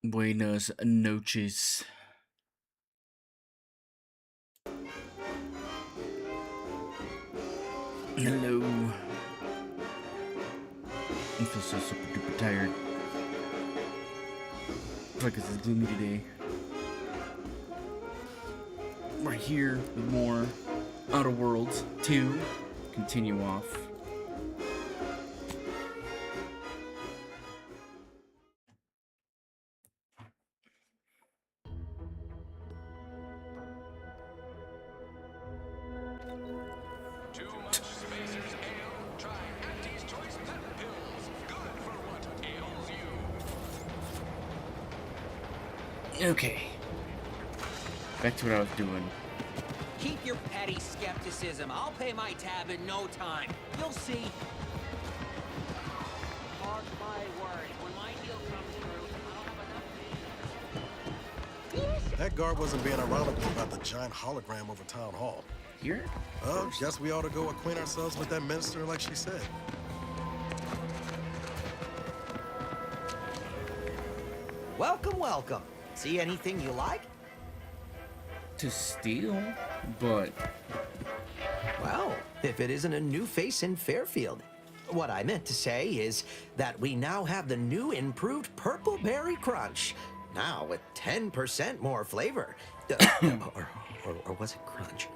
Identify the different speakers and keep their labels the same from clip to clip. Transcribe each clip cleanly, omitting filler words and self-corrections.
Speaker 1: Buenas noches. Hello. I feel so super duper tired. Like it's gloomy today. We're here with more Outer Worlds 2. Continue off. Okay. Back to what I was doing.
Speaker 2: Keep your petty skepticism. I'll pay my tab in no time. You'll see. Mark my words. When my deal comes through, I'll have enough.
Speaker 3: That guard wasn't being ironical about the giant hologram over town hall.
Speaker 1: Here?
Speaker 3: Well, guess we ought to go acquaint ourselves with that minister like she said.
Speaker 4: Welcome, welcome. See anything you like?
Speaker 1: To steal? But...
Speaker 4: Well, if it isn't a new face in Fairfield. What I meant to say is that we now have the new improved Purple Berry Crunch. Now with 10% more flavor. Or was it crunch?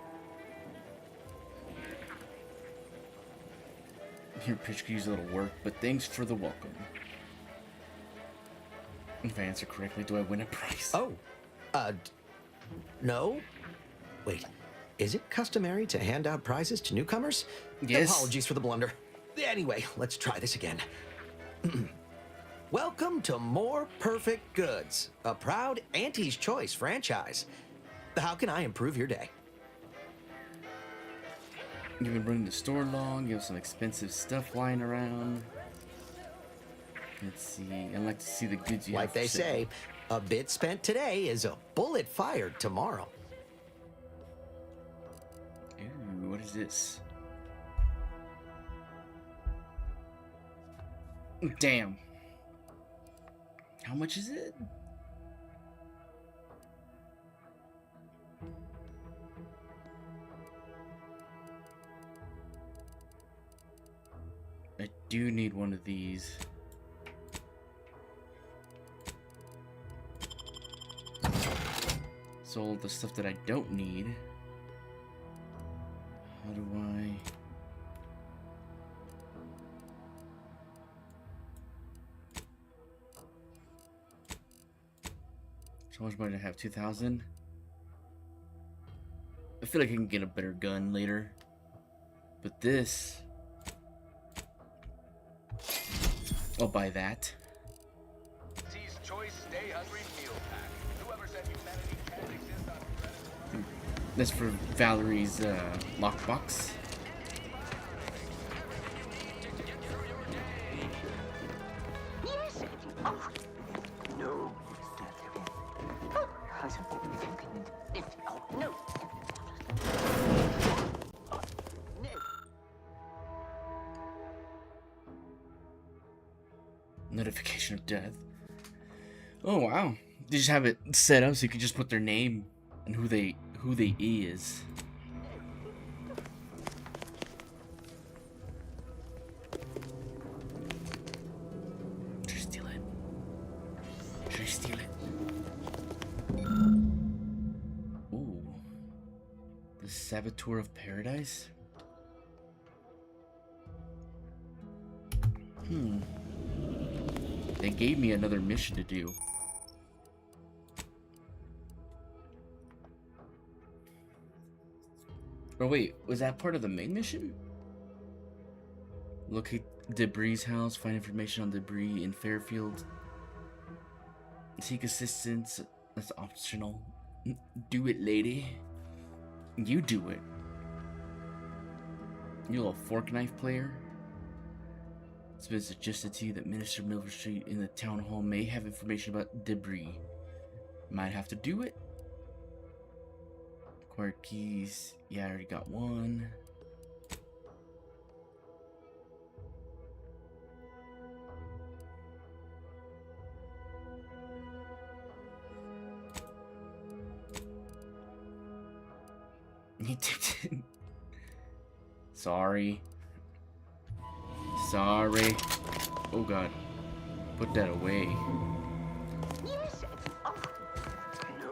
Speaker 1: Your pitch could use a little work, but thanks for the welcome. If I answer correctly, do I win a prize?
Speaker 4: Oh, no. Wait, is it customary to hand out prizes to newcomers?
Speaker 1: Yes.
Speaker 4: Apologies for the blunder. Anyway, let's try this again. Welcome to More Perfect Goods, a proud Auntie's Choice franchise. How can I improve your day?
Speaker 1: You've been running the store long, you have some expensive stuff lying around. Let's see, I'd like to see the goods you have.
Speaker 4: Like they say, a bit spent today is a bullet fired tomorrow.
Speaker 1: Ooh, what is this? Damn. How much is it? I do need one of these. Sold the stuff that I don't need. How do I... So how much money do I have? 2,000? I feel like I can get a better gun later. But this... I'll buy that.
Speaker 5: Choice Stay Hungry Meal Pack. Whoever said humanity can't exist on
Speaker 1: That's for Valerie's lockbox.
Speaker 6: Yes. Oh, no. Oh, no.
Speaker 1: Notification of death. Oh wow. They just have it set up so you can just put their name and who they is. Try to steal it. Try to steal it. Ooh. The Saboteur of Paradise? They gave me another mission to do. Oh wait, was that part of the main mission? Locate Debris' house, find information on debris in Fairfield. Seek assistance, that's optional. Do it, lady. You do it. You little fork knife player. It's been suggested to you that Minister Milver Street in the town hall may have information about debris. Might have to do it. Acquired keys. Yeah, I already got one. He tipped it. Sorry. Sorry. Oh god. Put that away.
Speaker 6: Yes. Oh, no.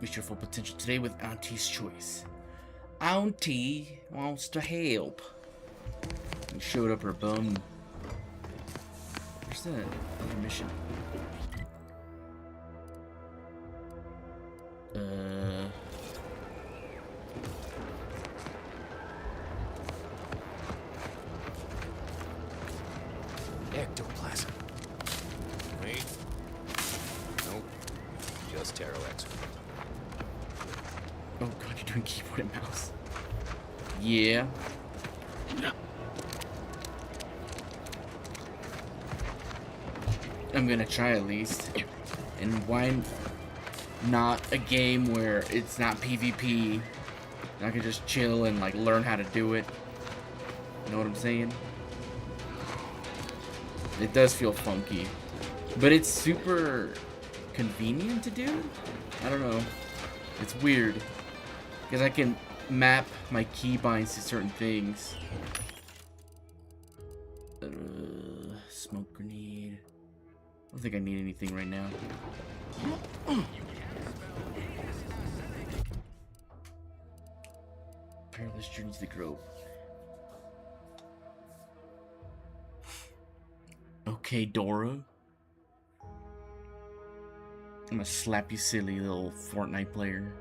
Speaker 1: Reach your full potential today with Auntie's Choice. Auntie wants to help. He showed up her bum. Where's that other mission?
Speaker 5: Ectoplasm. Wait. Nope. Just Taro X.
Speaker 1: Oh god, you're doing keyboard and mouse. Yeah. I'm gonna try at least. And why not a game where it's not PvP? I can just chill and like learn how to do it. You know what I'm saying? It does feel funky. But it's super convenient to do? I don't know. It's weird. Because I can map my keybinds to certain things. Smoke grenade. I don't think I need anything right now. Perilous journey to the grove. Okay, Dora. I'm gonna slap you silly little Fortnite player.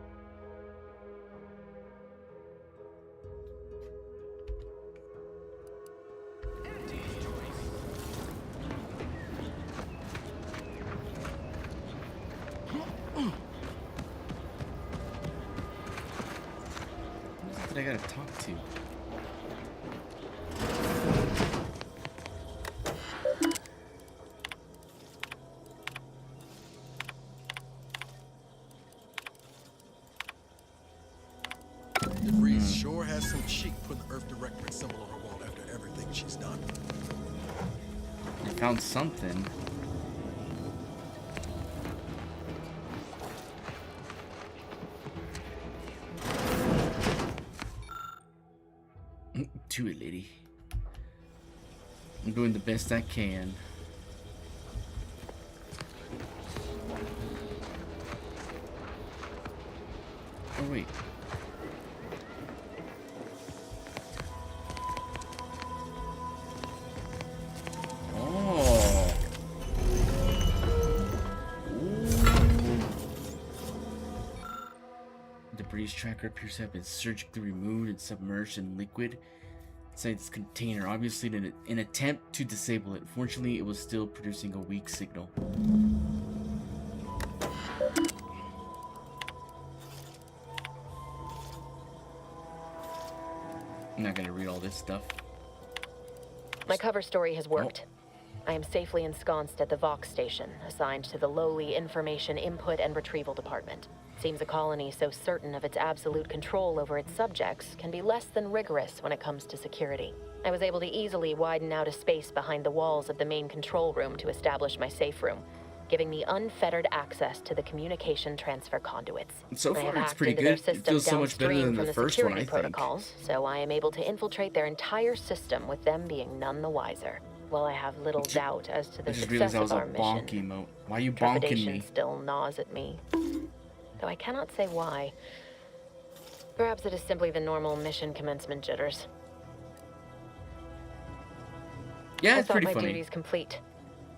Speaker 1: Who's it that I gotta talk to?
Speaker 3: The Breeze sure has some cheek putting Earth Directorate symbol on her wall after everything she's done.
Speaker 1: I found something. Do it, lady. I'm doing the best I can. Oh, wait. Oh. Ooh. The breeze tracker appears to have been surgically removed and submerged in liquid inside this container, obviously in an attempt to disable it. Fortunately, it was still producing a weak signal. I'm not gonna read all this stuff.
Speaker 7: My cover story has worked. I am safely ensconced at the Vox station, assigned to the lowly Information Input and Retrieval Department. Seems a colony so certain of its absolute control over its subjects can be less than rigorous when it comes to security. I was able to easily widen out a space behind the walls of the main control room to establish my safe room, giving me unfettered access to the communication transfer conduits.
Speaker 1: So
Speaker 7: I
Speaker 1: far,
Speaker 7: have
Speaker 1: it's
Speaker 7: hacked
Speaker 1: pretty
Speaker 7: into their
Speaker 1: good. It
Speaker 7: system
Speaker 1: feels so much better
Speaker 7: downstream
Speaker 1: than
Speaker 7: from
Speaker 1: the first one,
Speaker 7: security
Speaker 1: I think.
Speaker 7: protocols, so I am able to infiltrate their entire system with them being none the wiser. While I have little doubt as to the
Speaker 1: I just realized
Speaker 7: success
Speaker 1: that
Speaker 7: of
Speaker 1: was a
Speaker 7: our
Speaker 1: bonk
Speaker 7: mission,
Speaker 1: emote. Why are you bonking
Speaker 7: trepidation
Speaker 1: me?
Speaker 7: still gnaws at me. Though I cannot say why. Perhaps it is simply the normal mission commencement jitters.
Speaker 1: Yeah,
Speaker 7: I
Speaker 1: it's
Speaker 7: thought
Speaker 1: pretty
Speaker 7: my
Speaker 1: funny.
Speaker 7: duties complete.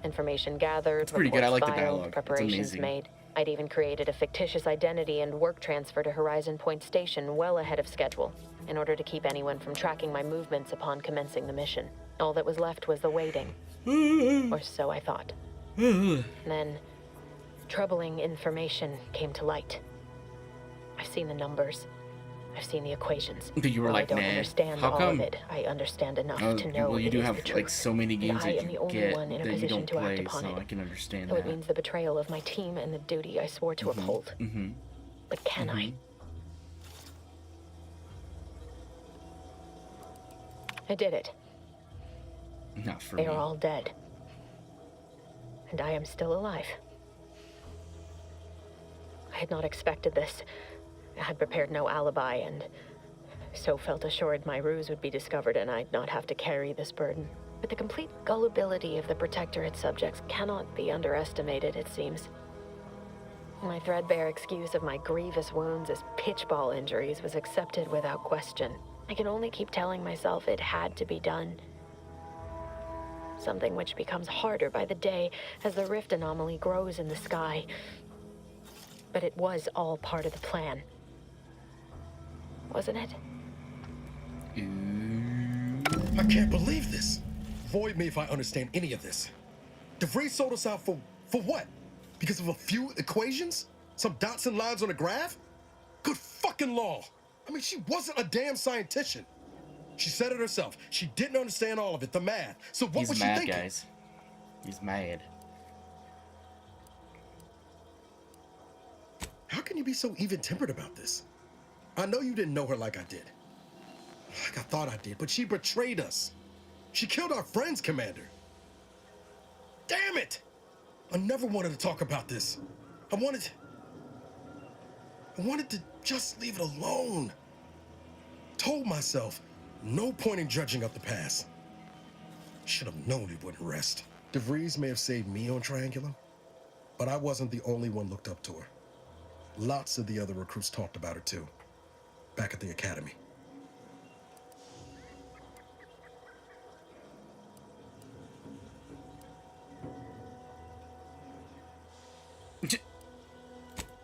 Speaker 7: Information gathered,
Speaker 1: It's pretty good. I
Speaker 7: reports
Speaker 1: like the
Speaker 7: filed,
Speaker 1: dialogue. It's
Speaker 7: preparations
Speaker 1: amazing.
Speaker 7: made. I'd even created a fictitious identity and work transfer to Horizon Point Station well ahead of schedule, in order to keep anyone from tracking my movements upon commencing the mission. All that was left was the waiting. Or so I thought. Then, troubling information came to light. I've seen the numbers. I've seen the equations.
Speaker 1: But you were
Speaker 7: While
Speaker 1: like,
Speaker 7: I don't
Speaker 1: nah.
Speaker 7: understand
Speaker 1: How
Speaker 7: all
Speaker 1: come?
Speaker 7: of it, I understand enough
Speaker 1: Oh,
Speaker 7: to know
Speaker 1: well, you
Speaker 7: it
Speaker 1: do
Speaker 7: is
Speaker 1: have
Speaker 7: the truth.
Speaker 1: like so many games
Speaker 7: and I
Speaker 1: that
Speaker 7: am the
Speaker 1: you
Speaker 7: only
Speaker 1: get
Speaker 7: one in a
Speaker 1: that you
Speaker 7: position
Speaker 1: don't
Speaker 7: to act
Speaker 1: play,
Speaker 7: upon
Speaker 1: so
Speaker 7: it.
Speaker 1: I can understand
Speaker 7: So
Speaker 1: that.
Speaker 7: it means the betrayal of my team and the duty I swore to uphold. But can I? I did it.
Speaker 1: Not for
Speaker 7: They
Speaker 1: me.
Speaker 7: are all dead. And I am still alive. I had not expected this. I had prepared no alibi and so felt assured my ruse would be discovered and I'd not have to carry this burden. But the complete gullibility of the Protectorate subjects cannot be underestimated, it seems. My threadbare excuse of my grievous wounds as pitchball injuries was accepted without question. I can only keep telling myself it had to be done. Something which becomes harder by the day as the rift anomaly grows in the sky. But it was all part of the plan. Wasn't it?
Speaker 3: I can't believe this. Void me if I understand any of this. DeVries sold us out for what? Because of a few equations? Some dots and lines on a graph? Good fucking law. I mean, she wasn't a damn scientist. She said it herself. She didn't understand all of it, the math. So what
Speaker 1: He's
Speaker 3: was she
Speaker 1: mad,
Speaker 3: thinking?
Speaker 1: guys. He's mad.
Speaker 3: How can you be so even-tempered about this? I know you didn't know her like I did. Like I thought I did, but she betrayed us. She killed our friends, Commander. Damn it! I never wanted to talk about this. I wanted to just leave it alone. Told myself, no point in dredging up the past. Should have known it wouldn't rest. DeVries may have saved me on Triangulum, but I wasn't the only one looked up to her. Lots of the other recruits talked about her too, back at the academy.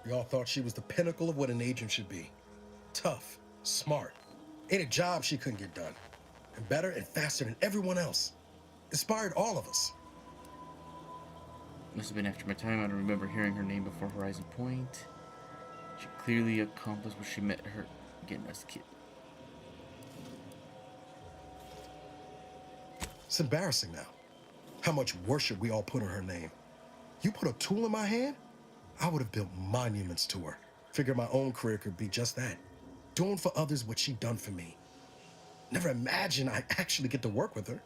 Speaker 3: We all thought she was the pinnacle of what an agent should be. Tough, smart, ain't a job she couldn't get done. And better and faster than everyone else. Inspired all of us.
Speaker 1: Must have been after my time. I don't remember hearing her name before Horizon Point. She clearly accomplished what she met her getting us killed.
Speaker 3: It's embarrassing now. How much worship we all put on her name. You put a tool in my hand, I would have built monuments to her. Figured my own career could be just that. Doing for others what she done for me. Never imagined I'd actually get to work with her.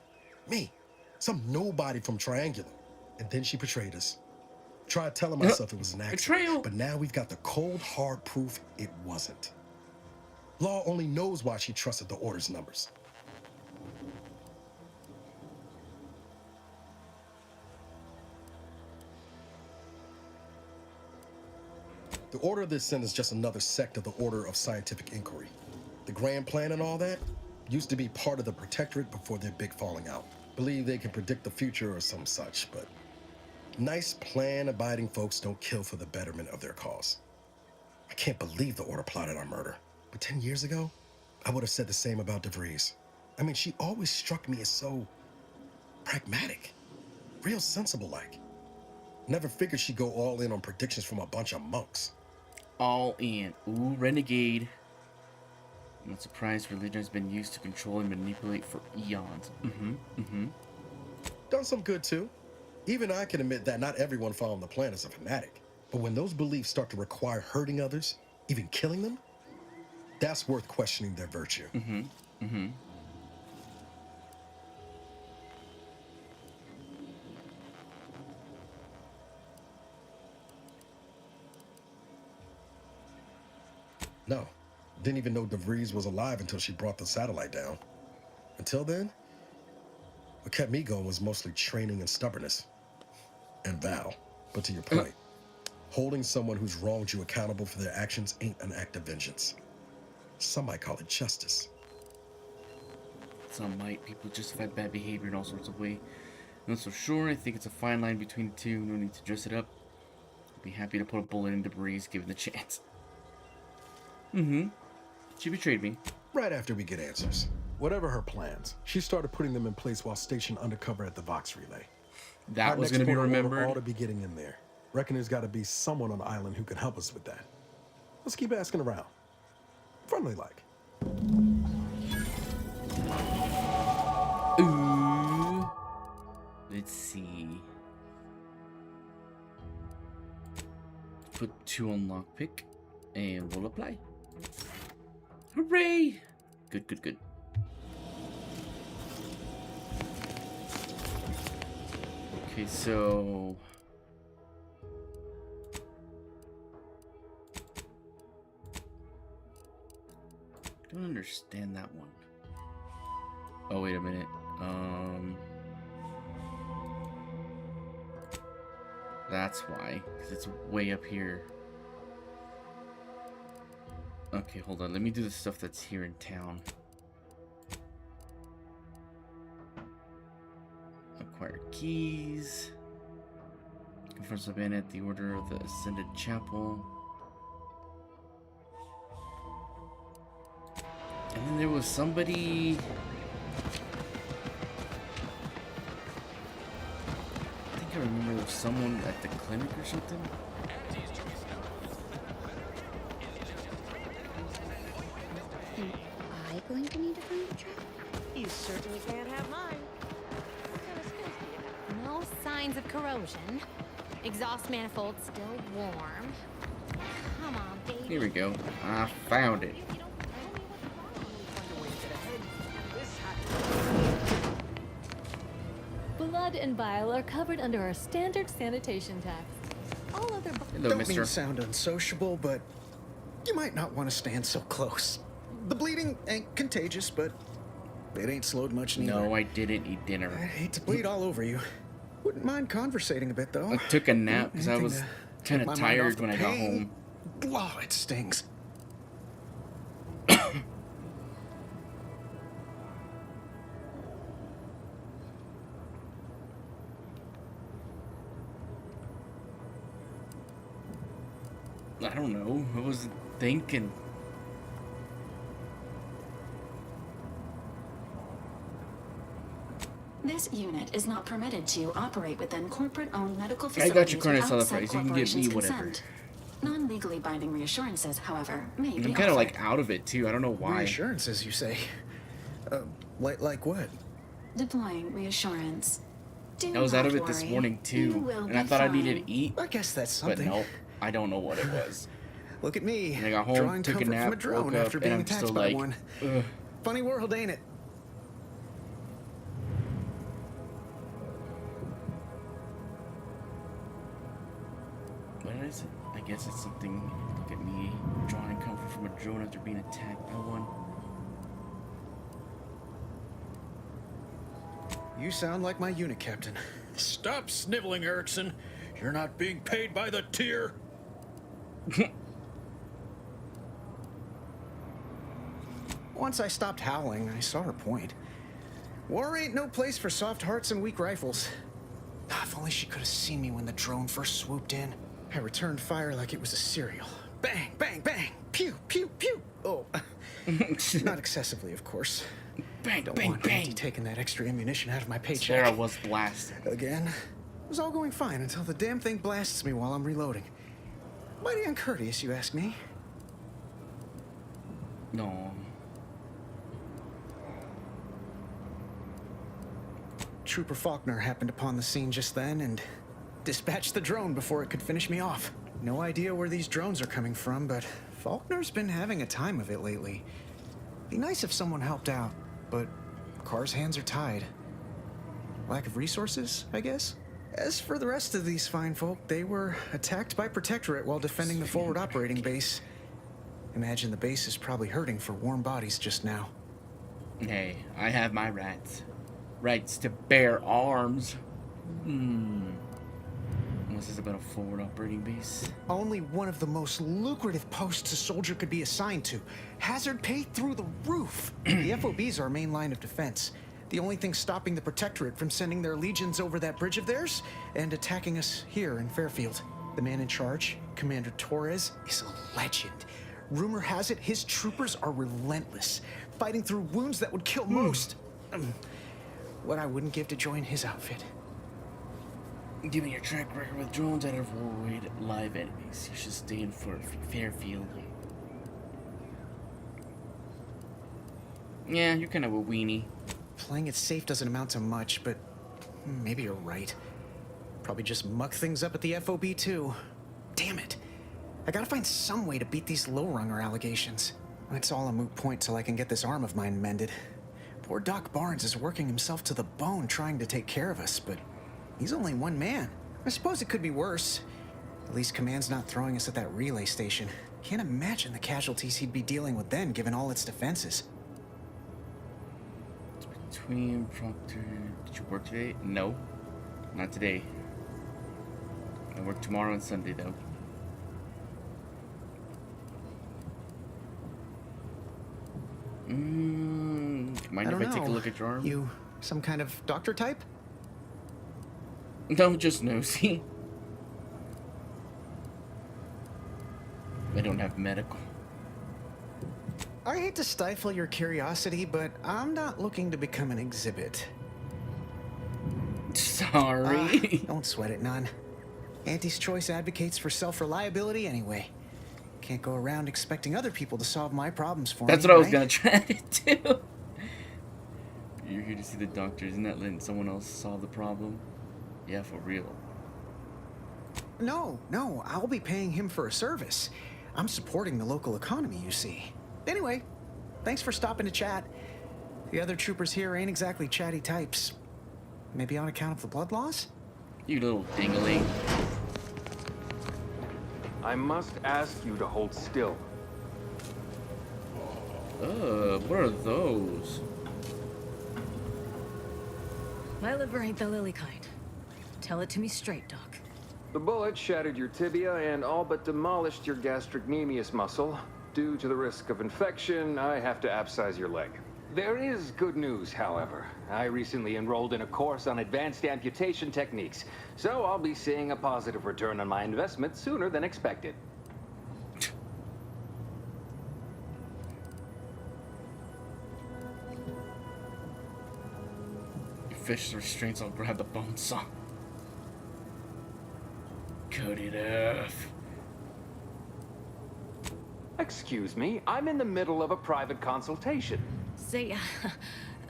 Speaker 3: Me, some nobody from Triangulum. And then she betrayed us. Tried telling myself it was an accident.
Speaker 1: Betrayal.
Speaker 3: But now we've got the cold, hard proof it wasn't. Law only knows why she trusted the Order's numbers. The Order they sent is just another sect of the Order of Scientific Inquiry. The grand plan and all that used to be part of the Protectorate before their big falling out. Believe they can predict the future or some such, but nice plan-abiding folks don't kill for the betterment of their cause. I can't believe the Order plotted our murder. But 10 years ago, I would have said the same about DeVries. I mean, she always struck me as so pragmatic, real sensible-like. Never figured she'd go all in on predictions from a bunch of monks.
Speaker 1: All in. Ooh, renegade. I'm not surprised religion has been used to control and manipulate for eons.
Speaker 3: Done some good too. Even I can admit that not everyone following the plan is a fanatic. But when those beliefs start to require hurting others, even killing them, that's worth questioning their virtue. No, didn't even know DeVries was alive until she brought the satellite down. Until then, what kept me going was mostly training and stubbornness. And Val. But to your point, holding someone who's wronged you accountable for their actions ain't an act of vengeance. Some might call it justice.
Speaker 1: Some might. People justify bad behavior in all sorts of ways. I'm not so sure. I think it's a fine line between the two. No need to dress it up. I'd be happy to put a bullet in DeVries given the chance. She betrayed me.
Speaker 3: Right after we get answers. Whatever her plans, she started putting them in place while stationed undercover at the Vox Relay.
Speaker 1: That
Speaker 3: Our
Speaker 1: was
Speaker 3: next
Speaker 1: going to be
Speaker 3: port of order
Speaker 1: remembered.
Speaker 3: ought to be getting in there. Reckon there's got to be someone on the island who can help us with that. Let's keep asking around.
Speaker 8: Friendly like.
Speaker 1: Ooh. Let's see. Put 2 on lockpick, and we'll apply. Hooray! Good, good, good. Okay, so... I don't understand that one. Oh, wait a minute. That's why, because it's way up here. Okay, hold on. Let me do the stuff that's here in town. Acquire keys. Confirm Savannah at the order of the Ascended Chapel. And then there was somebody... I think I remember there was someone at the clinic or something.
Speaker 9: Am I going to need to find a trap?
Speaker 6: You certainly can't have mine. What kind of skills do you have?
Speaker 9: No signs of corrosion. Exhaust manifold still warm. Come on, baby.
Speaker 1: Here we go. I found it.
Speaker 6: If you don't tell me what's wrong, we'll find a way to get ahead. This
Speaker 10: Blood and bile are covered under our standard sanitation tax. All other
Speaker 1: Hello,
Speaker 8: Don't mean
Speaker 1: mister.
Speaker 8: to sound unsociable, but you might not want to stand so close. The bleeding ain't contagious, but it ain't slowed much neither.
Speaker 1: No, I didn't eat dinner.
Speaker 8: I hate to bleed all over you. Wouldn't mind conversating a bit, though.
Speaker 1: I took a nap because I
Speaker 8: Anything
Speaker 1: was
Speaker 8: to
Speaker 1: kind
Speaker 8: take my
Speaker 1: of
Speaker 8: mind off
Speaker 1: tired
Speaker 8: the
Speaker 1: when I got
Speaker 8: pain.
Speaker 1: home.
Speaker 8: Oh, it stings.
Speaker 1: I don't know. I was thinking.
Speaker 11: This unit is not permitted to operate within corporate-owned medical
Speaker 1: I
Speaker 11: facilities
Speaker 1: got your carne asada
Speaker 11: without
Speaker 1: fries.
Speaker 11: said
Speaker 1: You can give me
Speaker 11: corporation's
Speaker 1: whatever.
Speaker 11: consent. Non-legally binding reassurances, however, may be
Speaker 1: I'm kind of
Speaker 11: offered.
Speaker 1: like out of it too. I don't know why.
Speaker 8: Reassurances, you say? Like what?
Speaker 11: Deploying reassurance. Do
Speaker 1: I was out of
Speaker 11: not
Speaker 1: it this
Speaker 11: worry.
Speaker 1: morning
Speaker 11: You
Speaker 1: too,
Speaker 11: will
Speaker 1: and I
Speaker 11: be
Speaker 1: thought I
Speaker 11: fine.
Speaker 1: needed to eat,
Speaker 8: I guess that's
Speaker 1: but
Speaker 8: something.
Speaker 1: no, I don't know what it was.
Speaker 8: Look at me,
Speaker 1: And I got home,
Speaker 8: drawing
Speaker 1: took a
Speaker 8: comfort
Speaker 1: nap,
Speaker 8: from a drone
Speaker 1: woke up,
Speaker 8: after
Speaker 1: and
Speaker 8: being
Speaker 1: I'm
Speaker 8: attacked
Speaker 1: still
Speaker 8: by
Speaker 1: like,
Speaker 8: one.
Speaker 1: ugh.
Speaker 8: Funny world, ain't it?
Speaker 1: What is it? I guess it's something. Look at me, drawing comfort from a drone after being attacked by one.
Speaker 8: You sound like my unit captain.
Speaker 12: Stop sniveling, Erickson. You're not being paid by the tier.
Speaker 8: Once I stopped howling, I saw her point. War ain't no place for soft hearts and weak rifles. If only she could have seen me when the drone first swooped in. I returned fire like it was a cereal. Bang, bang, bang! Pew, pew, pew! Oh, not excessively, of course.
Speaker 1: Bang,
Speaker 8: Don't
Speaker 1: bang,
Speaker 8: want
Speaker 1: bang!
Speaker 8: Auntie taking that extra ammunition out of my paycheck.
Speaker 1: There I was blasted.
Speaker 8: Again. It was all going fine until the damn thing blasts me while I'm reloading. Mighty uncourteous, you ask me.
Speaker 1: No.
Speaker 8: Trooper Faulkner happened upon the scene just then and dispatched the drone before it could finish me off. No idea where these drones are coming from, but Faulkner's been having a time of it lately. Be nice if someone helped out, but Carr's hands are tied. Lack of resources, I guess? As for the rest of these fine folk, they were attacked by Protectorate while defending the forward operating base. Imagine the base is probably hurting for warm bodies just now.
Speaker 1: Hey, I have my rights. Rights to bear arms. Unless it's about a forward operating base.
Speaker 8: Only one of the most lucrative posts a soldier could be assigned to. Hazard pay through the roof. The FOB's our main line of defense. The only thing stopping the Protectorate from sending their legions over that bridge of theirs and attacking us here in Fairfield. The man in charge, Commander Torres, is a legend. Rumor has it his troopers are relentless, fighting through wounds that would kill most. What I wouldn't give to join his outfit.
Speaker 1: Given your track record with drones, I'd avoid live enemies. You should stay in Fairfield. Yeah, you're kind of a weenie.
Speaker 8: Playing it safe doesn't amount to much, but maybe you're right. Probably just muck things up at the FOB too. Damn it. I gotta find some way to beat these low-runger allegations. It's all a moot point till I can get this arm of mine mended. Poor Doc Barnes is working himself to the bone trying to take care of us, but he's only one man. I suppose it could be worse. At least Command's not throwing us at that relay station. Can't imagine the casualties he'd be dealing with then, given all its defenses.
Speaker 1: Between Proctor... Did you work today? No. Not today. I work tomorrow and Sunday, though. Mind if I take a look at your arm?
Speaker 8: You some kind of doctor type?
Speaker 1: No, just nosy. I don't have medical.
Speaker 8: I hate to stifle your curiosity, but I'm not looking to become an exhibit.
Speaker 1: Sorry.
Speaker 8: Don't sweat it, none. Auntie's Choice advocates for self-reliability anyway. Can't go around expecting other people to solve my problems for me.
Speaker 1: That's what I was gonna try to do. You're here to see the doctor. Isn't that letting someone else solve the problem? Yeah, for real.
Speaker 8: No, I'll be paying him for a service. I'm supporting the local economy, you see. Anyway, thanks for stopping to chat. The other troopers here ain't exactly chatty types. Maybe on account of the blood loss?
Speaker 1: You little dingling.
Speaker 5: I must ask you to hold still.
Speaker 1: What are those?
Speaker 10: My liver ain't the lily kind. Tell it to me straight, Doc.
Speaker 5: The bullet shattered your tibia and all but demolished your gastrocnemius muscle. Due to the risk of infection, I have to abscise your leg. There is good news, however. I recently enrolled in a course on advanced amputation techniques, so I'll be seeing a positive return on my investment sooner than expected.
Speaker 1: Fish restraints, I'll grab the bone saw. Cut it off.
Speaker 5: Excuse me, I'm in the middle of a private consultation.
Speaker 10: Say,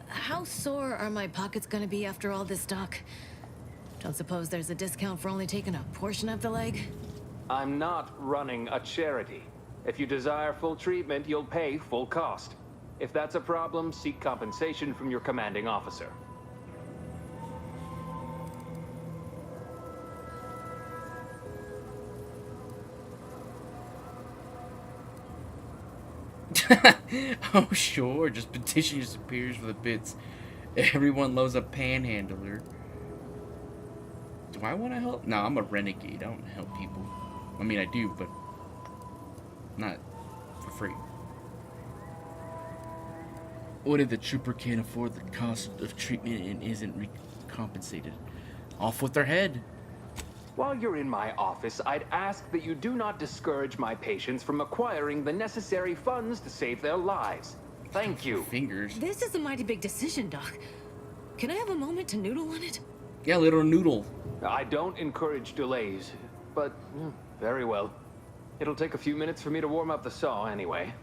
Speaker 10: how sore are my pockets gonna be after all this, Doc? Don't suppose there's a discount for only taking a portion of the leg?
Speaker 5: I'm not running a charity. If you desire full treatment, you'll pay full cost. If that's a problem, seek compensation from your commanding officer.
Speaker 1: Oh, sure. Just petition your superiors for the bits. Everyone loves a panhandler. Do I want to help? No, I'm a renegade. I don't help people. I mean, I do, but not for free. What if the trooper can't afford the cost of treatment and isn't recompensated? Off with their head.
Speaker 5: While you're in my office, I'd ask that you do not discourage my patients from acquiring the necessary funds to save their lives. Thank you.
Speaker 1: Fingers.
Speaker 10: This is a mighty big decision, Doc. Can I have a moment to noodle on it?
Speaker 1: Yeah, little noodle.
Speaker 5: I don't encourage delays, but very well. It'll take a few minutes for me to warm up the saw anyway.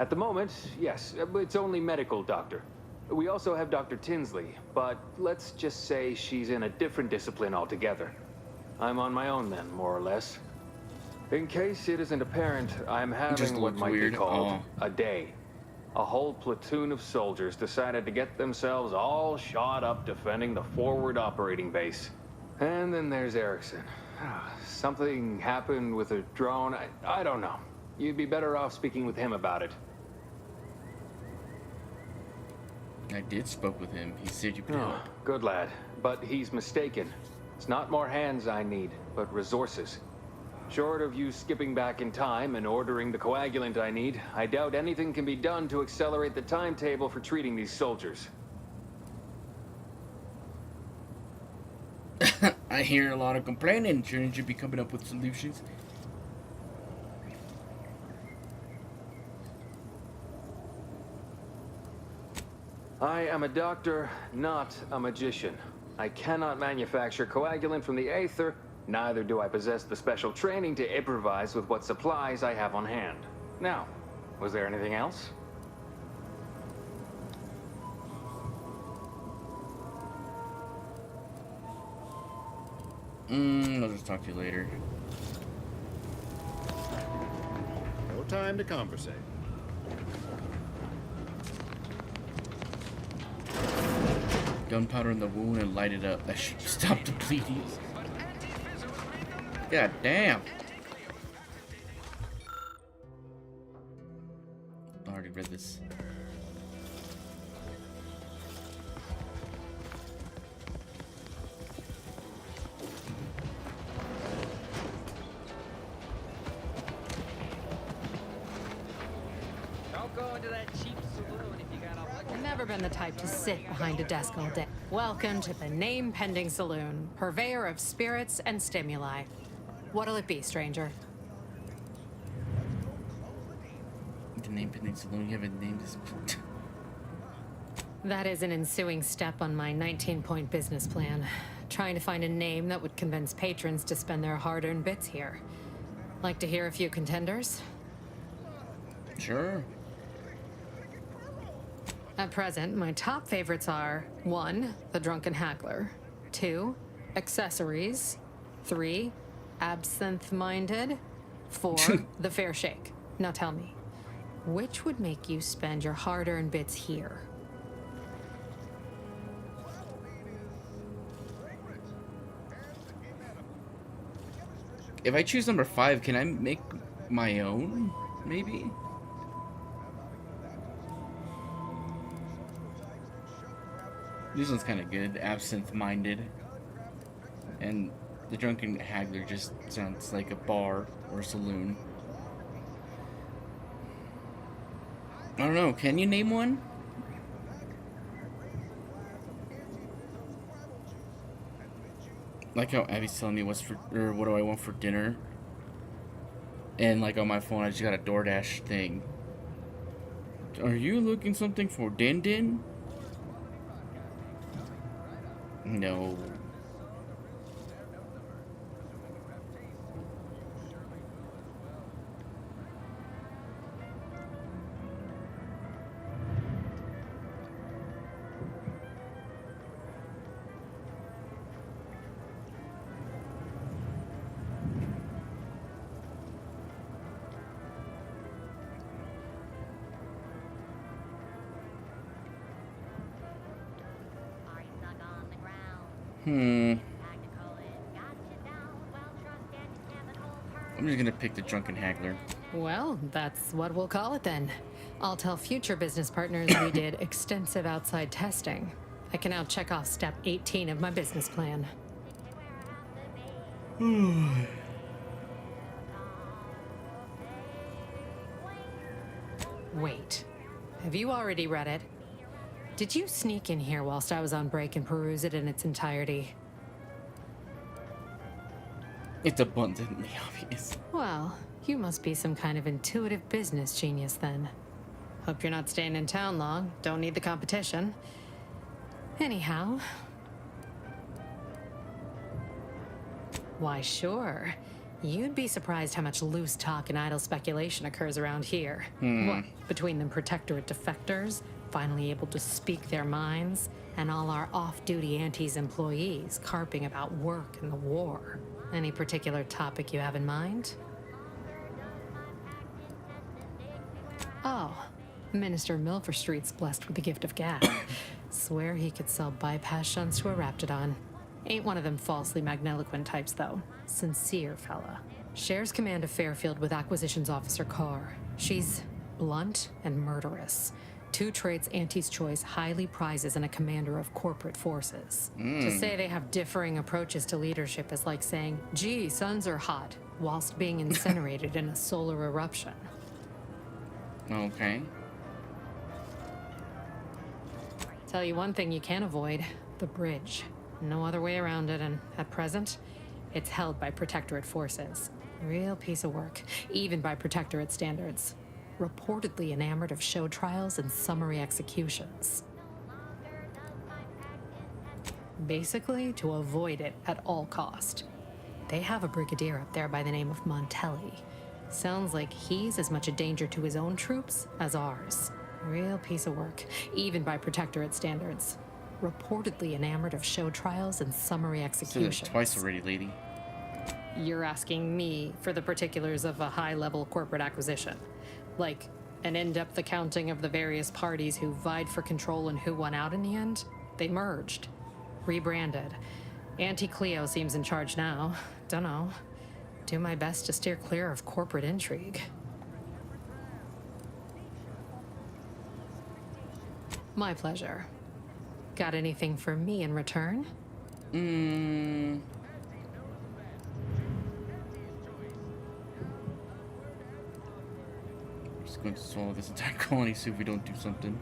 Speaker 5: At the moment, yes, it's only medical, Doctor. We also have Dr. Tinsley, but let's just say she's in a different discipline altogether. I'm on my own then, more or less. In case it isn't apparent, I'm having what might be called a day. A whole platoon of soldiers decided to get themselves all shot up defending the forward operating base. And then there's Erickson. Something happened with a drone. I don't know. You'd be better off speaking with him about it.
Speaker 1: I did spoke with him. He said you could help.
Speaker 5: Good lad. But he's mistaken. It's not more hands I need, but resources. Short of you skipping back in time and ordering the coagulant I need, I doubt anything can be done to accelerate the timetable for treating these soldiers.
Speaker 1: I hear a lot of complaining. Shouldn't you be coming up with solutions?
Speaker 5: I am a doctor, not a magician. I cannot manufacture coagulant from the aether, Neither do I possess the special training to improvise with what supplies I have on hand. Now, was there anything else?
Speaker 1: I'll just talk to you later.
Speaker 12: No time to conversate.
Speaker 1: Gunpowder in the wound and light it up. That should stop the bleeding. God damn. I already read this.
Speaker 2: Don't go into that cheap saloon if you got a...
Speaker 13: Never been the type to sit behind a desk all day. Welcome to the Name Pending Saloon, purveyor of spirits and stimuli. What'll it be, stranger?
Speaker 1: The name pending saloon. You haven't named this.
Speaker 13: That is an ensuing step on my 19-point business plan. Trying to find a name that would convince patrons to spend their hard-earned bits here. Like to hear a few contenders?
Speaker 1: Sure.
Speaker 13: At present, my top favorites are 1. The Drunken Haggler, 2. Accessories, 3. Absinthe-Minded, 4. The Fair Shake. Now tell me, which would make you spend your hard-earned bits here?
Speaker 1: If I choose number 5, can I make my own? Maybe? This one's kind of good. Absinthe-Minded. And the Drunken Haggler just sounds like a bar or a saloon. I don't know. Can you name one? Like how Abby's telling me what's for, or what do I want for dinner. And like on my phone, I just got a DoorDash thing. Are you looking something for Din Din? No. I'm just gonna pick the Drunken Haggler.
Speaker 13: Well, that's what we'll call it then. I'll tell future business partners we did extensive outside testing. I can now check off step 18 of my business plan. Wait, have you already read it? Did you sneak in here whilst I was on break and peruse it in its entirety?
Speaker 1: It's abundantly obvious.
Speaker 13: Well, you must be some kind of intuitive business genius then. Hope you're not staying in town long. Don't need the competition. Anyhow. Why, sure. You'd be surprised how much loose talk and idle speculation occurs around here. What, between the Protectorate defectors, finally able to speak their minds, and all our off-duty Antes employees carping about work and the war. Any particular topic you have in mind? Oh, Minister Milverstreet's blessed with the gift of gab. Swear he could sell bypass shunts to a Raptidon. Ain't one of them falsely magniloquent types, though. Sincere fella. Shares command of Fairfield with Acquisitions Officer Carr. She's blunt and murderous. 2 traits Auntie's Choice highly prizes in a commander of corporate forces. To say they have differing approaches to leadership is like saying, gee, suns are hot, whilst being incinerated in a solar eruption.
Speaker 1: Okay.
Speaker 13: Tell you one thing you can't avoid, the bridge. No other way around it, and at present, it's held by Protectorate forces. Real piece of work, even by Protectorate standards. Reportedly enamored of show trials and summary executions. Basically, to avoid it at all cost. They have a brigadier up there by the name of Montelli. Sounds like he's as much a danger to his own troops as ours. Real piece of work, even by Protectorate standards. Reportedly enamored of show trials and summary
Speaker 1: Said it
Speaker 13: executions.
Speaker 1: twice already, lady.
Speaker 13: You're asking me for the particulars of a high-level corporate acquisition. Like, an in-depth accounting of the various parties who vied for control and who won out in the end? They merged. Rebranded. Auntie Cleo seems in charge now. Dunno. Do my best to steer clear of corporate intrigue. My pleasure. Got anything for me in return?
Speaker 1: Just going to swallow this entire colony, see if we don't do something.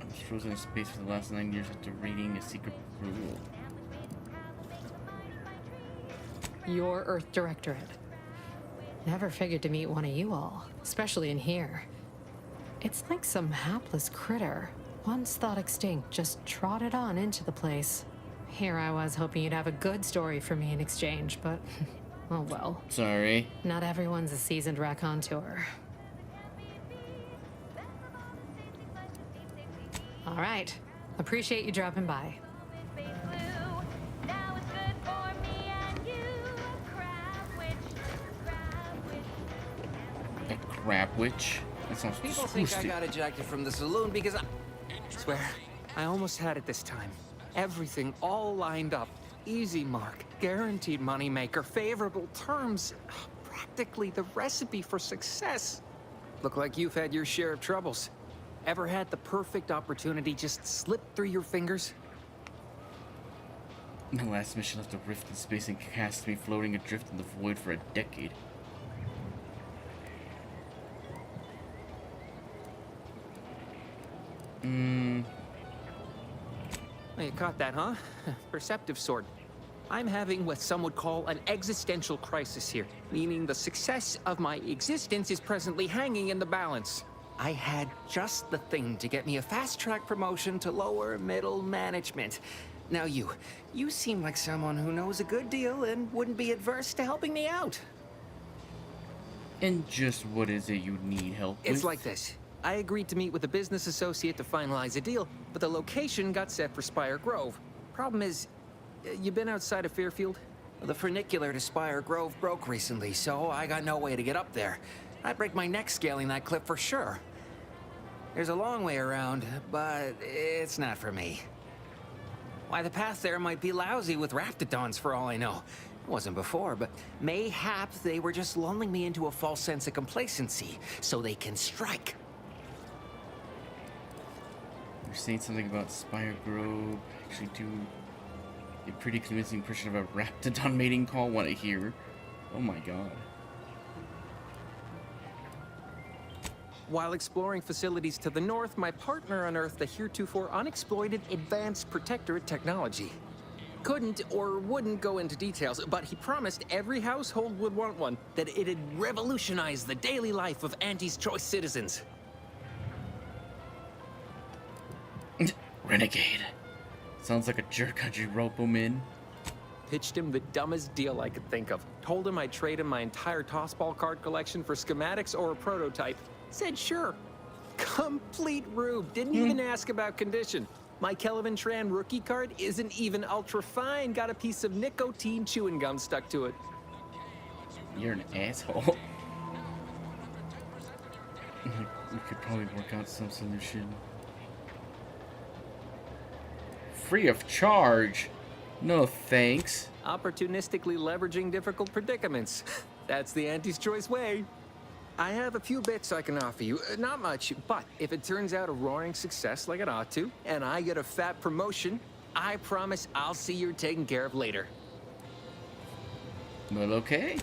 Speaker 1: I was frozen in space for the last 9 years after raiding a secret rule.
Speaker 13: Your Earth Directorate. Never figured to meet one of you all, especially in here. It's like some hapless critter, once thought extinct, just trotted on into the place. Here I was hoping you'd have a good story for me in exchange, but oh well.
Speaker 1: Sorry.
Speaker 13: Not everyone's a seasoned raconteur. All right. Appreciate you dropping by.
Speaker 1: A crab witch? That sounds
Speaker 2: People think I
Speaker 1: disgusting.
Speaker 2: got ejected from the saloon because I swear, I almost had it this time. Everything all lined up. Easy mark, guaranteed moneymaker, favorable terms. Practically the recipe for success. Look like you've had your share of troubles. Ever had the perfect opportunity just slip through your fingers?
Speaker 1: My last mission left a rift in space and cast me floating adrift in the void for a decade.
Speaker 2: Well, you caught that, huh? Perceptive sort. I'm having what some would call an existential crisis here, meaning the success of my existence is presently hanging in the balance. I had just the thing to get me a fast-track promotion to lower middle management. Now you seem like someone who knows a good deal and wouldn't be adverse to helping me out.
Speaker 1: And just what is it you need help with?
Speaker 2: It's like this. I agreed to meet with a business associate to finalize a deal, but the location got set for Spire Grove. Problem is, you been outside of Fairfield? The funicular to Spire Grove broke recently, so I got no way to get up there. I'd break my neck scaling that cliff for sure. There's a long way around, but it's not for me. Why, the path there might be lousy with raptidons for all I know. It wasn't before, but mayhap they were just lulling me into a false sense of complacency so they can strike.
Speaker 1: You're saying something about Spire Grove. Actually, do a pretty convincing impression of a raptidon mating call. Want to hear? Oh my god.
Speaker 2: While exploring facilities to the north, my partner unearthed a heretofore unexploited advanced protectorate technology. Couldn't or wouldn't go into details, but he promised every household would want one, that it'd revolutionize the daily life of Auntie's Choice citizens.
Speaker 1: Renegade. Sounds like a jerk country rope him in.
Speaker 2: Pitched him the dumbest deal I could think of. Told him I'd trade him my entire tossball card collection for schematics or a prototype. Said sure. Complete rube. Didn't even ask about condition. My Kelvin Tran rookie card isn't even ultra fine. Got a piece of nicotine chewing gum stuck to it.
Speaker 1: You're an asshole. We could probably work out some solution. Free of charge? No thanks.
Speaker 2: Opportunistically leveraging difficult predicaments. That's the Auntie's Choice way. I have a few bits I can offer you. Not much, but if it turns out a roaring success like it ought to, and I get a fat promotion, I promise I'll see you're taken care of later.
Speaker 1: Well, okay.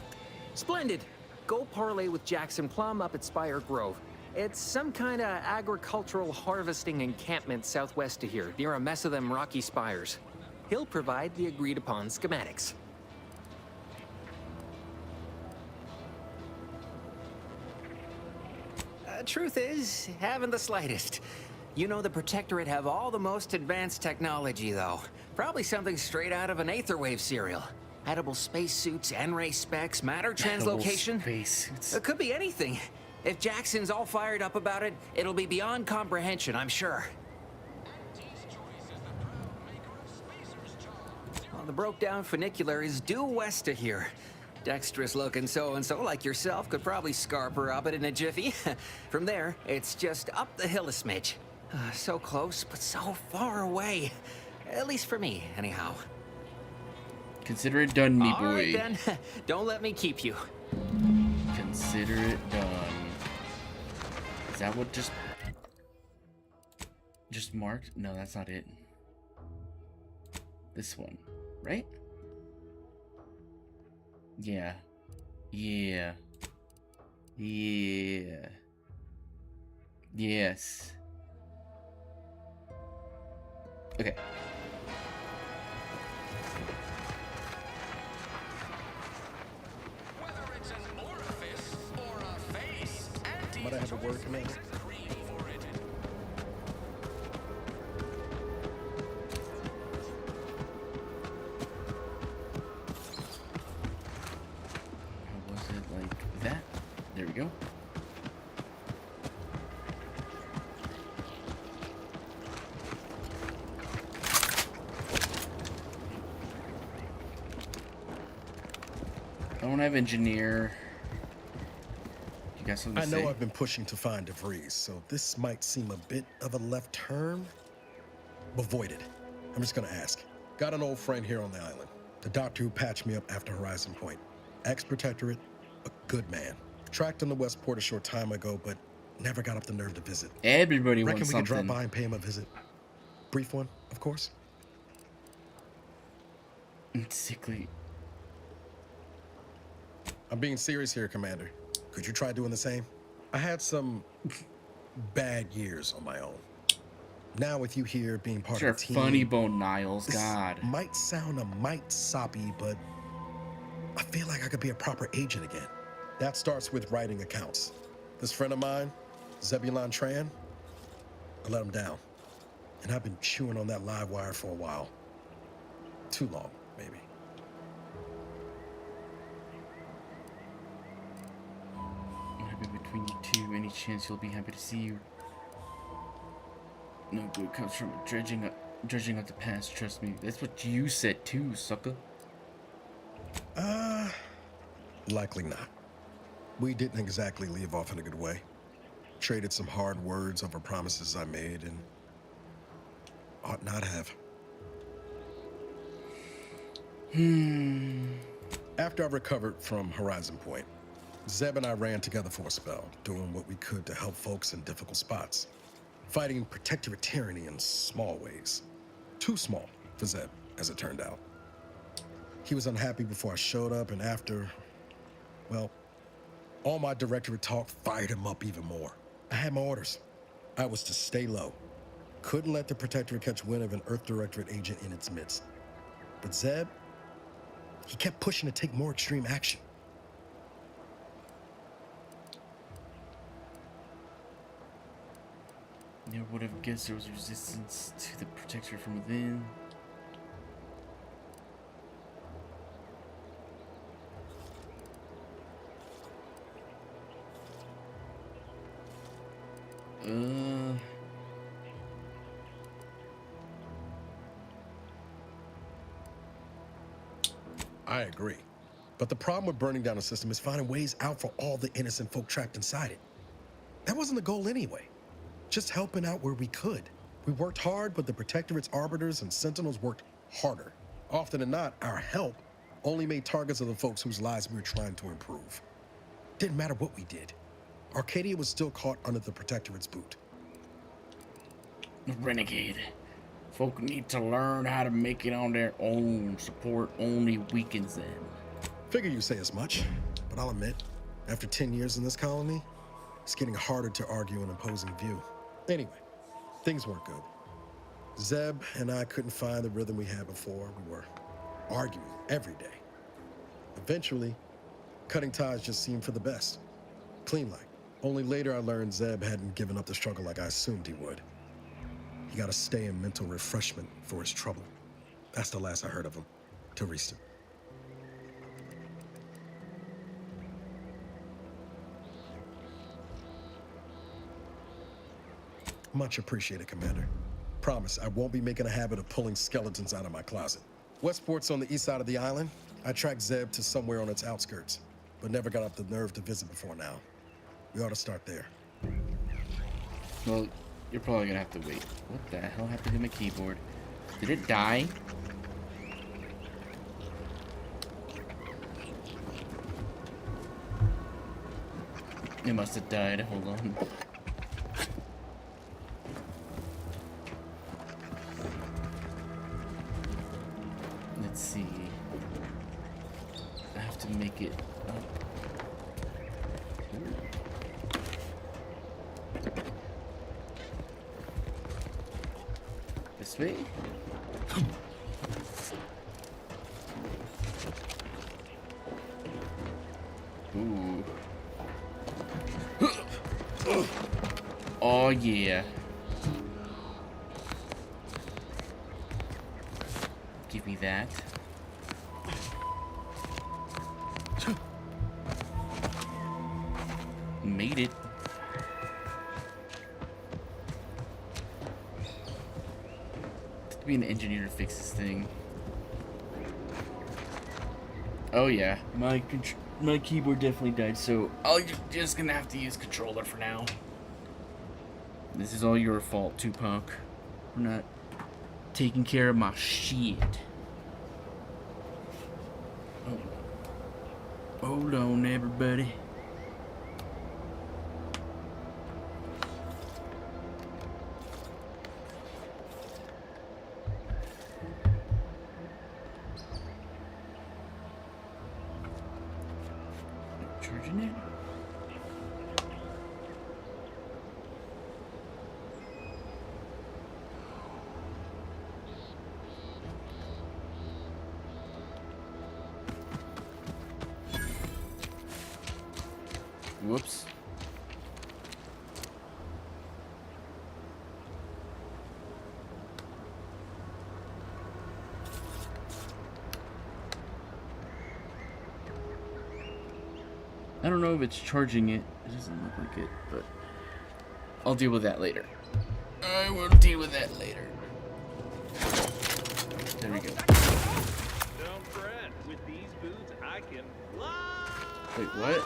Speaker 2: Splendid. Go parlay with Jackson Plum up at Spire Grove. It's some kind of agricultural harvesting encampment southwest of here, near a mess of them rocky spires. He'll provide the agreed-upon schematics. Truth is, haven't the slightest. You know the Protectorate have all the most advanced technology, though. Probably something straight out of an Aetherwave serial. Edible spacesuits, N-ray specs, matter translocation.
Speaker 1: Spacesuits.
Speaker 2: It could be anything. If Jackson's all fired up about it, it'll be beyond comprehension, I'm sure. Well, the broke-down funicular is due west of here. Dexterous-looking so-and-so like yourself could probably scarper up it in a jiffy. From there, it's just up the hill a smidge. So close, but so far away. At least for me, anyhow.
Speaker 1: Consider it done, me boy.
Speaker 2: All right, then. Don't let me keep you.
Speaker 1: Consider it done. Is that what just marked? No, that's not it. This one, right? Yeah. Yeah. Yeah. Yes. Okay.
Speaker 3: Might I have a word, Commander?
Speaker 1: How was it like that? There we go. I don't have engineer. You got something to say?
Speaker 3: I know I've been pushing to find DeVries, so this might seem a bit of a left turn. Avoid it. I'm just gonna ask. Got an old friend here on the island. The doctor who patched me up after Horizon Point. Ex-Protectorate, a good man. Tracked on the Westport a short time ago, but never got up the nerve to visit.
Speaker 1: Everybody
Speaker 3: Reckon
Speaker 1: wants
Speaker 3: we
Speaker 1: something.
Speaker 3: could drop by and pay him a visit. Brief one, of course.
Speaker 1: Sickly.
Speaker 3: I'm being serious here, Commander. Could you try doing the same? I had some bad years on my own. Now with you here being part
Speaker 1: Sure,
Speaker 3: of the team...
Speaker 1: funny bone Niles,
Speaker 3: this
Speaker 1: God.
Speaker 3: might sound a mite soppy, but I feel like I could be a proper agent again. That starts with writing accounts. This friend of mine, Zebulon Tran, I let him down. And I've been chewing on that live wire for a while. Too long, maybe.
Speaker 1: What happened between you two? Any chance you'll be happy to see you? No good comes from dredging up the past, trust me. That's what you said too, sucker.
Speaker 3: Likely not. We didn't exactly leave off in a good way. Traded some hard words over promises I made and ought not have. After I recovered from Horizon Point, Zeb and I ran together for a spell, doing what we could to help folks in difficult spots. Fighting protectorate tyranny in small ways. Too small for Zeb, as it turned out. He was unhappy before I showed up, and after, well, all my directorate talk fired him up even more. I had my orders. I was to stay low. Couldn't let the Protectorate catch wind of an Earth Directorate agent in its midst. But Zeb, he kept pushing to take more extreme action.
Speaker 1: Never would have guessed there was resistance to the Protectorate from within.
Speaker 3: I agree. But the problem with burning down a system is finding ways out for all the innocent folk trapped inside it. That wasn't the goal anyway. Just helping out where we could. We worked hard, but the Protectorate's arbiters and sentinels worked harder. Often than not, our help only made targets of the folks whose lives we were trying to improve. Didn't matter what we did. Arcadia was still caught under the Protectorate's boot.
Speaker 1: Renegade. Folk need to learn how to make it on their own. Support only weakens them.
Speaker 3: Figure you say as much, but I'll admit, after 10 years in this colony, it's getting harder to argue an opposing view. Anyway, things weren't good. Zeb and I couldn't find the rhythm we had before. We were arguing every day. Eventually, cutting ties just seemed for the best. Clean like. Only later I learned Zeb hadn't given up the struggle like I assumed he would. He got to stay in mental refreshment for his trouble. That's the last I heard of him. Teresa. Much appreciated, Commander. Promise, I won't be making a habit of pulling skeletons out of my closet. Westport's on the east side of the island. I tracked Zeb to somewhere on its outskirts, but never got up the nerve to visit before now. We ought to start there.
Speaker 1: Well, you're probably gonna have to wait. What the hell happened to my keyboard? Did it die? It must have died. Hold on. Let's see. I have to make it up. This way? Ooh. Oh yeah. Give me that. Made it. To be an engineer to fix this thing. Oh yeah, my keyboard definitely died, so I'm just gonna have to use controller for now. This is all your fault, Tupac. We're not taking care of my shit. Oh. Hold on, everybody. Charging it. Whoops. I don't know if it's charging it. It doesn't look like it, but I'll deal with that later. I will deal with that later. There we go.
Speaker 14: Don't fret. With these boots, I can fly.
Speaker 1: Wait, what?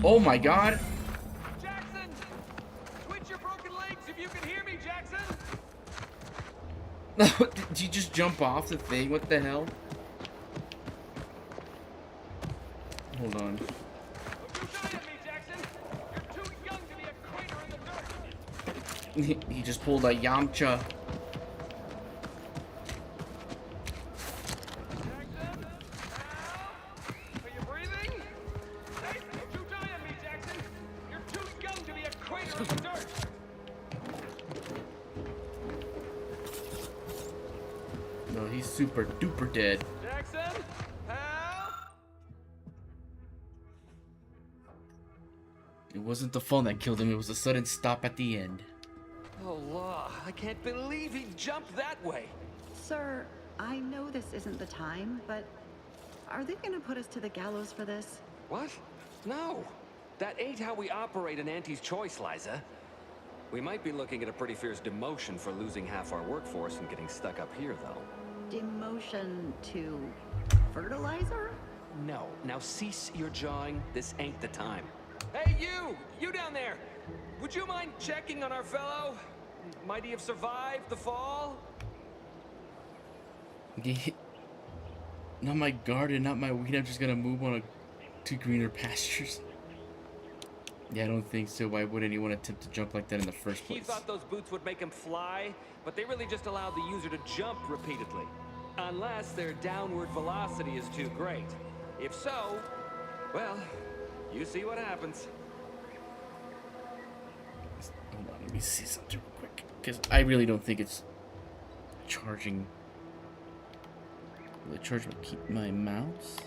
Speaker 1: Oh my god!
Speaker 14: Jackson! Twitch your broken legs if you can hear me, Jackson!
Speaker 1: Did you just jump off the thing? What the hell? Hold on.
Speaker 14: Don't you die at me, Jackson! You're too young to be a crater in the dirt!
Speaker 1: He just pulled a Yamcha. No, he's super duper dead.
Speaker 14: Jackson, help!
Speaker 1: It wasn't the phone that killed him, it was a sudden stop at the end.
Speaker 14: Oh, law. I can't believe he jumped that way.
Speaker 15: Sir, I know this isn't the time, but are they gonna put us to the gallows for this?
Speaker 5: What? No. That ain't how we operate in Auntie's Choice, Liza. We might be looking at a pretty fierce demotion for losing half our workforce and getting stuck up here, though.
Speaker 15: Demotion to fertilizer?
Speaker 5: No. Now cease your jawing. This ain't the time. Hey, you! You down there! Would you mind checking on our fellow? Might he have survived the fall?
Speaker 1: Not my garden, not my weed. I'm just gonna move on to greener pastures. Yeah, I don't think so. Why would anyone attempt to jump like that in the first place?
Speaker 5: He thought those boots would make him fly, but they really just allowed the user to jump repeatedly. Unless their downward velocity is too great. If so, well, you see what happens.
Speaker 1: Hold on, let me see something real quick. Because I really don't think it's charging. Will it charge my mouse?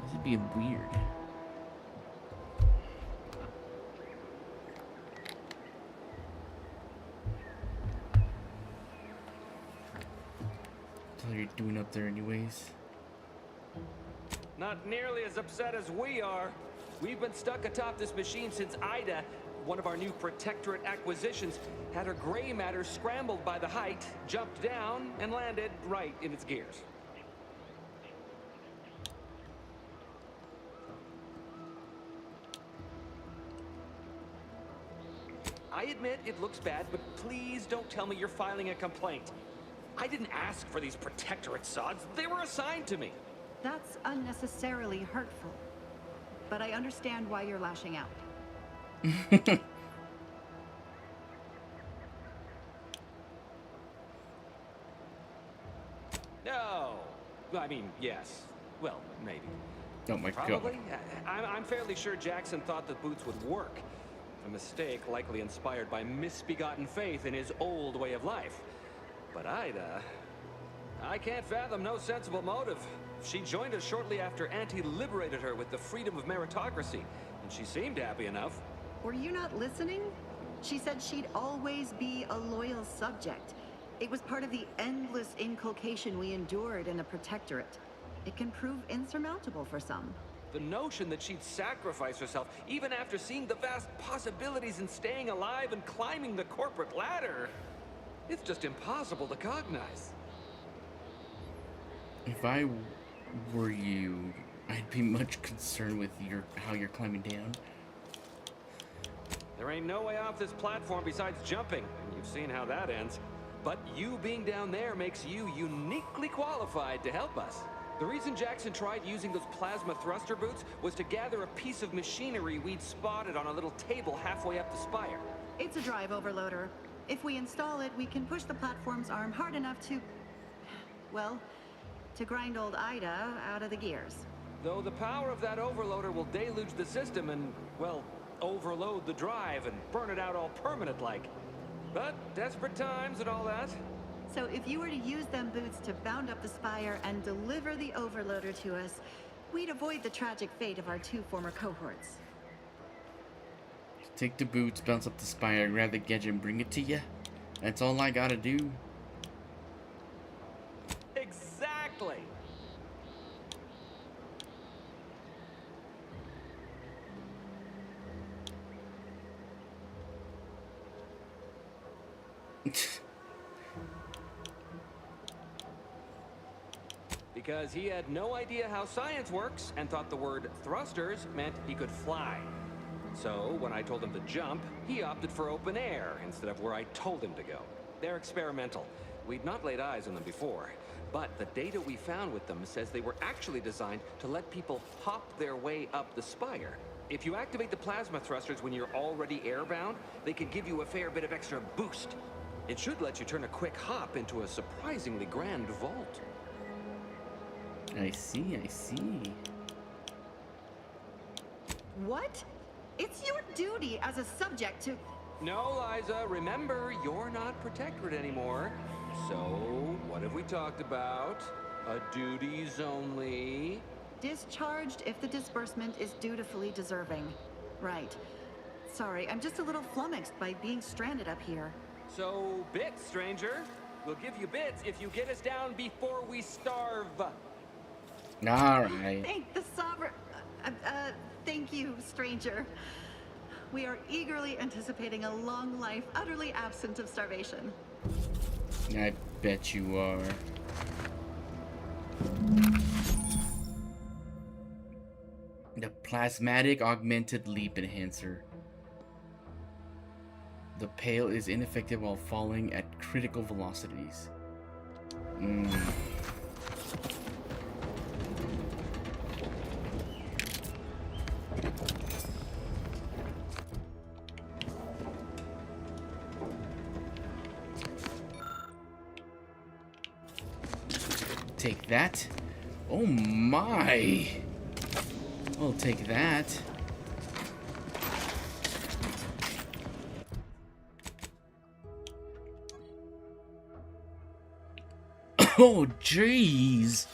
Speaker 1: Is being weird. What are you doing up there anyways?
Speaker 14: Not nearly as upset as we are. We've been stuck atop this machine since Ida, one of our new Protectorate acquisitions, had her gray matter scrambled by the height, jumped down, and landed right in its gears. I admit it looks bad, but please don't tell me you're filing a complaint. I didn't ask for these Protectorate sods. They were assigned to me.
Speaker 15: That's unnecessarily hurtful. But I understand why you're lashing out.
Speaker 14: No. I mean, yes. Well, maybe.
Speaker 1: Oh my
Speaker 14: Probably.
Speaker 1: God.
Speaker 14: I'm fairly sure Jackson thought the boots would work. A mistake likely inspired by misbegotten faith in his old way of life. But Ida... I can't fathom no sensible motive. She joined us shortly after Auntie liberated her with the freedom of meritocracy, and she seemed happy enough.
Speaker 15: Were you not listening? She said she'd always be a loyal subject. It was part of the endless inculcation we endured in the Protectorate. It can prove insurmountable for some.
Speaker 14: The notion that she'd sacrifice herself, even after seeing the vast possibilities in staying alive and climbing the corporate ladder, it's just impossible to cognize.
Speaker 1: If I were you, I'd be much concerned with how you're climbing down.
Speaker 14: There ain't no way off this platform besides jumping, and you've seen how that ends. But you being down there makes you uniquely qualified to help us. The reason Jackson tried using those plasma thruster boots was to gather a piece of machinery we'd spotted on a little table halfway up the spire.
Speaker 15: It's a drive overloader. If we install it, we can push the platform's arm hard enough to... well, to grind old Ida out of the gears.
Speaker 14: Though the power of that overloader will deluge the system and, well, overload the drive and burn it out all permanent-like. But desperate times and all that.
Speaker 15: So if you were to use them boots to bound up the spire and deliver the overloader to us, we'd avoid the tragic fate of our two former cohorts.
Speaker 1: Take the boots, bounce up the spire, grab the gadget, and bring it to you. That's all I gotta do.
Speaker 14: Exactly. Because he had no idea how science works and thought the word thrusters meant he could fly. So when I told him to jump, he opted for open air instead of where I told him to go. They're experimental. We'd not laid eyes on them before, but the data we found with them says they were actually designed to let people hop their way up the spire. If you activate the plasma thrusters when you're already airbound, they can give you a fair bit of extra boost. It should let you turn a quick hop into a surprisingly grand vault.
Speaker 1: I see, I see.
Speaker 15: What? It's your duty as a subject to...
Speaker 14: No, Liza, remember, you're not Protectorate anymore. So, what have we talked about? A duties only.
Speaker 15: Discharged if the disbursement is dutifully deserving. Right. Sorry, I'm just a little flummoxed by being stranded up here.
Speaker 14: So, bits, stranger. We'll give you bits if you get us down before we starve.
Speaker 1: Alright.
Speaker 15: Thank the sovereign... thank you, stranger. We are eagerly anticipating a long life utterly absent of starvation.
Speaker 1: I bet you are. The plasmatic augmented leap enhancer. The pail is ineffective while falling at critical velocities. Take that. Oh my! We'll take that. Oh jeez!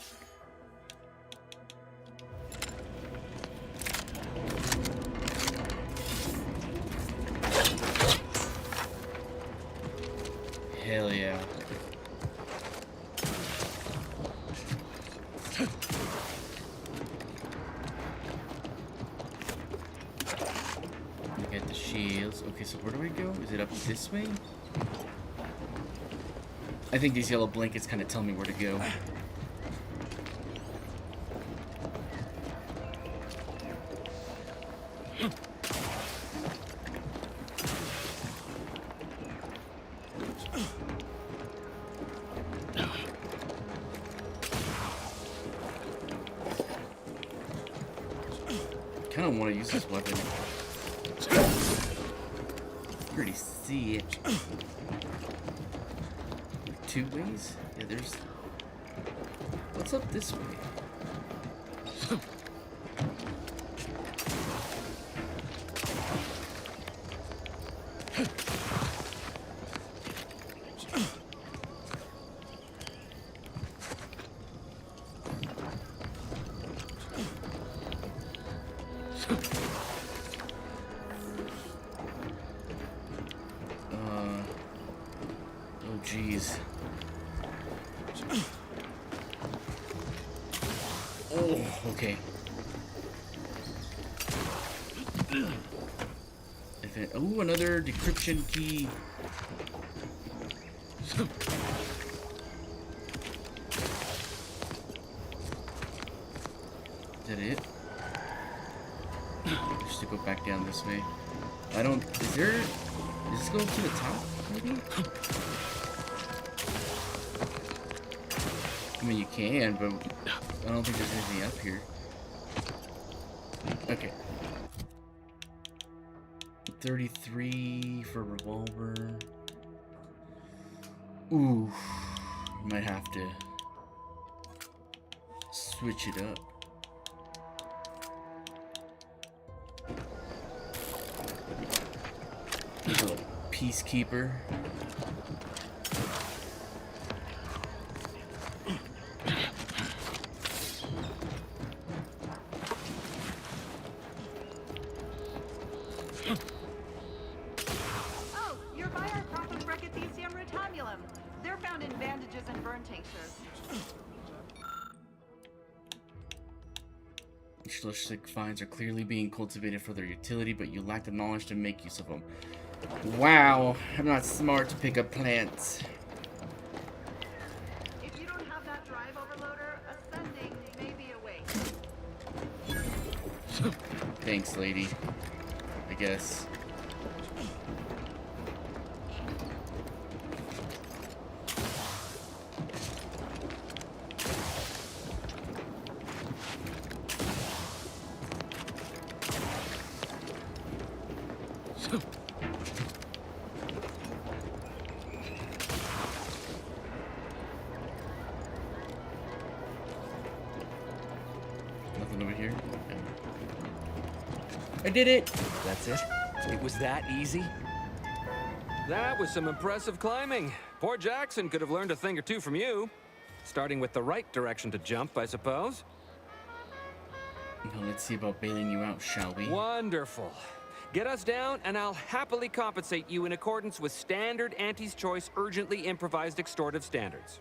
Speaker 1: so where do I go? Is it up this way? I think these yellow blankets kind of tell me where to go. I kind of want to use this weapon. You already see it. Two ways? Yeah, there's... What's up this way? Oh, jeez. Oh, okay. Oh, another decryption key. Is that it? Just to go back down this way. I don't... Is there... Does this go to the top, maybe? I mean, you can, but I don't think there's anything up here. Okay. 33 for revolver. Ooh. Might have to switch it up. There's a little peacekeeper.
Speaker 15: Oh, you're by our Prophet Brachythecium rotamulum. They're found in bandages and burn tinctures.
Speaker 1: Schlustic finds are clearly being cultivated for their utility, but you lack the knowledge to make use of them. Wow, I'm not smart to pick up plants.
Speaker 15: If you don't have that drive overloader, ascending may be a waste.
Speaker 1: Thanks, lady. I guess. Nothing over here. Okay. I did it!
Speaker 14: That's it? It was that easy? That was some impressive climbing. Poor Jackson could have learned a thing or two from you. Starting with the right direction to jump, I suppose.
Speaker 1: Now let's see about bailing you out, shall we?
Speaker 14: Wonderful. Get us down, and I'll happily compensate you in accordance with standard Auntie's Choice urgently improvised extortive standards.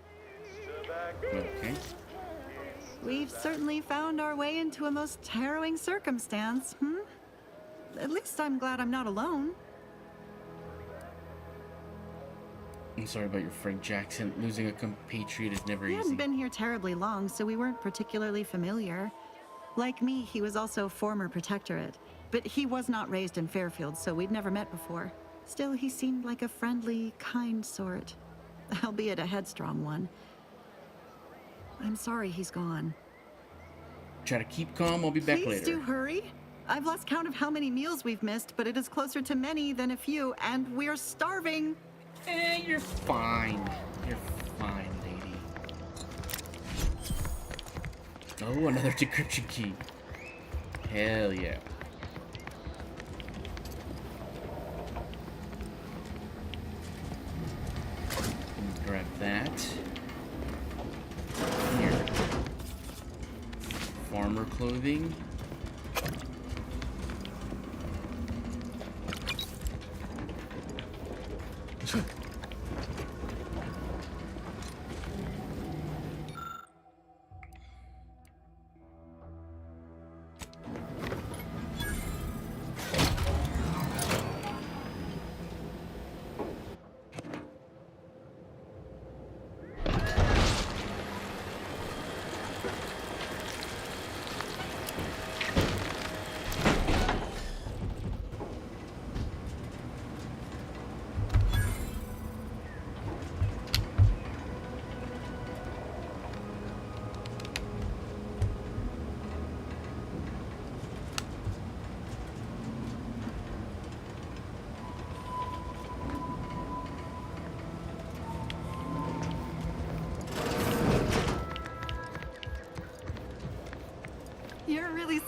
Speaker 1: Okay.
Speaker 15: We've certainly found our way into a most harrowing circumstance, hmm? At least I'm glad I'm not alone.
Speaker 1: I'm sorry about your friend Jackson. Losing a compatriot is never
Speaker 15: He
Speaker 1: easy.
Speaker 15: hadn't been here terribly long, so we weren't particularly familiar. Like me, he was also former protectorate. But he was not raised in Fairfield, so we'd never met before. Still, he seemed like a friendly, kind sort. Albeit a headstrong one. I'm sorry he's gone.
Speaker 1: Try to keep calm, I'll be back
Speaker 15: Please
Speaker 1: later.
Speaker 15: do hurry. I've lost count of how many meals we've missed, but it is closer to many than a few, and we're starving.
Speaker 1: You're fine. You're fine, lady. Oh, another decryption key. Hell yeah. Grab that. Here. Farmer clothing.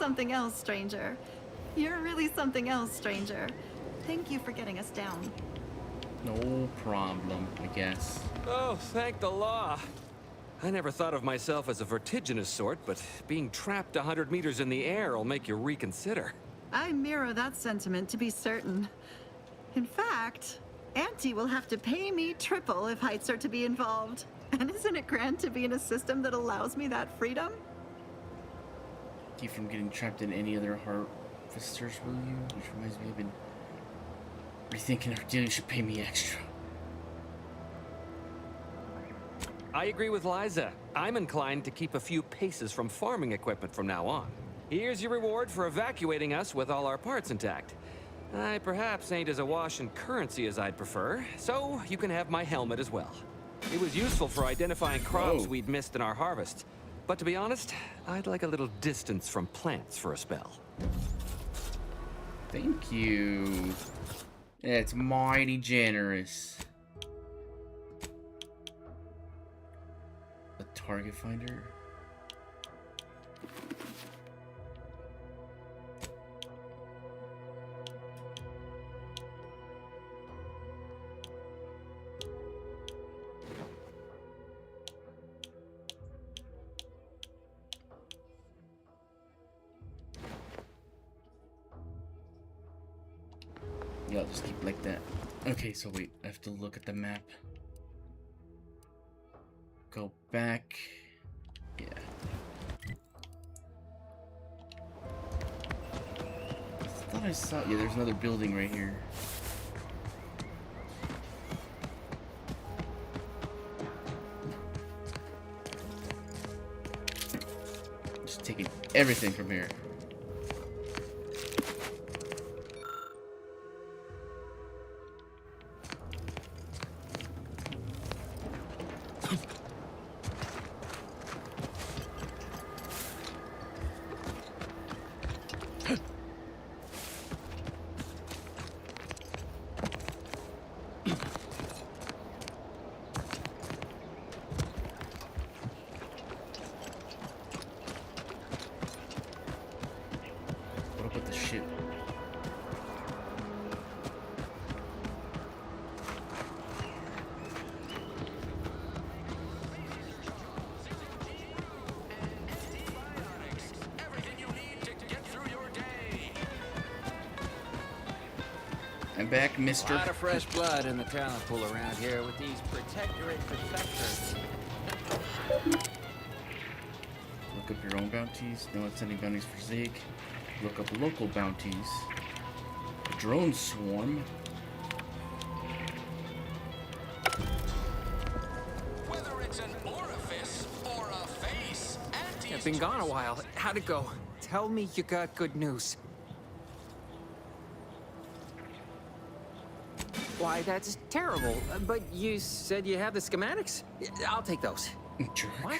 Speaker 15: something else, stranger. You're really something else, stranger. Thank you for getting us down.
Speaker 1: No problem, I guess.
Speaker 14: Oh, thank the law. I never thought of myself as a vertiginous sort, but being trapped 100 meters in the air will make you reconsider.
Speaker 15: I mirror that sentiment, to be certain. In fact, Auntie will have to pay me triple if heights are to be involved. And isn't it grand to be in a system that allows me that freedom?
Speaker 1: Keep from getting trapped in any other harvesters, will you? Which reminds me, I've been rethinking our deal. You should pay me extra.
Speaker 14: I agree with Liza. I'm inclined to keep a few paces from farming equipment from now on. Here's your reward for evacuating us with all our parts intact. I perhaps ain't as awash in currency as I'd prefer, so you can have my helmet as well. It was useful for identifying crops we'd missed in our harvest. But to be honest, I'd like a little distance from plants for a spell.
Speaker 1: Thank you. That's mighty generous. A target finder. Yeah, I'll just keep like that. Okay, so wait, I have to look at the map. Go back. Yeah. I thought I saw. Yeah, there's another building right here. Just taking everything from here. I'm back, mister.
Speaker 16: A lot of fresh blood in the talent pool around here with these protectorate defectors.
Speaker 1: Look up your own bounties. No one's sending bounties for Zeke. Look up local bounties. A drone swarm.
Speaker 17: Whether it's an orifice or a face,
Speaker 2: I've been gone a while. How'd it go? Tell me you got good news. Why, that's terrible. But you said you have the schematics? I'll take those.
Speaker 1: Jerk.
Speaker 2: What?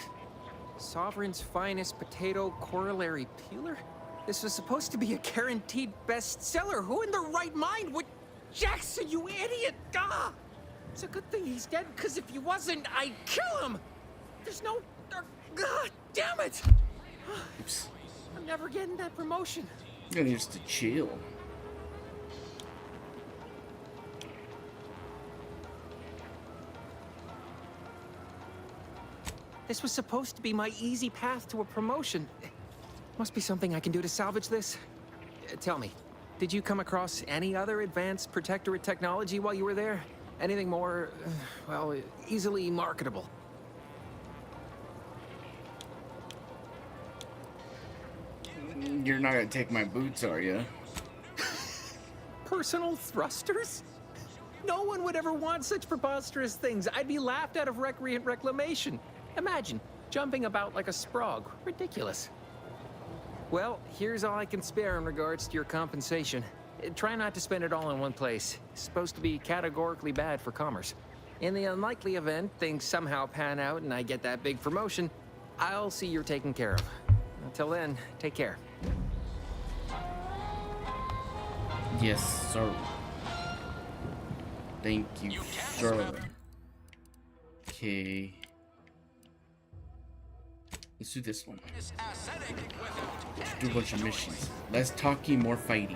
Speaker 2: Sovereign's finest potato corollary peeler? This was supposed to be a guaranteed bestseller. Who in their right mind would... Jackson, you idiot! Ah! It's a good thing he's dead, because if he wasn't, I'd kill him! There's no... God damn it!
Speaker 1: Oops.
Speaker 2: I'm never getting that promotion.
Speaker 1: You're gonna just to chill.
Speaker 2: This was supposed to be my easy path to a promotion. Must be something I can do to salvage this. Tell me, did you come across any other advanced protectorate technology while you were there? Anything more, well, easily marketable?
Speaker 1: You're not gonna take my boots, are you?
Speaker 2: Personal thrusters? No one would ever want such preposterous things. I'd be laughed out of recreant reclamation. Imagine, jumping about like a sprog. Ridiculous. Well, here's all I can spare in regards to your compensation. Try not to spend it all in one place. It's supposed to be categorically bad for commerce. In the unlikely event things somehow pan out and I get that big promotion, I'll see you're taken care of. Until then, take care.
Speaker 1: Yes, sir. Thank you, sir. Okay. Let's do this one. Do a bunch of missions. Less talky, more fighty.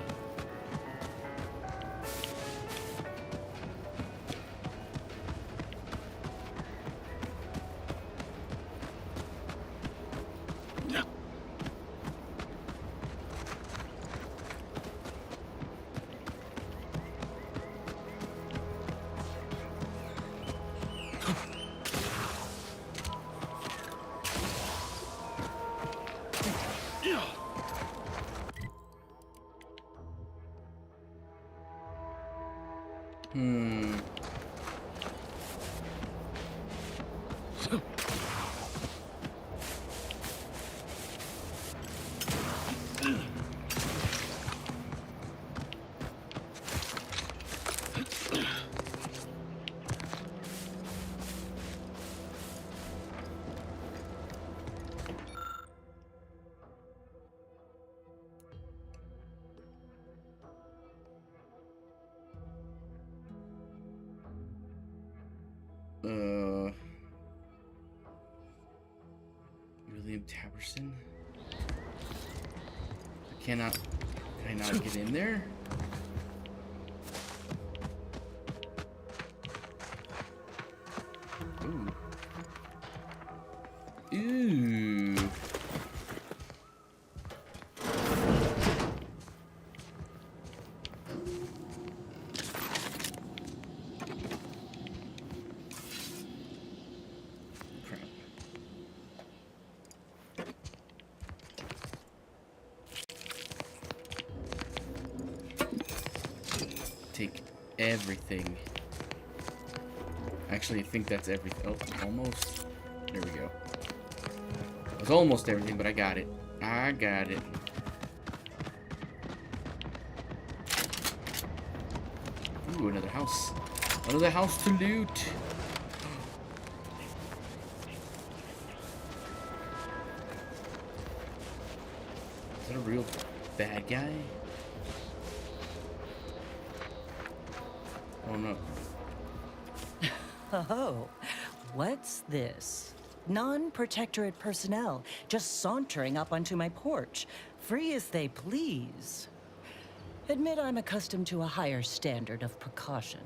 Speaker 1: William Taberson? Can I not get in there? Ooh. Ooh. Take everything. Actually, I think that's everything. Oh, almost. There we go. It was almost everything, but I got it. I got it. Ooh, another house. Another house to loot. Is that a real bad guy? Oh no.
Speaker 18: Oh, what's this? Non-protectorate personnel just sauntering up onto my porch, free as they please. Admit I'm accustomed to a higher standard of precaution.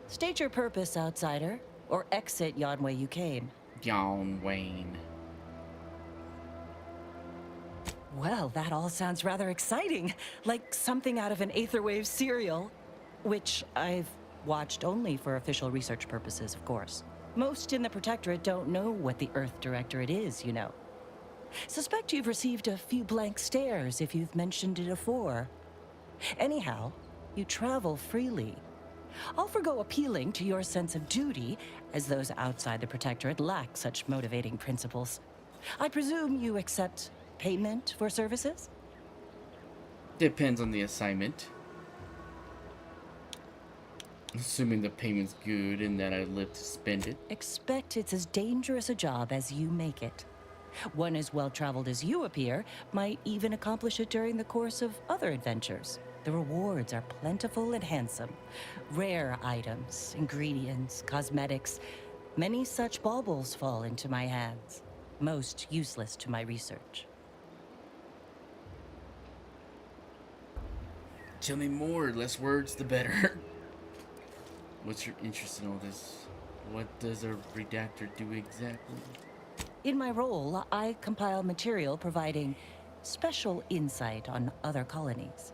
Speaker 18: State your purpose, outsider, or exit yon way you came.
Speaker 1: Yon Wayne.
Speaker 18: Well, that all sounds rather exciting, like something out of an Aetherwave serial, which I've watched only for official research purposes, of course. Most in the Protectorate don't know what the Earth Directorate is, you know. Suspect you've received a few blank stares if you've mentioned it afore. Anyhow, you travel freely. I'll forgo appealing to your sense of duty, as those outside the Protectorate lack such motivating principles. I presume you accept payment for services?
Speaker 1: Depends on the assignment. Assuming the payment's good and that I live to spend it.
Speaker 18: Expect it's as dangerous a job as you make it. One as well-traveled as you appear might even accomplish it during the course of other adventures. The rewards are plentiful and handsome. Rare items, ingredients, cosmetics. Many such baubles fall into my hands. Most useless to my research.
Speaker 1: Tell me more. Less words, the better. What's your interest in all this? What does a redactor do exactly?
Speaker 18: In my role, I compile material providing special insight on other colonies.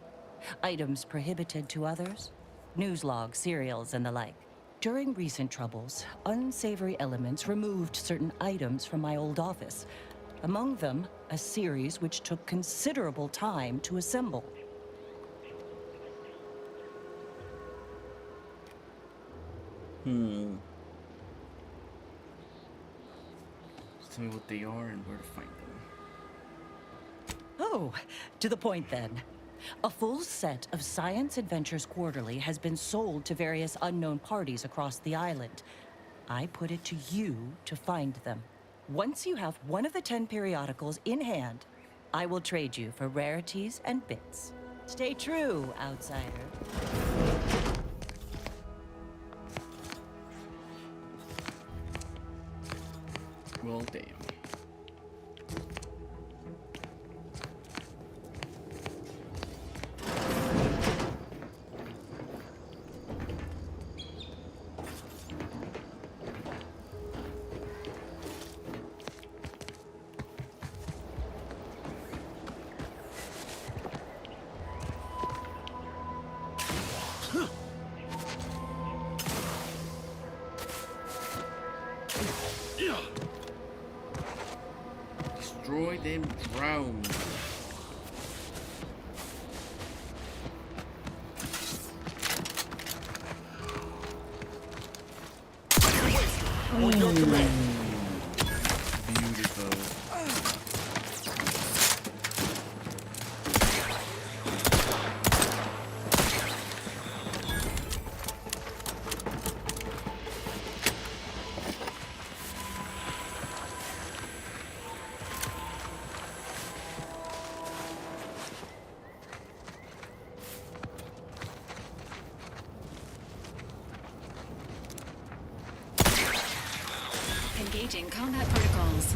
Speaker 18: Items prohibited to others, news logs, serials, and the like. During recent troubles, unsavory elements removed certain items from my old office. Among them, a series which took considerable time to assemble.
Speaker 1: Just tell me what they are and where to find them.
Speaker 18: Oh, to the point then. A full set of Science Adventures Quarterly has been sold to various unknown parties across the island. I put it to you to find them. Once you have one of the 10 periodicals in hand, I will trade you for rarities and bits. Stay true, outsider.
Speaker 1: Well, damn. Destroy them drones.
Speaker 12: On your command.
Speaker 1: Beautiful.
Speaker 11: Engaging combat protocols.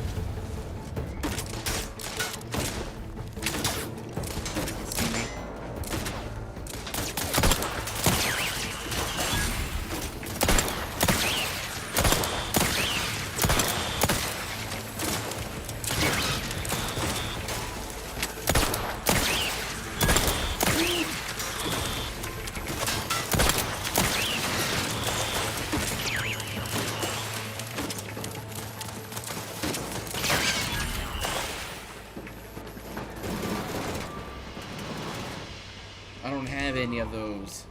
Speaker 1: I don't have any of those.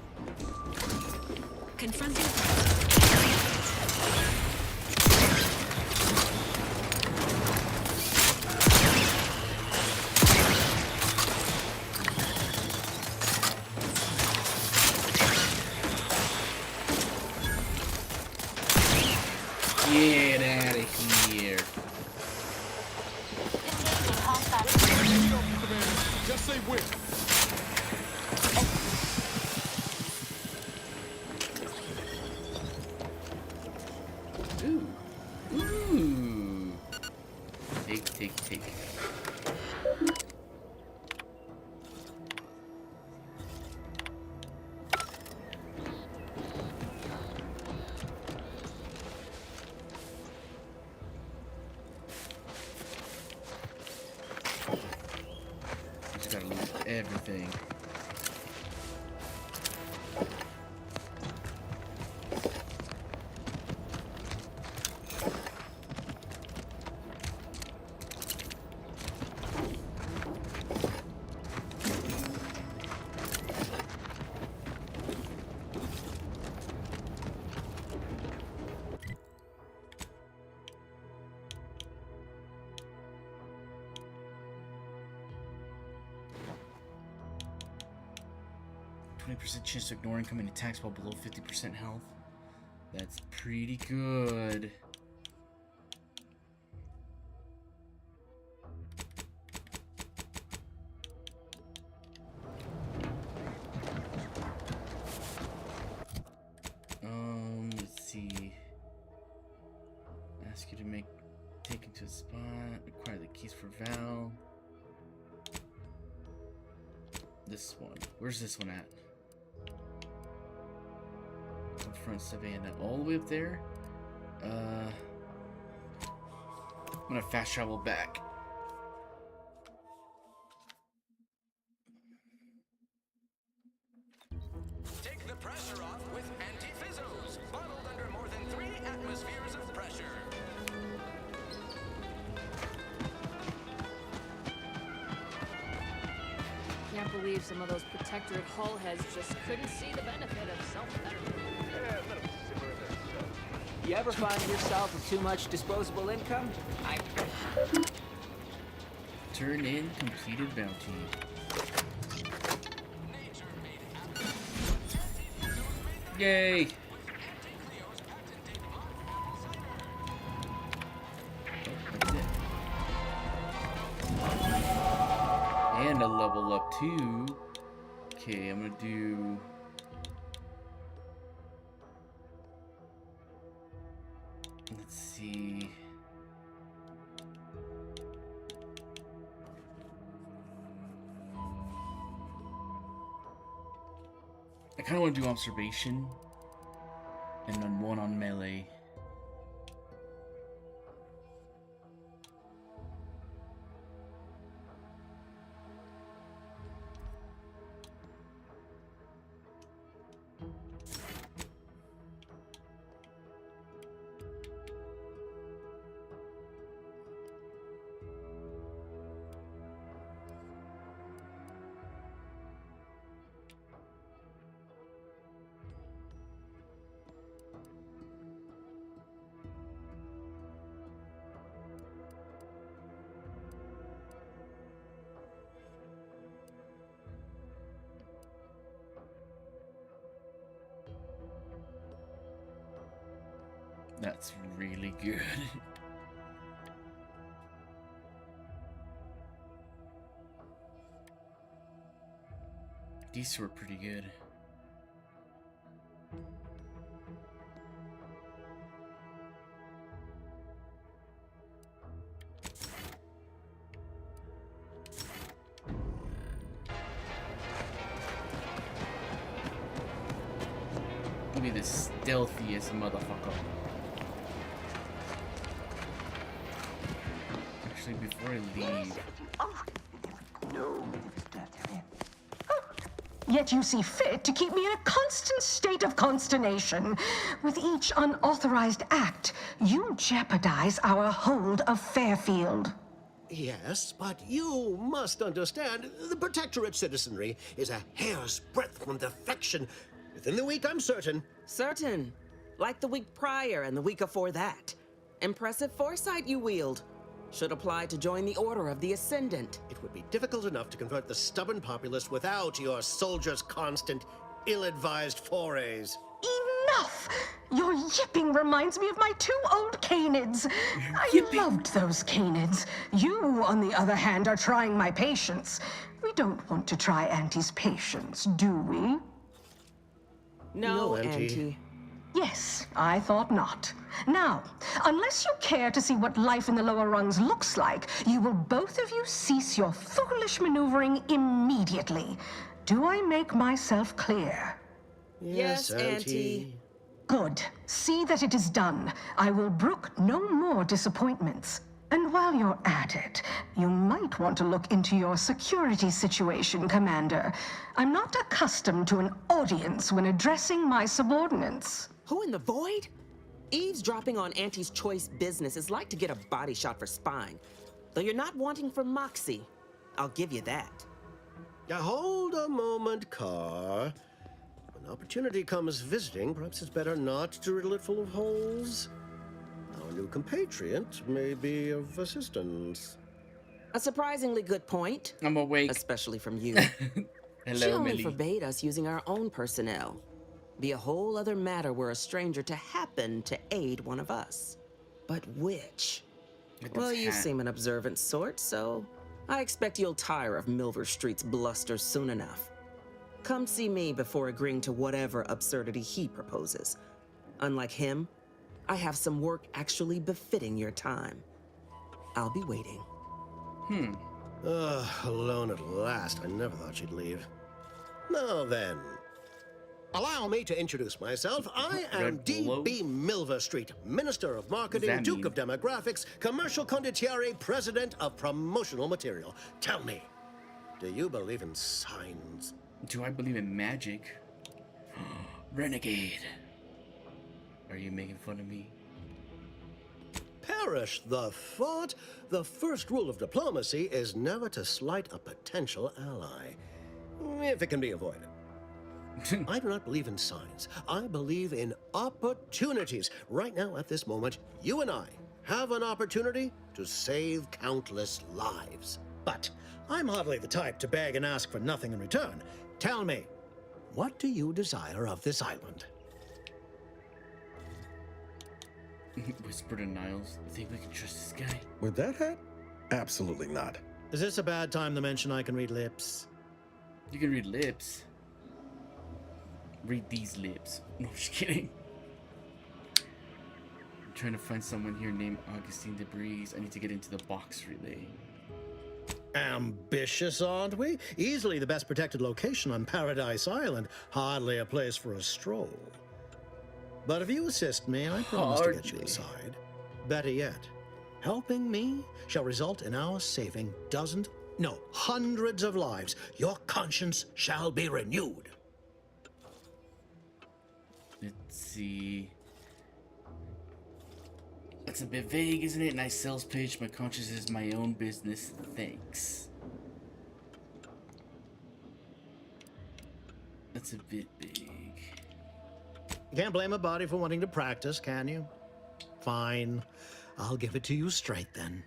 Speaker 11: Confronting.
Speaker 1: Get out of here.
Speaker 12: Just say when.
Speaker 1: Ooh. Ooh. Take. Just gotta loot everything. %, chance to ignore incoming attacks while below 50% health. That's pretty good. Let's see. Ask you to take it to a spot. Acquire the keys for Val. This one. Where's this one at? Front Savannah, all the way up there. I'm gonna fast travel back.
Speaker 17: Take the pressure off with anti-fizzos, bottled under more than 3 atmospheres of pressure.
Speaker 6: Can't believe some of those protectorate hull heads just couldn't see the benefit of self-betterment.
Speaker 2: You ever find yourself with too much disposable income?
Speaker 1: Turn in completed bounty. Yay! That's it. And a level up too. Okay, I'm gonna do. Let's see. I kind of want to do observation and then one on melee. That's really good. These were pretty good. I'll be the stealthiest motherfucker. Actually, before I leave...
Speaker 19: Yet you see fit to keep me in a constant state of consternation. With each unauthorized act, you jeopardize our hold of Fairfield.
Speaker 20: Yes, but you must understand, the Protectorate citizenry is a hair's breadth from defection. Within the week, I'm certain.
Speaker 21: Certain. Like the week prior and the week before that. Impressive foresight you wield. Should apply to join the Order of the Ascendant.
Speaker 20: It would be difficult enough to convert the stubborn populace without your soldiers' constant, ill-advised forays.
Speaker 19: Enough! Your yipping reminds me of my 2 old canids. I loved those canids. You, on the other hand, are trying my patience. We don't want to try Auntie's patience, do we?
Speaker 21: No, Auntie.
Speaker 19: Yes, I thought not. Now, unless you care to see what life in the lower rungs looks like, you will both of you cease your foolish maneuvering immediately. Do I make myself clear?
Speaker 21: Yes, Auntie.
Speaker 19: Good. See that it is done. I will brook no more disappointments. And while you're at it, you might want to look into your security situation, Commander. I'm not accustomed to an audience when addressing my subordinates.
Speaker 21: Who in the void? Eavesdropping on Auntie's choice business is like to get a body shot for spine. Though you're not wanting for moxie. I'll give you that.
Speaker 20: Now hold a moment, Carr. When opportunity comes visiting, perhaps it's better not to riddle it full of holes. Our new compatriot may be of assistance.
Speaker 21: A surprisingly good point.
Speaker 1: I'm awake.
Speaker 21: Especially from you.
Speaker 1: Hello,
Speaker 21: She only
Speaker 1: Millie.
Speaker 21: forbade us using our own personnel. Be a whole other matter were a stranger to happen to aid one of us. But which? Well, you seem an observant sort, so I expect you'll tire of Milver Street's bluster soon enough. Come see me before agreeing to whatever absurdity he proposes. Unlike him, I have some work actually befitting your time. I'll be waiting.
Speaker 20: Alone at last. I never thought she'd leave. Now then, allow me to introduce myself. I am D.B. Milver Street, Minister of Marketing, Duke of Demographics, Commercial Condottiere, President of Promotional Material. Tell me, do you believe in signs?
Speaker 1: Do I believe in magic? Renegade. Are you making fun of me?
Speaker 20: Perish the thought. The first rule of diplomacy is never to slight a potential ally, if it can be avoided. I do not believe in signs. I believe in opportunities. Right now, at this moment, you and I have an opportunity to save countless lives. But I'm hardly the type to beg and ask for nothing in return. Tell me, what do you desire of this island?
Speaker 1: Whisper to Niles. You think we can trust this guy?
Speaker 3: With that hat? Absolutely not.
Speaker 12: Is this a bad time to mention I can read lips?
Speaker 1: You can read lips. Read these lips. No, I'm just kidding. I'm trying to find someone here named Augustine Debris. I need to get into the box relay.
Speaker 20: Ambitious, aren't we? Easily the best protected location on Paradise Island. Hardly a place for a stroll. But if you assist me, I promise to get you inside. Better yet, helping me shall result in our saving dozens, no, hundreds of lives. Your conscience shall be renewed.
Speaker 1: Let's see. That's a bit vague, isn't it? Nice sales pitch. My conscience is my own business. Thanks. That's a bit big.
Speaker 20: You can't blame a body for wanting to practice, can you? Fine. I'll give it to you straight then.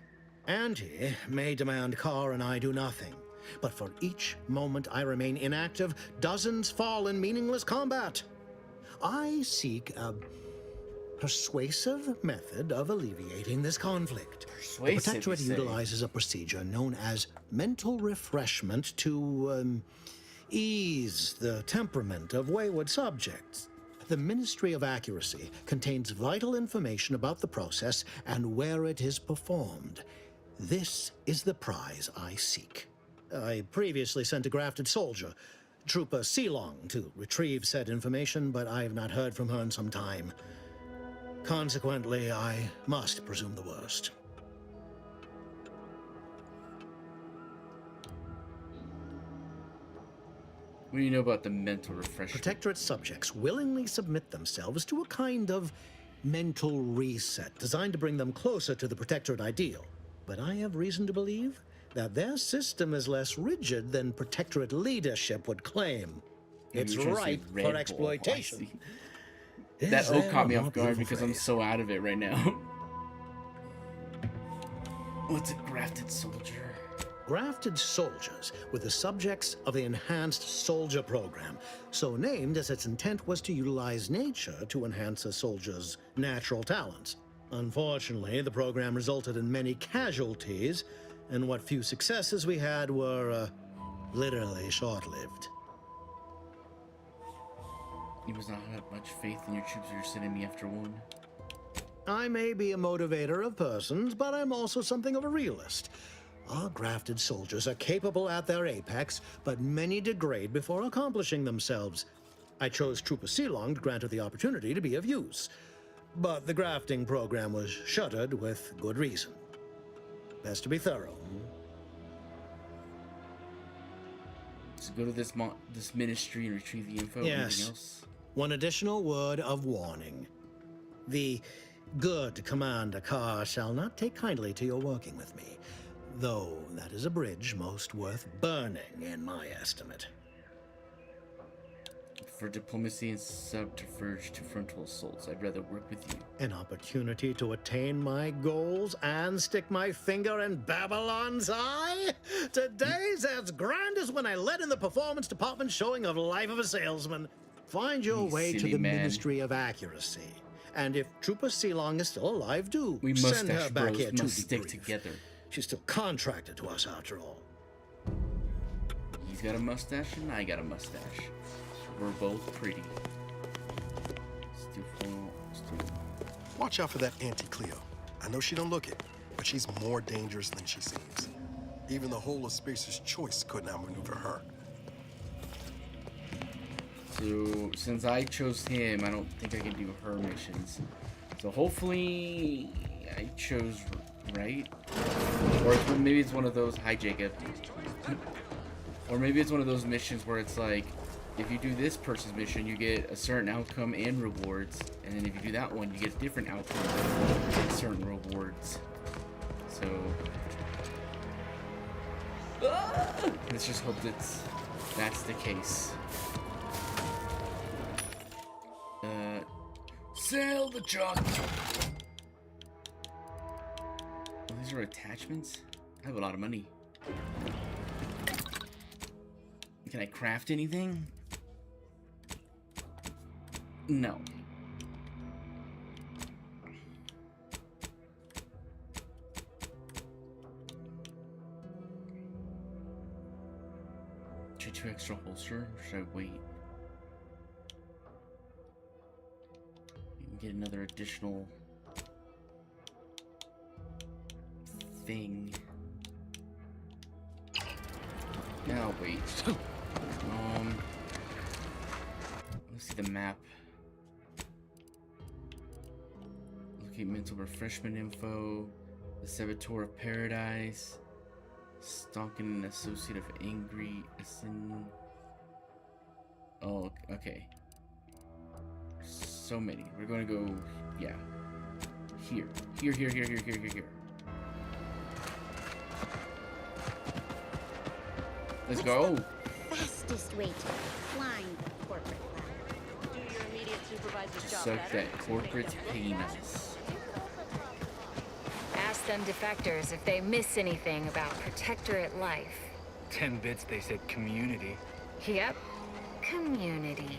Speaker 20: Auntie may demand Carr and I do nothing, but for each moment I remain inactive, dozens fall in meaningless combat. I seek a persuasive method of alleviating this conflict. The
Speaker 1: Persuasive,
Speaker 20: Protectorate
Speaker 1: you say?
Speaker 20: utilizes a procedure known as mental refreshment to ease the temperament of wayward subjects. The Ministry of Accuracy contains vital information about the process and where it is performed. This is the prize I seek. I previously sent a grafted soldier, Trooper Sealong, to retrieve said information, but I have not heard from her in some time. Consequently, I must presume the worst.
Speaker 1: What do you know about the mental refreshment?
Speaker 20: Protectorate subjects willingly submit themselves to a kind of mental reset designed to bring them closer to the Protectorate ideal. But I have reason to believe that their system is less rigid than Protectorate leadership would claim. It's ripe for exploitation.
Speaker 1: That O caught me off guard because I'm so out of it right now. What's a grafted soldier?
Speaker 20: Grafted soldiers were the subjects of the Enhanced Soldier Program, so named as its intent was to utilize nature to enhance a soldier's natural talents. Unfortunately, the program resulted in many casualties, and what few successes we had were literally short-lived.
Speaker 1: You must not have much faith in your troops, or you're sending me after one.
Speaker 20: I may be a motivator of persons, but I'm also something of a realist. Our grafted soldiers are capable at their apex, but many degrade before accomplishing themselves. I chose Trooper Sealong to grant her the opportunity to be of use, but the grafting program was shuttered with good reason. Best to be thorough.
Speaker 1: So go to this ministry and retrieve the info.
Speaker 20: Yes.
Speaker 1: Anything else?
Speaker 20: One additional word of warning. The good Commander Carr shall not take kindly to your working with me, though that is a bridge most worth burning, in my estimate.
Speaker 1: For diplomacy and subterfuge to frontal assaults, I'd rather work with you.
Speaker 20: An opportunity to attain my goals and stick my finger in Babylon's eye? Today's as grand as when I led in the performance department showing of Life of a Salesman. Find your way to the Ministry of Accuracy. And if Trooper Sealong is still alive, do send her back here to
Speaker 1: stick together.
Speaker 20: She's still contracted to us after all.
Speaker 1: He's got a mustache and I got a mustache. We're both pretty.
Speaker 3: Watch out for that Auntie Cleo. I know she don't look it, but she's more dangerous than she seems. Even the whole of Spacer's Choice couldn't outmaneuver her.
Speaker 1: So, since I chose him, I don't think I can do her missions. So hopefully, I chose right. Or maybe it's one of those, hi Jacob. Or maybe it's one of those missions where it's like, if you do this person's mission, you get a certain outcome and rewards. And then if you do that one, you get a different outcome and certain rewards. So, let's just hope that's the case. Sail the truck! Oh, these are attachments? I have a lot of money. Can I craft anything? No. Should I do extra holster, or should I wait? You can get another additional thing. Yeah, I'll wait. Let's see the map. Locate mental refreshment info. The Saboteur of Paradise. Stalking an associate of Angry Ascend. Oh, okay. So many. We're gonna go, yeah. Here. Here. Let's go.
Speaker 4: Fastest way to climb the corporate ladder. Do your immediate supervisor's job
Speaker 1: Suck
Speaker 4: better.
Speaker 1: that corporate penis.
Speaker 22: Ask them defectors if they miss anything about Protectorate life.
Speaker 23: 10 bits, they said community.
Speaker 22: Yep, community.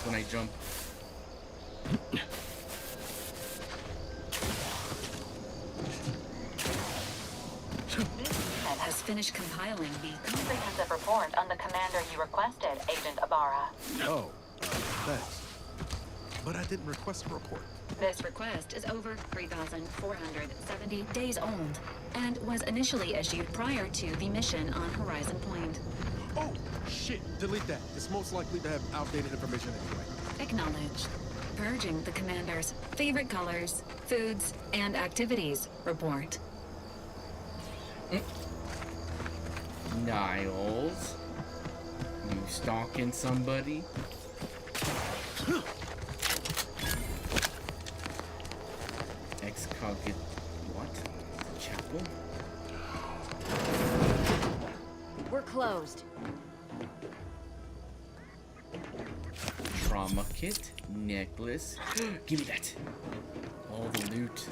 Speaker 1: when I jump.
Speaker 11: And has finished compiling the comprehensive report on the commander you requested, Agent Ibarra.
Speaker 7: Oh, thanks. But I didn't request a report.
Speaker 11: This request is over 3,470 days old and was initially issued prior to the mission on Horizon Point.
Speaker 7: Oh, shit. Delete that. It's most likely to have outdated information anyway.
Speaker 11: Acknowledged. Purging the commander's favorite colors, foods, and activities report.
Speaker 1: Niles, you stalking somebody? Excogit. What? The chapel?
Speaker 22: We're closed.
Speaker 1: Trauma kit, necklace. Give me that. All the loot.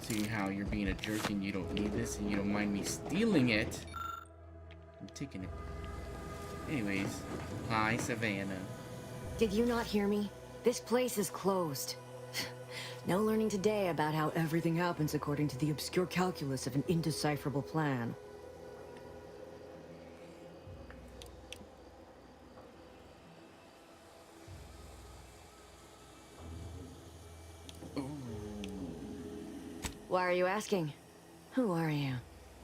Speaker 1: See how you're being a jerk and you don't need this and you don't mind me stealing it. I'm taking it. Anyways, hi Savannah.
Speaker 22: Did you not hear me? This place is closed. No learning today about how everything happens according to the obscure calculus of an indecipherable plan. Why are you asking? Who are you?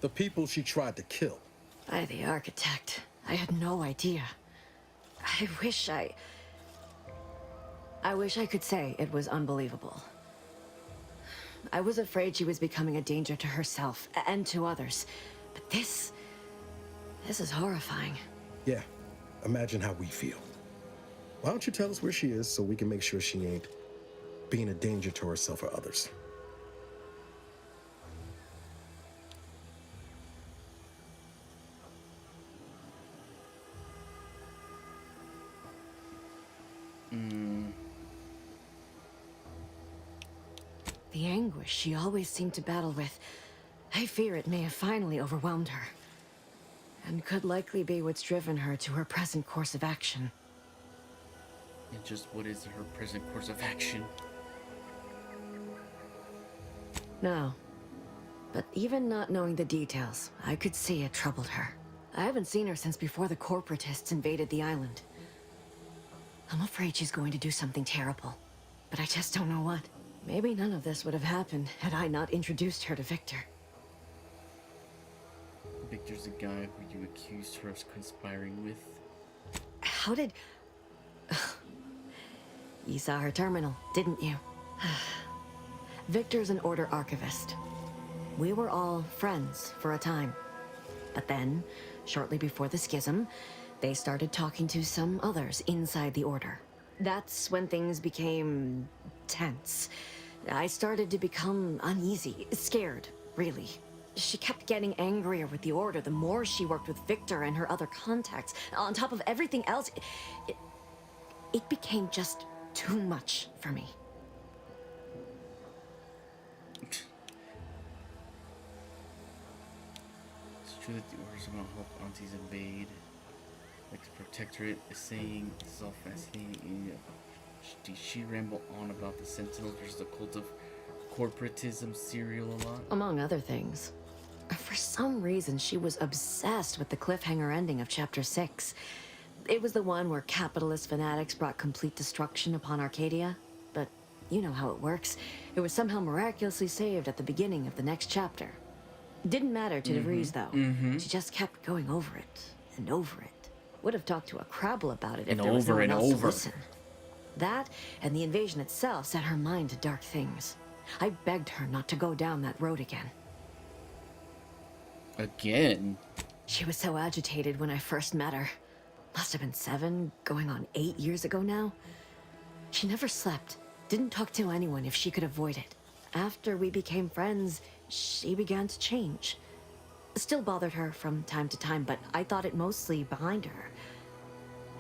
Speaker 3: The people she tried to kill.
Speaker 22: The architect. I had no idea. I wish I could say it was unbelievable. I was afraid she was becoming a danger to herself and to others. But this is horrifying.
Speaker 3: Yeah, imagine how we feel. Why don't you tell us where she is so we can make sure she ain't being a danger to herself or others?
Speaker 22: The anguish she always seemed to battle with, I fear it may have finally overwhelmed her. And could likely be what's driven her to her present course of action.
Speaker 1: And just what is her present course of action?
Speaker 22: No. But even not knowing the details, I could see it troubled her. I haven't seen her since before the corporatists invaded the island. I'm afraid she's going to do something terrible. But I just don't know what. Maybe none of this would have happened had I not introduced her to Victor.
Speaker 1: Victor's the guy who you accused her of conspiring with.
Speaker 22: How did... You saw her terminal, didn't you? Victor's an Order archivist. We were all friends for a time. But then, shortly before the schism, they started talking to some others inside the Order. That's when things became tense. I started to become uneasy, scared, really. She kept getting angrier with the Order the more she worked with Victor and her other contacts. On top of everything else, it became just too much for me.
Speaker 1: It's true that the Order's gonna help aunties invade. Like the Protectorate is saying, this is all fascinating. Did she ramble on about the Sentinels versus the cult of corporatism serial a lot?
Speaker 22: Among other things. For some reason, she was obsessed with the cliffhanger ending of Chapter 6. It was the one where capitalist fanatics brought complete destruction upon Arcadia. But you know how it works. It was somehow miraculously saved at the beginning of the next chapter. It didn't matter to DeVries, though. She just kept going over it and over it. Would have talked to a Crabble about it if there was no one else to listen. That and the invasion itself set her mind to dark things. I begged her not to go down that road again.
Speaker 1: Again?
Speaker 22: She was so agitated when I first met her. Must have been 7, going on 8 years ago now. She never slept, didn't talk to anyone if she could avoid it. After we became friends, she began to change. Still bothered her from time to time, but I thought it mostly behind her.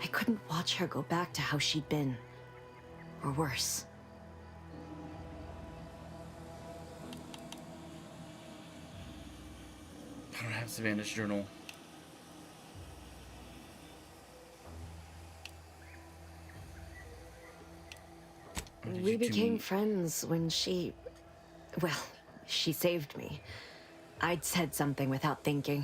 Speaker 22: I couldn't watch her go back to how she'd been. Or worse.
Speaker 1: I don't have Savannah's journal.
Speaker 22: We became friends when she... Well, she saved me. I'd said something without thinking.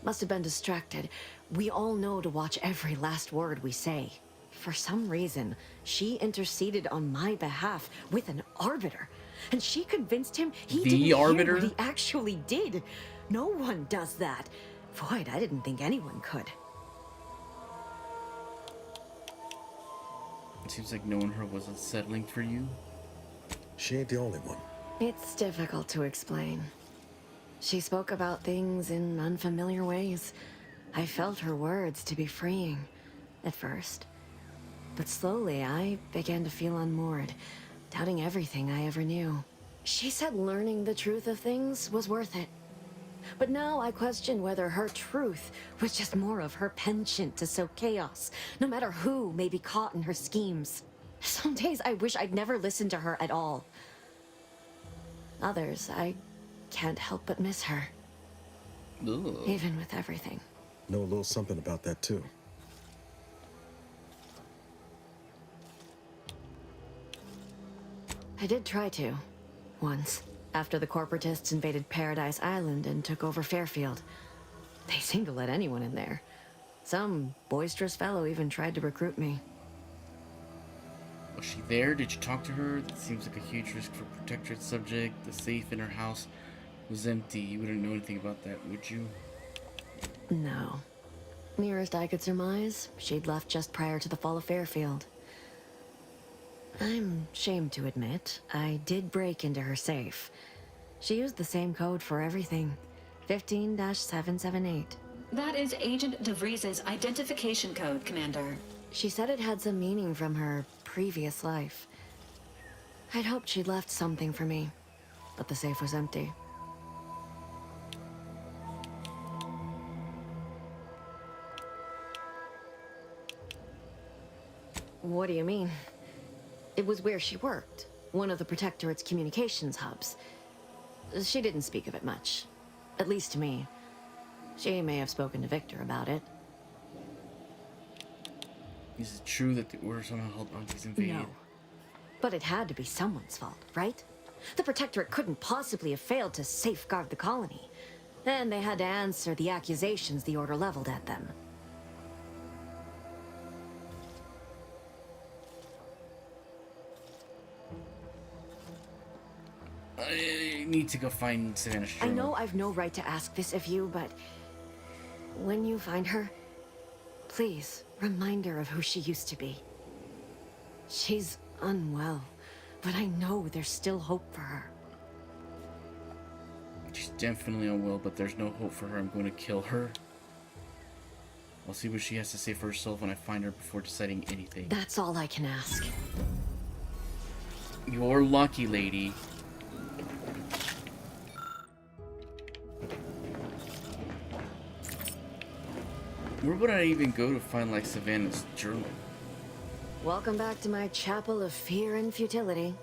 Speaker 22: Must have been distracted. We all know to watch every last word we say. For some reason, she interceded on my behalf with an arbiter. And she convinced him he didn't hear what he actually did. No one does that. Void, I didn't think anyone could.
Speaker 1: It seems like knowing her was unsettling for you.
Speaker 3: She ain't the only one.
Speaker 22: It's difficult to explain. She spoke about things in unfamiliar ways. I felt her words to be freeing, at first. But slowly, I began to feel unmoored, doubting everything I ever knew. She said learning the truth of things was worth it. But now I question whether her truth was just more of her penchant to sow chaos, no matter who may be caught in her schemes. Some days I wish I'd never listened to her at all. Others, I can't help but miss her.
Speaker 1: Ugh.
Speaker 22: Even with everything.
Speaker 3: Know a little something about that, too.
Speaker 22: I did try to. Once. After the corporatists invaded Paradise Island and took over Fairfield. They seemed to let anyone in there. Some boisterous fellow even tried to recruit me.
Speaker 1: Was she there? Did you talk to her? That seems like a huge risk for Protectorate subject. The safe in her house was empty. You wouldn't know anything about that, would you?
Speaker 22: No. Nearest I could surmise, she'd left just prior to the fall of Fairfield. I'm ashamed to admit, I did break into her safe. She used the same code for everything. 15-778.
Speaker 11: That is Agent DeVries's identification code, Commander.
Speaker 22: She said it had some meaning from her previous life. I'd hoped she'd left something for me, but the safe was empty. What do you mean? It was where she worked, one of the Protectorate's communications hubs. She didn't speak of it much, at least to me. She may have spoken to Victor about it.
Speaker 1: Is it true that the Order somehow helped Monkeys invade?
Speaker 22: No. But it had to be someone's fault, right? The Protectorate couldn't possibly have failed to safeguard the colony. And they had to answer the accusations the Order leveled at them.
Speaker 1: I need to go find Savannah
Speaker 22: I know I've no right to ask this of you, but when you find her, please remind her of who she used to be. She's unwell, but I know there's still hope for her.
Speaker 1: She's definitely unwell, but there's no hope for her. I'm going to kill her. I'll see what she has to say for herself when I find her before deciding anything.
Speaker 22: That's all I can ask.
Speaker 1: You're lucky, lady. Where would I even go to find, like, Savannah's journal?
Speaker 22: Welcome back to my chapel of fear and futility.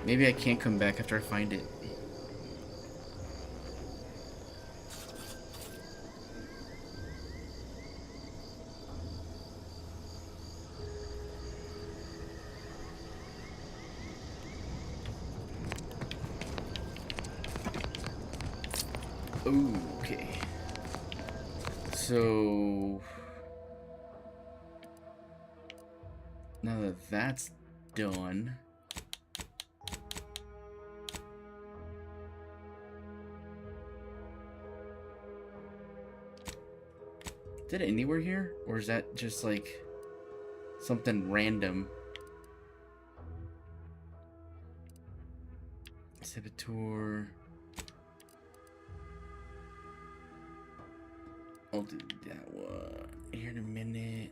Speaker 1: Maybe I can't come back after I find it. Okay. So now that that's done, did it anywhere here, or is that just like something random? Saboteur. I'll do that one here in a minute.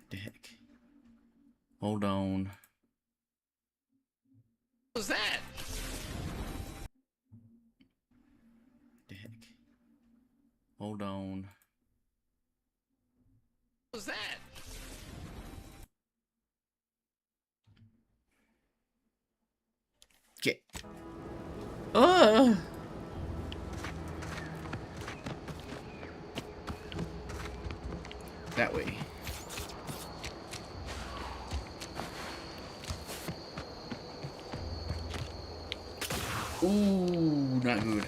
Speaker 1: The heck? Hold on.
Speaker 12: What was that?
Speaker 1: Hold on.
Speaker 12: What was that?
Speaker 1: Okay. That way. Ooh, not good.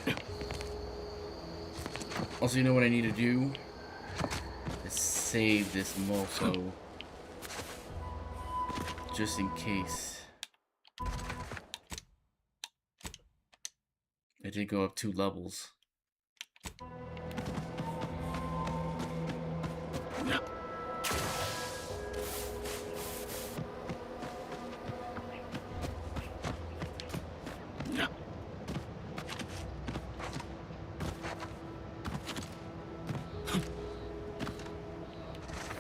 Speaker 1: Also, you know what I need to do? Is save this mofo. Just in case. I did go up 2 levels.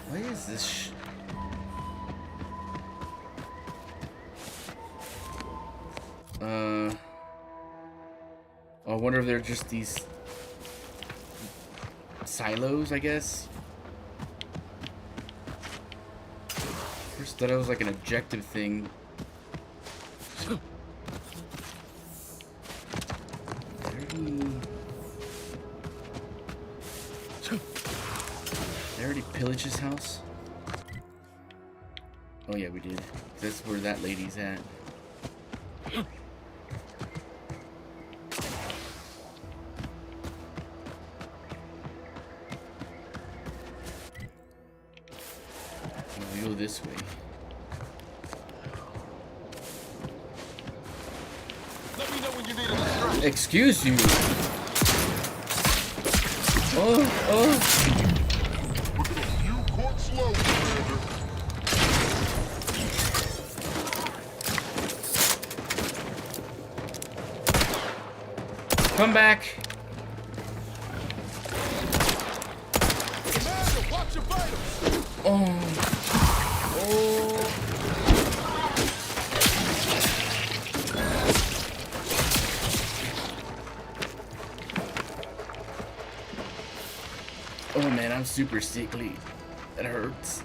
Speaker 1: Why is this I wonder if they're just these silos, I guess. First thought it was like an objective thing. They already pillaged his house? Oh yeah, we did. That's where that lady's at. We go this way.
Speaker 7: Let me know when you need a distraction.
Speaker 1: Excuse you. Oh.
Speaker 7: You caught slow, Commander.
Speaker 1: Come back.
Speaker 7: Commander, watch your vitals.
Speaker 1: Oh. Oh man, I'm super sickly. That hurts.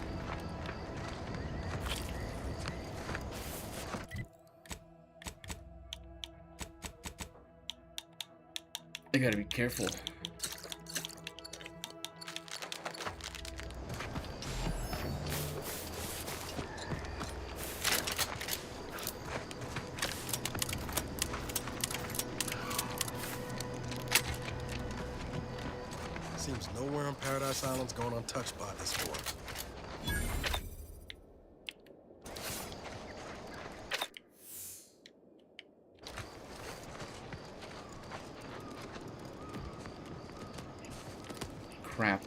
Speaker 1: I gotta be careful.
Speaker 3: Seems nowhere on Paradise Island's going untouched by this war.
Speaker 1: Crap.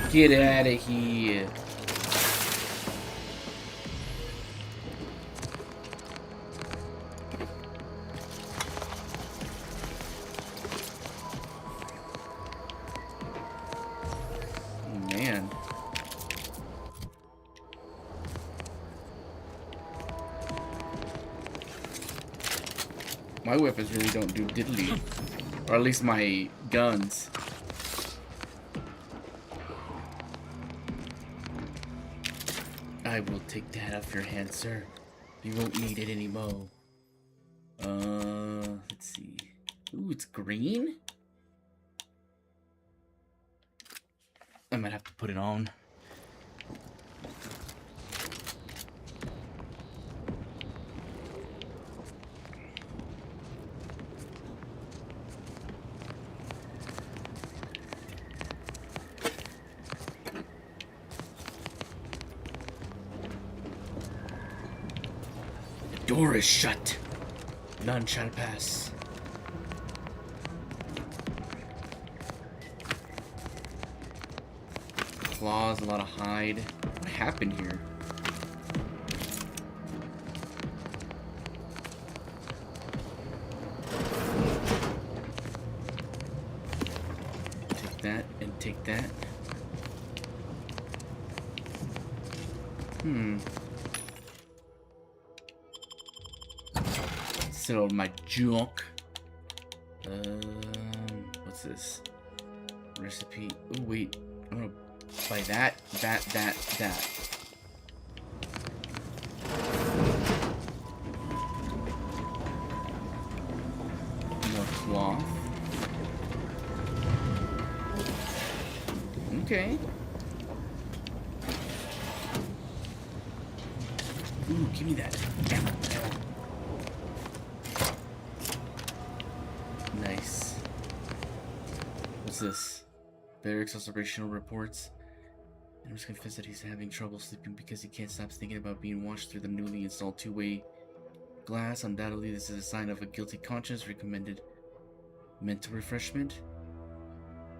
Speaker 1: Get out of here. Man. My weapons really don't do diddly. Or at least my guns. I will take that off your hand, sir. You won't need it anymore. Let's see. Ooh, it's green? I might have to put it on. The door is shut. None shall pass. claws, a lot of hide. What happened here? Take that and take that. Settle my junk. What's this? Recipe. Oh wait, I'm gonna buy that. More cloth. Okay. Ooh, give me that. Ammo. Nice. What's this? Barracks observational reports. And was confessed that he's having trouble sleeping because he can't stop thinking about being watched through the newly installed two-way glass. Undoubtedly, this is a sign of a guilty conscience. Recommended mental refreshment.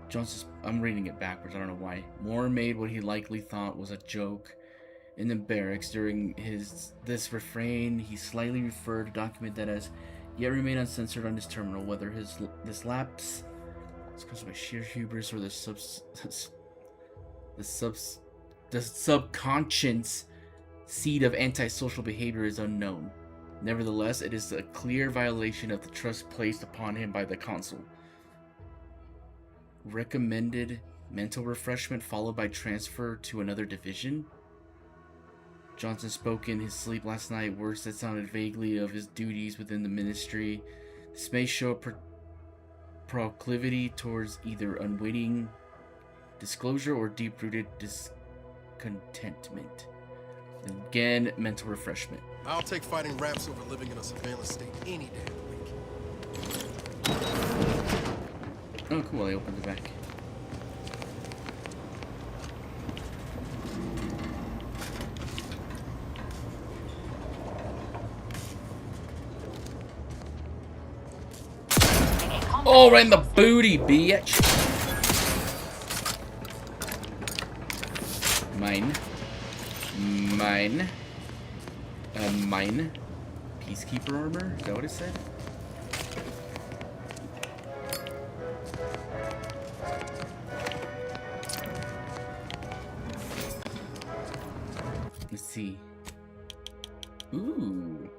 Speaker 1: Johnson's. I'm reading it backwards. I don't know why. Moore made what he likely thought was a joke in the barracks. During this refrain, he slightly referred to a document that has yet remained uncensored on his terminal. Whether this lapse is caused by sheer hubris or the subconscious seed of antisocial behavior is unknown. Nevertheless, it is a clear violation of the trust placed upon him by the consul. Recommended mental refreshment followed by transfer to another division. Johnson spoke in his sleep last night, words that sounded vaguely of his duties within the ministry. This may show a proclivity towards either unwitting disclosure or deep-rooted discontentment. Again, mental refreshment.
Speaker 7: I'll take fighting raps over living in a surveillance state any day of the week.
Speaker 1: Oh, cool. I opened it back. Oh, right in the booty, bitch. Mine. Mine. Peacekeeper armor? Is that what it said? Let's see. Ooh.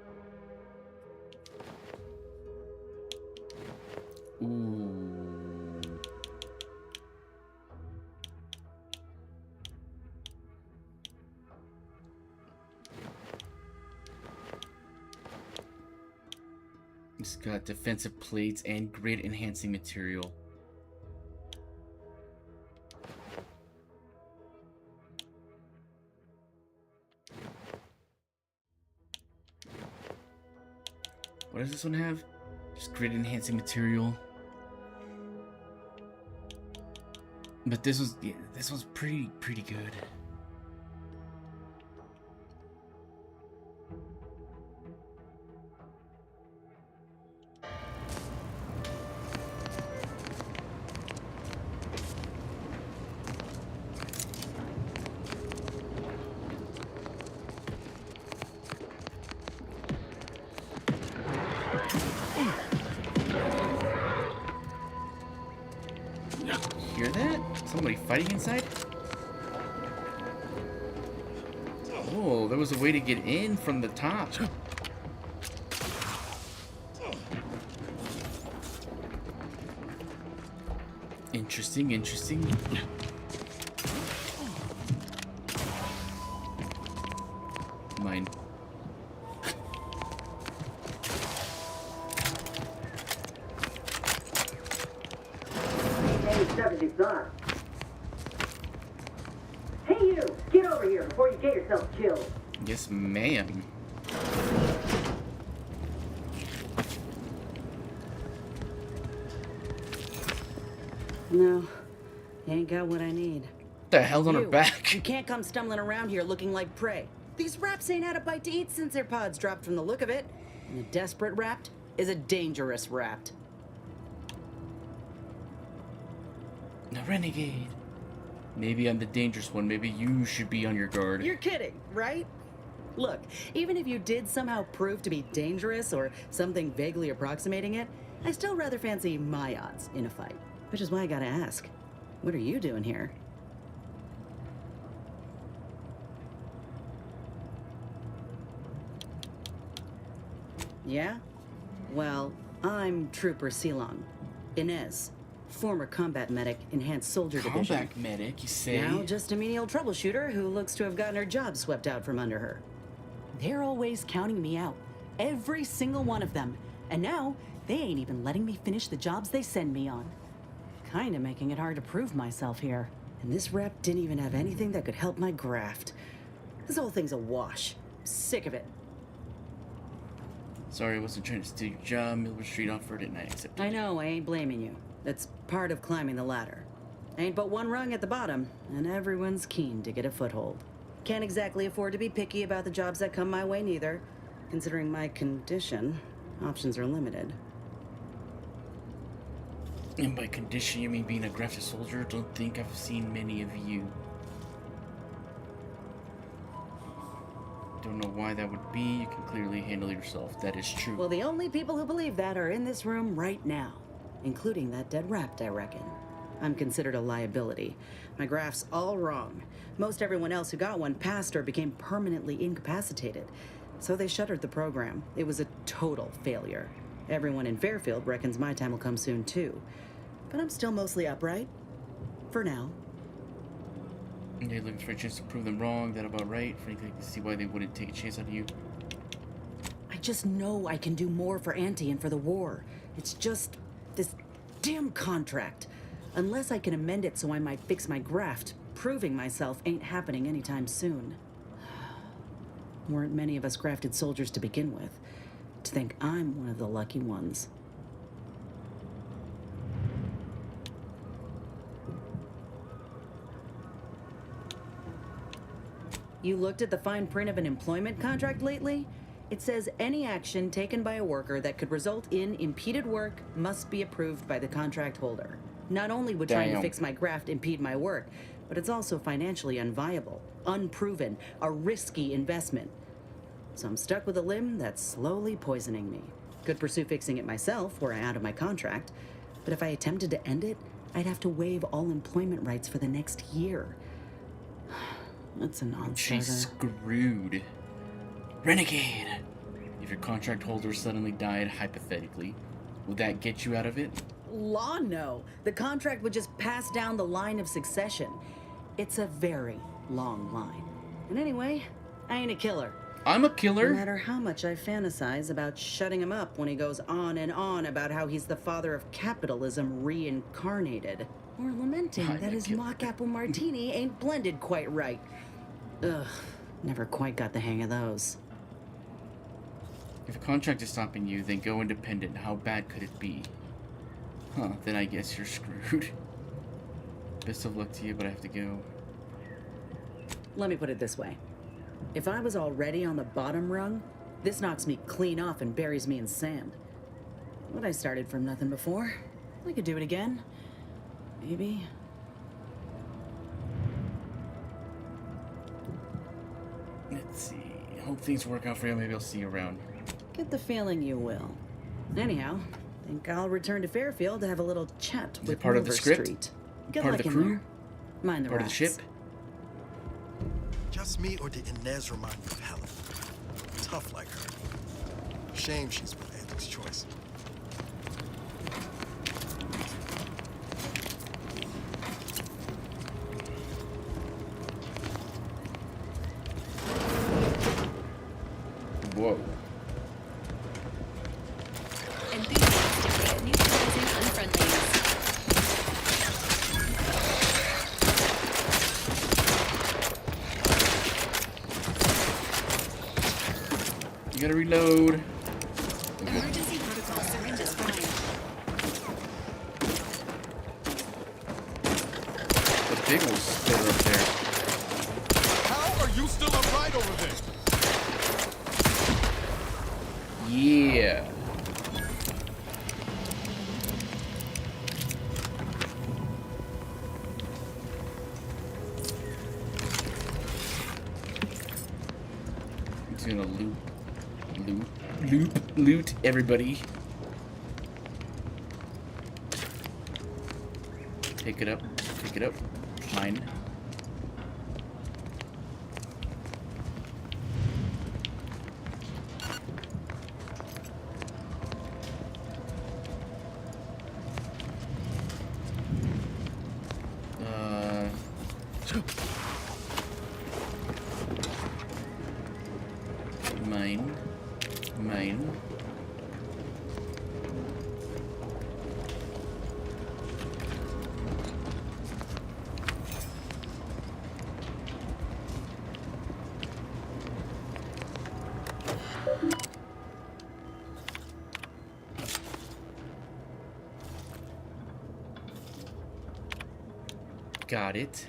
Speaker 1: It's got defensive plates and grid enhancing material. What does this one have? Just grid enhancing material. But this was, yeah, this one's pretty good. Hear that? Somebody fighting inside? Oh, there was a way to get in from the top. Interesting, interesting. Mine.
Speaker 8: Hey you! Get over here before you get yourself killed!
Speaker 1: Yes, ma'am.
Speaker 9: No, you ain't got what I need.
Speaker 1: What the hell's on her back?
Speaker 9: You can't come stumbling around here looking like prey. These raps ain't had a bite to eat since their pods dropped from the look of it. And a desperate rapt is a dangerous rapt.
Speaker 1: A renegade. Maybe I'm the dangerous one. Maybe you should be on your guard.
Speaker 9: You're kidding, right? Look, even if you did somehow prove to be dangerous or something vaguely approximating it, I still rather fancy my odds in a fight. Which is why I gotta ask, what are you doing here? Yeah? Well, I'm Trooper Silong. Inez, former combat medic, enhanced soldier division.
Speaker 1: Combat medic, you say?
Speaker 9: Now just a menial troubleshooter who looks to have gotten her job swept out from under her. They're always counting me out. Every single one of them. And now, they ain't even letting me finish the jobs they send me on. Kinda making it hard to prove myself here. And this rep didn't even have anything that could help my graft. This whole thing's a wash. Sick of it.
Speaker 1: Sorry, I wasn't trying to steal your job. Milwood Street offered it and I accepted.
Speaker 9: I know, I ain't blaming you. That's part of climbing the ladder. Ain't but one rung at the bottom, and everyone's keen to get a foothold. Can't exactly afford to be picky about the jobs that come my way neither. Considering my condition, options are limited.
Speaker 1: And by condition, you mean being a grafted soldier? Don't think I've seen many of you. Don't know why that would be. You can clearly handle yourself. That is true.
Speaker 9: Well, the only people who believe that are in this room right now, including that dead rapt, I reckon. I'm considered a liability. My graph's all wrong. Most everyone else who got one passed or became permanently incapacitated. So they shuttered the program. It was a total failure. Everyone in Fairfield reckons my time will come soon too. But I'm still mostly upright. For now.
Speaker 1: You're looking for a chance to prove them wrong. That about right? Frankly, I can see why they wouldn't take a chance on you.
Speaker 9: I just know I can do more for Auntie and for the war. It's just this damn contract. Unless I can amend it so I might fix my graft, proving myself ain't happening anytime soon. Weren't many of us grafted soldiers to begin with. To think I'm one of the lucky ones. You looked at the fine print of an employment contract lately? It says any action taken by a worker that could result in impeded work must be approved by the contract holder. Not only would trying to fix my graft impede my work, but it's also financially unviable, unproven, a risky investment. So I'm stuck with a limb that's slowly poisoning me. Could pursue fixing it myself were I out of my contract, but if I attempted to end it, I'd have to waive all employment rights for the next year. That's a non-starter.
Speaker 1: She's screwed. Renegade! If your contract holder suddenly died, hypothetically, would that get you out of it?
Speaker 9: Law, no. The contract would just pass down the line of succession. It's a very long line. And anyway, I ain't a killer.
Speaker 1: I'm a killer?
Speaker 9: No matter how much I fantasize about shutting him up when he goes on and on about how he's the father of capitalism reincarnated. Or lamenting that his mock apple martini ain't blended quite right. Ugh, never quite got the hang of those.
Speaker 1: If a contract is stopping you, then go independent. How bad could it be? Huh, then I guess you're screwed. Best of luck to you, but I have to go.
Speaker 9: Let me put it this way. If I was already on the bottom rung, this knocks me clean off and buries me in sand. But I started from nothing before. I could do it again. Maybe.
Speaker 1: Let's see. Hope things work out for you. Maybe I'll see you around.
Speaker 9: Get the feeling you will. Anyhow, think I'll return to Fairfield to have a little chat with
Speaker 1: part of the script?
Speaker 9: Street. Good
Speaker 1: Part
Speaker 9: luck
Speaker 1: of the
Speaker 9: in
Speaker 1: crew?
Speaker 9: there. Mind the
Speaker 1: Part of the
Speaker 9: rats.
Speaker 1: ship?
Speaker 7: Just me, or did Inez remind you of Helen? Tough like her. Shame she's with Anthony's choice.
Speaker 1: Whoa.
Speaker 11: Enthusiastically neutralizing unfriendliness.
Speaker 1: You gotta reload.
Speaker 11: Emergency protocol syringes prime.
Speaker 1: The big old spitter up there.
Speaker 7: How are you still upright over there?
Speaker 1: Yeah. Just gonna loot everybody. Pick it up. Mine. Mine. Got it.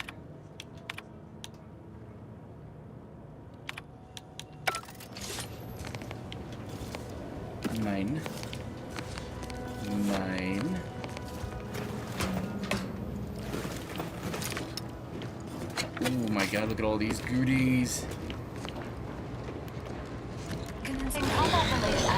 Speaker 1: Mine. Oh my god, look at all these goodies.
Speaker 11: Commencing combat-related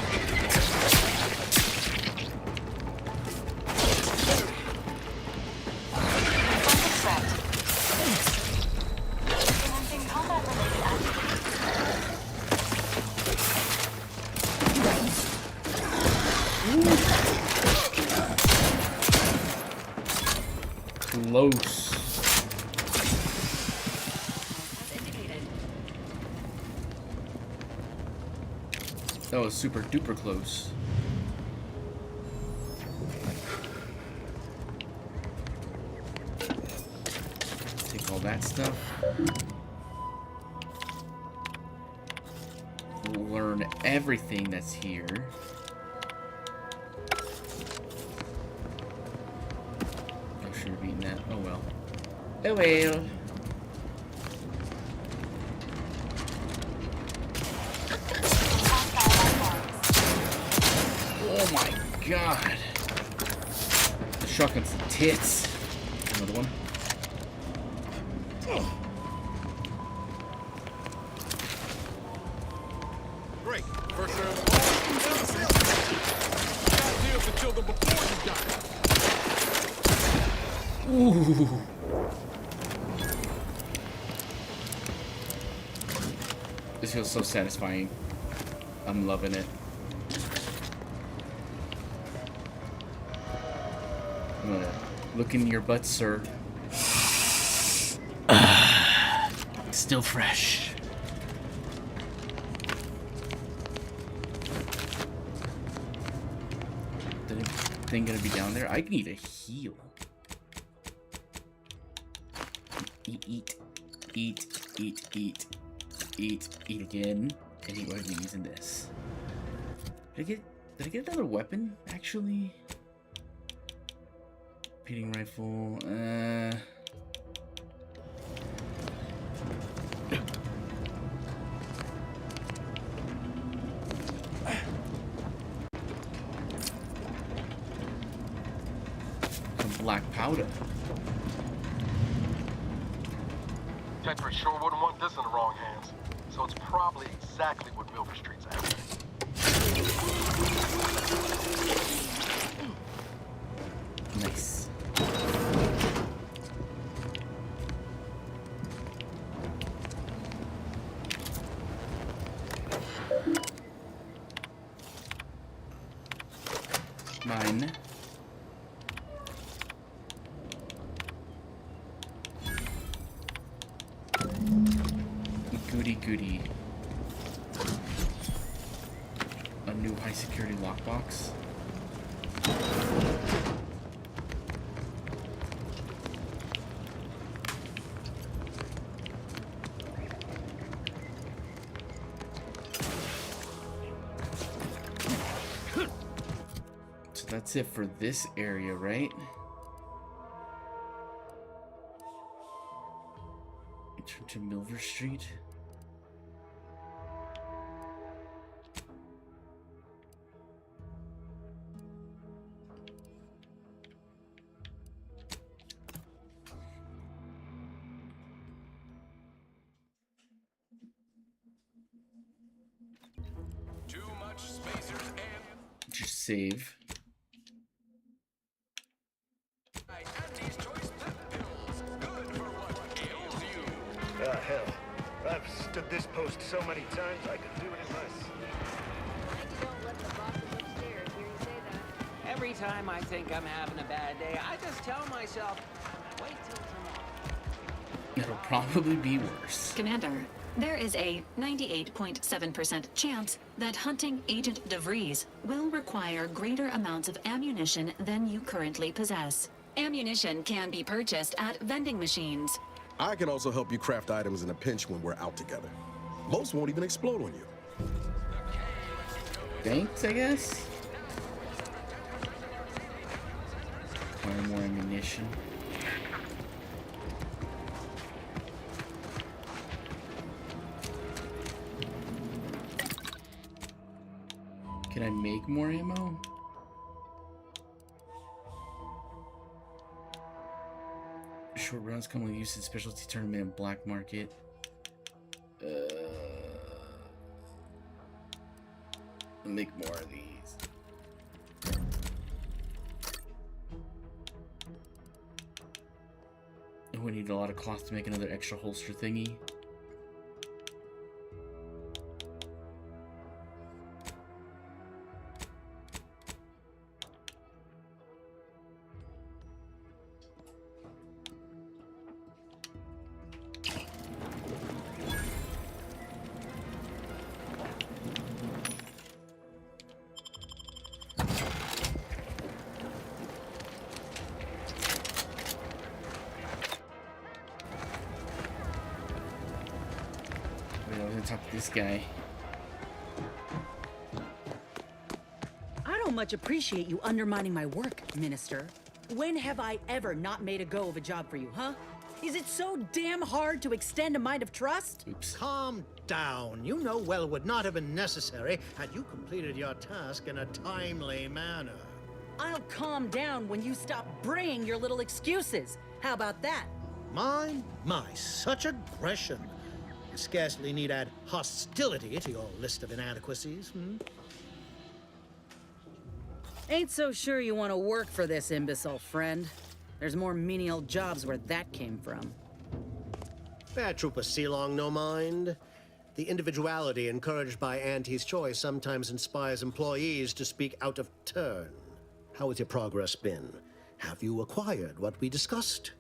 Speaker 1: Close. That was super duper close. Take all that stuff. Learn everything that's here. I should have eaten that. Oh well. Oh well. Oh my god. The shotgun's the tits. Another one.
Speaker 7: Great. First round of the ball. Down the ceiling. The idea is to kill them before you die.
Speaker 1: Ooh. This feels so satisfying. I'm loving it. I'm gonna look in your butt, sir. Still fresh. Is anything gonna be down there? I need a heal. Eat again. And he wasn't using this. Did I get another weapon, actually? Repeating rifle, some black powder.
Speaker 5: Tetra sure wouldn't want this in the wrong hands, so it's probably exactly what Milford Street's after.
Speaker 1: Nice. Mine. Goody. A new high security lockbox. So that's it for this area, right? Return to Milver Street. Just save.
Speaker 10: Hell. I've stood this post so many times I could do it in less.
Speaker 16: Every time I think I'm having a bad day, I just tell myself, wait till tomorrow.
Speaker 1: It'll probably be worse.
Speaker 11: Commander, there is a 98.7% chance that hunting Agent DeVries will require greater amounts of ammunition than you currently possess. Ammunition can be purchased at vending machines.
Speaker 3: I can also help you craft items in a pinch when we're out together. Most won't even explode on you.
Speaker 1: Thanks, I guess. Acquire more ammunition. Can I make more ammo? Short rounds come with use in specialty tournament and black market. I'll make more of these. Oh, we need a lot of cloth to make another extra holster thingy. Talk to this guy.
Speaker 9: I don't much appreciate you undermining my work, Minister. When have I ever not made a go of a job for you, huh? Is it so damn hard to extend a mind of trust?
Speaker 1: Oops.
Speaker 13: Calm down. You know well would not have been necessary had you completed your task in a timely manner.
Speaker 9: I'll calm down when you stop bringing your little excuses. How about that?
Speaker 13: My, such aggression. You scarcely need add hostility to your list of inadequacies,
Speaker 9: Ain't so sure you want to work for this imbecile, friend. There's more menial jobs where that came from.
Speaker 20: Fair Trooper Sealong, no mind. The individuality encouraged by Auntie's choice sometimes inspires employees to speak out of turn. How has your progress been? Have you acquired what we discussed?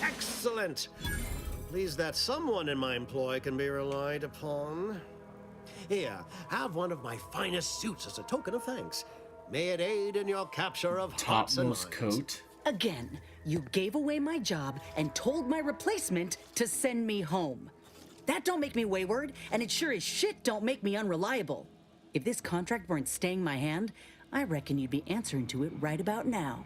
Speaker 20: Excellent! Pleased that someone in my employ can be relied upon. Here, have one of my finest suits as a token of thanks. May it aid in your capture of hearts and minds.
Speaker 1: Topmost coat.
Speaker 9: Again, you gave away my job and told my replacement to send me home. That don't make me wayward, and it sure as shit don't make me unreliable. If this contract weren't staying my hand, I reckon you'd be answering to it right about now.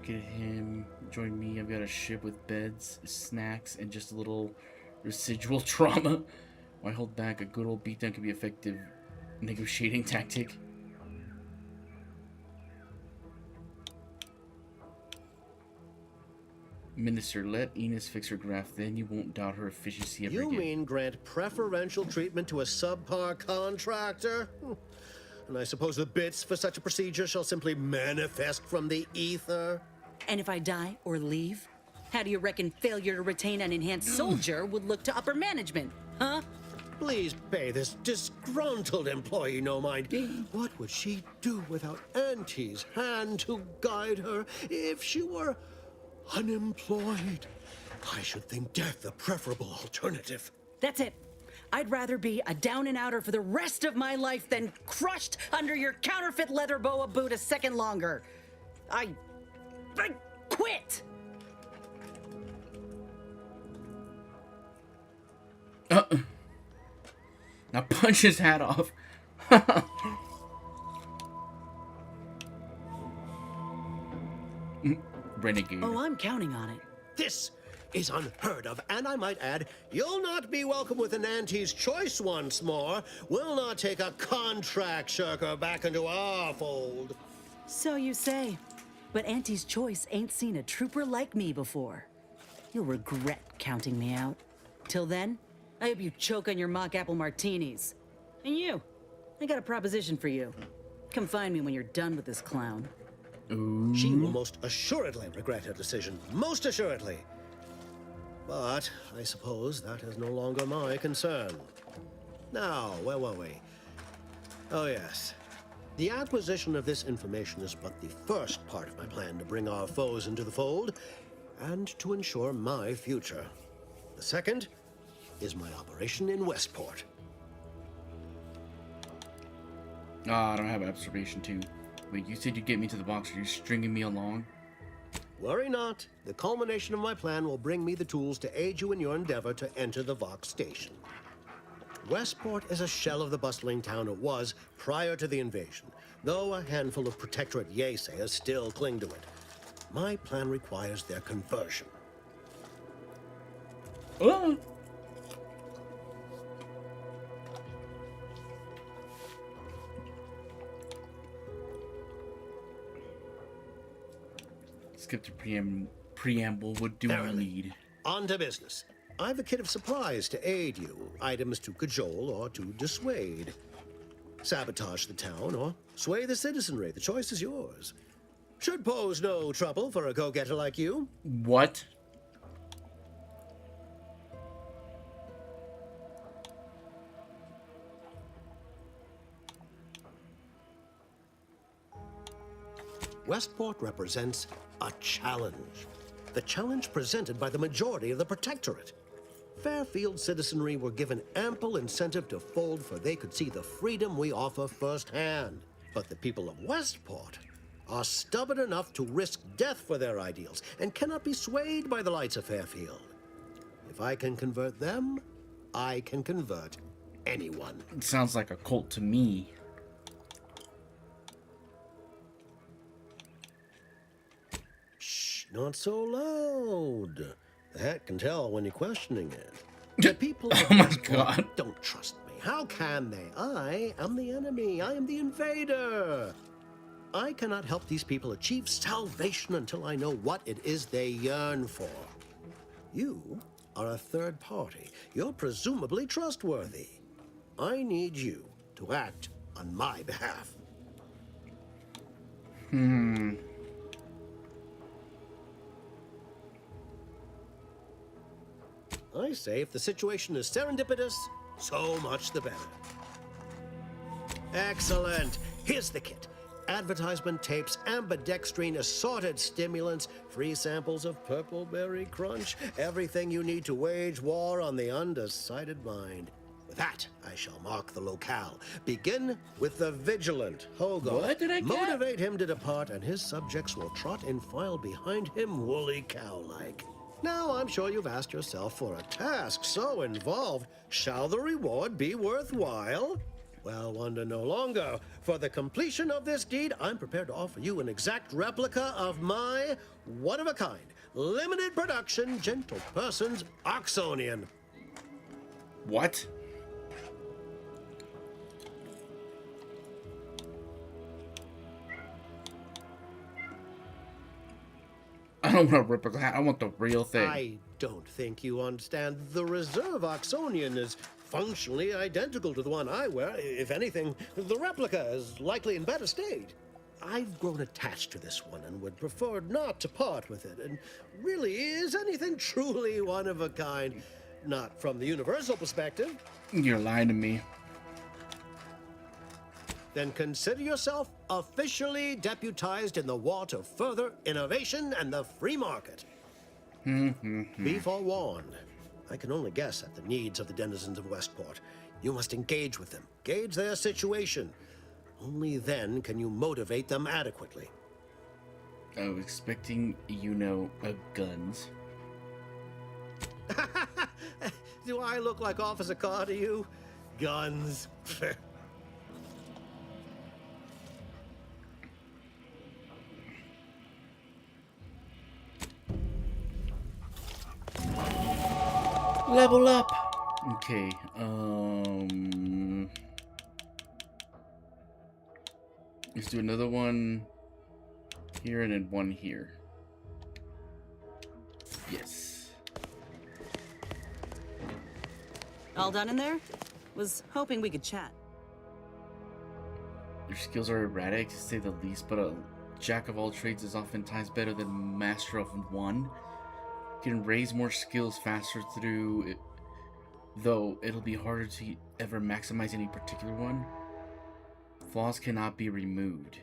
Speaker 1: Get him. Join me. I've got a ship with beds, snacks, and just a little residual trauma. Why hold back? A good old beatdown could be an effective negotiating tactic. Minister, let Enos fix her graft, then you won't doubt her efficiency ever
Speaker 20: You
Speaker 1: again.
Speaker 20: mean grant preferential treatment to a subpar contractor? And I suppose the bits for such a procedure shall simply manifest from the ether?
Speaker 9: And if I die or leave, how do you reckon failure to retain an enhanced soldier would look to upper management, huh?
Speaker 20: Please pay this disgruntled employee no mind. What would she do without Auntie's hand to guide her if she were unemployed? I should think death a preferable alternative.
Speaker 9: That's it. I'd rather be a down and outer for the rest of my life than crushed under your counterfeit leather boa boot a second longer. I quit!
Speaker 1: Now punch his hat off. Renegade.
Speaker 9: Oh, I'm counting on it.
Speaker 20: This is unheard of, and I might add, you'll not be welcome with an Auntie's choice once more. We'll not take a contract shirker back into our fold.
Speaker 9: So you say. But Auntie's Choice ain't seen a trooper like me before. You'll regret counting me out. Till then, I hope you choke on your mock apple martinis. And you, I got a proposition for you. Come find me when you're done with this clown.
Speaker 1: Ooh.
Speaker 20: She will most assuredly regret her decision. Most assuredly. But I suppose that is no longer my concern. Now, where were we? Oh, yes. The acquisition of this information is but the first part of my plan to bring our foes into the fold and to ensure my future. The second is my operation in Westport.
Speaker 1: I don't have observation 2. Wait, you said you'd get me to the box. Are you stringing me along?
Speaker 20: Worry not. The culmination of my plan will bring me the tools to aid you in your endeavor to enter the Vox station. Westport is a shell of the bustling town it was prior to the invasion, though a handful of Protectorate Yaysayers still cling to it. My plan requires their conversion.
Speaker 1: Oh. Skip the preamble. What do we need?
Speaker 20: On to business. I've a kit of supplies to aid you, items to cajole or to dissuade. Sabotage the town or sway the citizenry. The choice is yours. Should pose no trouble for a go-getter like you.
Speaker 1: What?
Speaker 20: Westport represents a challenge. The challenge presented by the majority of the Protectorate. Fairfield citizenry were given ample incentive to fold, for they could see the freedom we offer firsthand. But the people of Westport are stubborn enough to risk death for their ideals and cannot be swayed by the lights of Fairfield. If I can convert them, I can convert anyone.
Speaker 1: It sounds like a cult to me.
Speaker 20: Shh, not so loud. The hat can tell when you're questioning it. The people of Westport don't trust me. How can they? I am the enemy. I am the invader. I cannot help these people achieve salvation until I know what it is they yearn for. You are a third party. You're presumably trustworthy. I need you to act on my behalf. I say if the situation is serendipitous, so much the better. Excellent. Here's the kit. Advertisement tapes, ambidextrine, assorted stimulants, free samples of Purple Berry Crunch, everything you need to wage war on the undecided mind. With that, I shall mark the locale. Begin with the vigilant Hogarth.
Speaker 1: What did I get?
Speaker 20: Motivate him to depart, and his subjects will trot in file behind him, woolly cow-like. Now, I'm sure you've asked yourself, for a task so involved, shall the reward be worthwhile? Well, wonder no longer. For the completion of this deed, I'm prepared to offer you an exact replica of my one-of-a-kind, limited production, gentle person's Oxonian.
Speaker 1: What? I don't want a replica. I want the real thing.
Speaker 20: I don't think you understand. The reserve Oxonian is functionally identical to the one I wear. If anything, the replica is likely in better state. I've grown attached to this one and would prefer not to part with it. And really, is anything truly one of a kind? Not from the universal perspective.
Speaker 1: You're lying to me.
Speaker 20: Then consider yourself officially deputized in the war to further innovation and the free market. Be forewarned. I can only guess at the needs of the denizens of Westport. You must engage with them, gauge their situation. Only then can you motivate them adequately.
Speaker 1: I was expecting, guns.
Speaker 20: Do I look like Officer Carr to you? Guns.
Speaker 1: Level up. Okay. Let's do another one. here and then one here. Yes.
Speaker 9: All done in there? Was hoping we could chat.
Speaker 1: Your skills are erratic, to say the least, but a jack of all trades is oftentimes better than master of one. You can raise more skills faster through it, though it'll be harder to ever maximize any particular one. Flaws cannot be removed.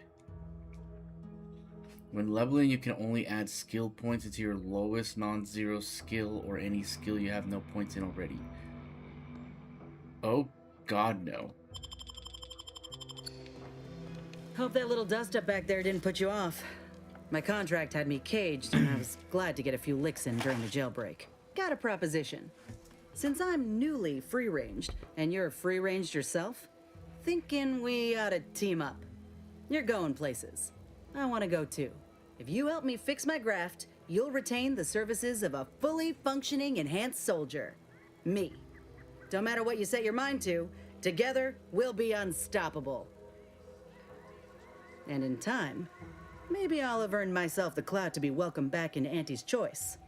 Speaker 1: When leveling, you can only add skill points into your lowest non-zero skill or any skill you have no points in already. Oh, God, no.
Speaker 9: Hope that little dust up back there didn't put you off. My contract had me caged, and I was glad to get a few licks in during the jailbreak. Got a proposition. Since I'm newly free-ranged, and you're free-ranged yourself, thinking we ought to team up. You're going places. I want to go too. If you help me fix my graft, you'll retain the services of a fully functioning enhanced soldier. Me. Don't matter what you set your mind to, together we'll be unstoppable. And in time, maybe I'll have earned myself the clout to be welcomed back into Auntie's Choice.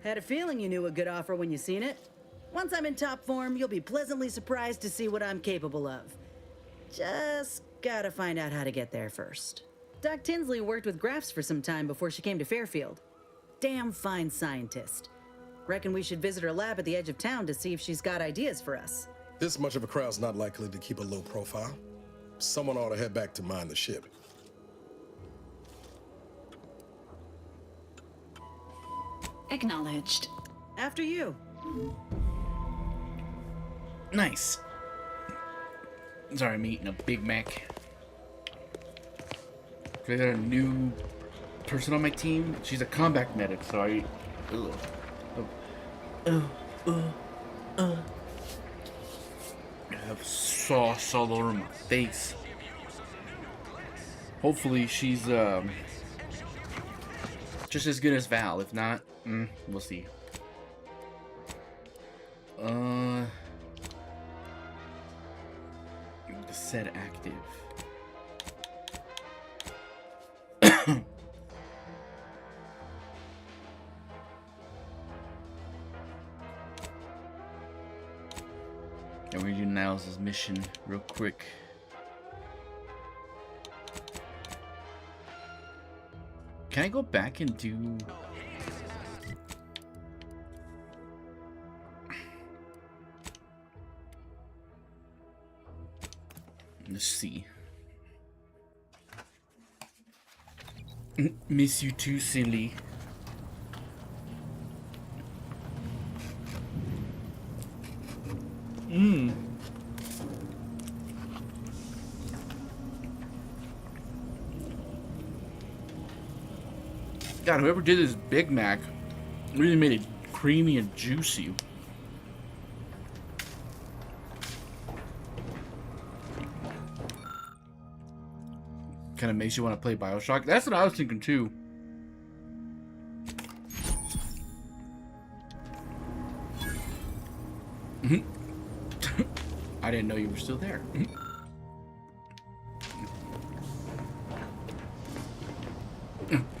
Speaker 9: Had a feeling you knew a good offer when you seen it. Once I'm in top form, you'll be pleasantly surprised to see what I'm capable of. Just gotta find out how to get there first. Doc Tinsley worked with Grafts for some time before she came to Fairfield. Damn fine scientist. Reckon we should visit her lab at the edge of town to see if she's got ideas for us.
Speaker 3: This much of a crowd's not likely to keep a low profile. Someone ought to head back to mine the ship.
Speaker 11: Acknowledged.
Speaker 9: After you.
Speaker 1: Nice. Sorry, I'm eating a Big Mac. I got a new person on my team. She's a combat medic, so I... I have sauce all over my face. Hopefully she's just as good as Val. If not, we'll see. Set active. And we're gonna do Niles' mission real quick. Can I go back and do... Let's see. Miss you too, silly. God, whoever did this Big Mac really made it creamy and juicy. Kind of makes you want to play BioShock. That's what I was thinking too. I didn't know you were still there.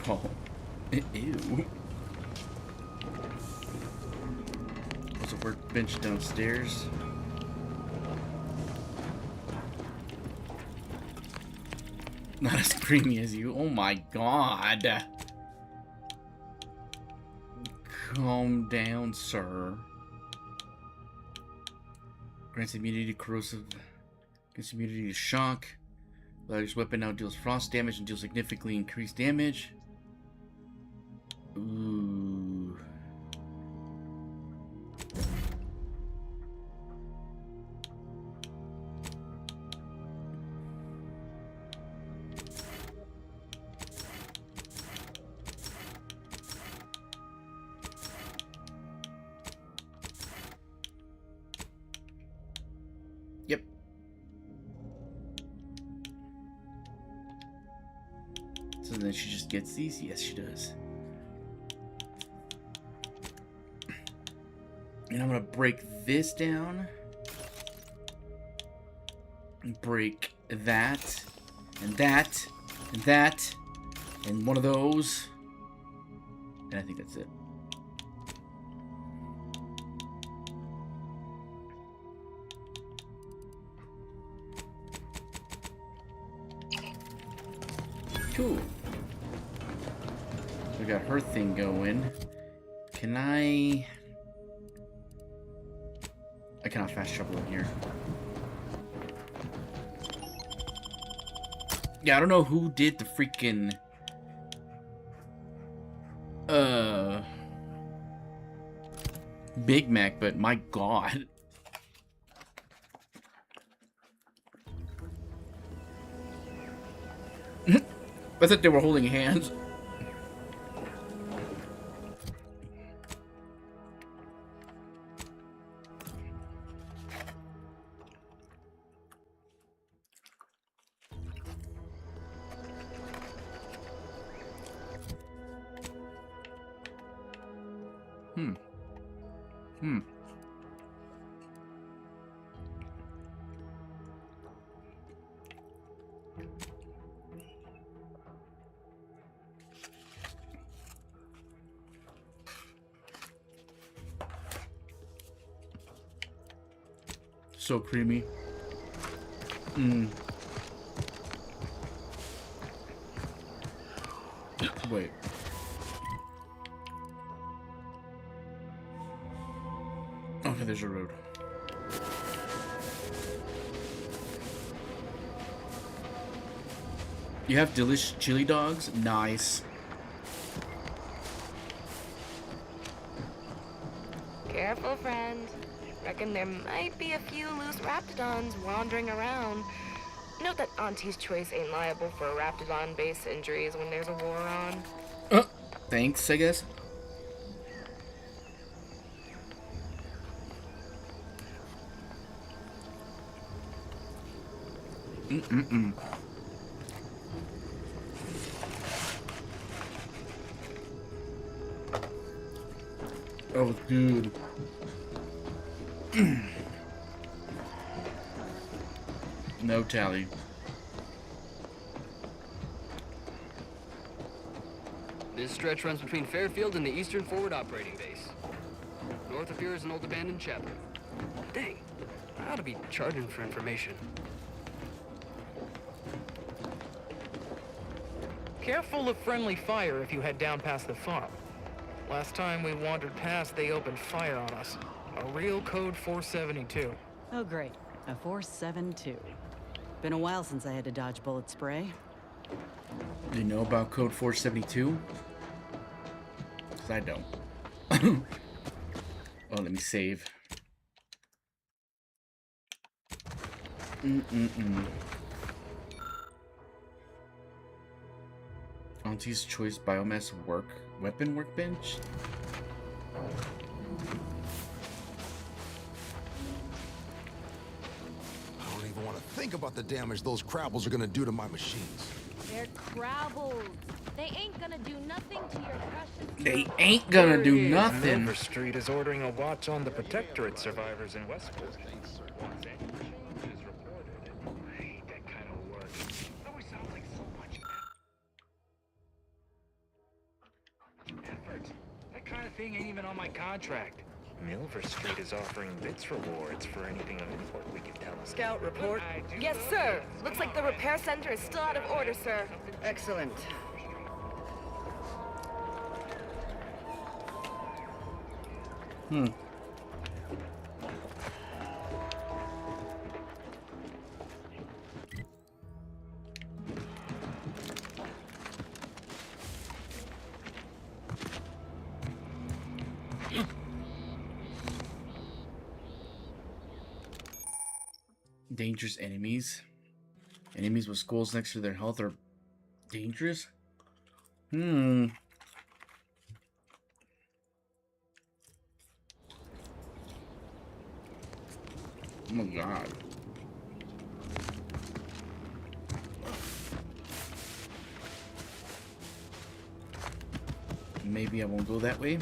Speaker 1: Oh, ew. There's a workbench downstairs. Not as creamy as you. Oh my god. Calm down, sir. Grants immunity to corrosive. Grants immunity to shock. Large weapon now deals frost damage and deals significantly increased damage. Ooh. Yep. So then she just gets these? Yes, she does. And I'm gonna break this down. Break that. And that. And that. And one of those. And I think that's it. Cool. We got her thing going. Can I cannot fast travel in here. Yeah, I don't know who did the freaking Big Mac, but my god. I thought they were holding hands. So creamy. Wait. Okay, there's a road. You have delicious chili dogs? Nice.
Speaker 14: Careful, friend. Reckon there might be a few loose raptidons wandering around. Note that Auntie's Choice ain't liable for raptidon-based injuries when there's a war on.
Speaker 1: Thanks, I guess. Oh, dude. No tally.
Speaker 15: This stretch runs between Fairfield and the Eastern Forward Operating Base. North of here is an old abandoned chapel. Dang, I ought to be charging for information.
Speaker 18: Careful of friendly fire if you head down past the farm. Last time we wandered past, they opened fire on us. A real code 472.
Speaker 9: Oh, great. A 472. Been a while since I had to dodge bullet spray.
Speaker 1: Do you know about code 472? Because I don't. Oh, let me save. Auntie's Choice Biomass Weapon Workbench?
Speaker 24: I don't even want to think about the damage those crabbles are gonna do to my machines.
Speaker 6: They're crabbles. They ain't gonna do nothing to your precious...
Speaker 1: They ain't gonna do nothing.
Speaker 18: Milver Street is ordering a watch on the Protectorate survivors in Westport. That kind of thing ain't even on my contract. Milver Street is offering bits rewards for anything of import we can tell us.
Speaker 14: Scout report. Yes, sir. Looks like the repair center is still out of order, sir.
Speaker 16: Excellent.
Speaker 1: Dangerous enemies. Enemies with skulls next to their health are dangerous? Oh my god. Maybe I won't go that way.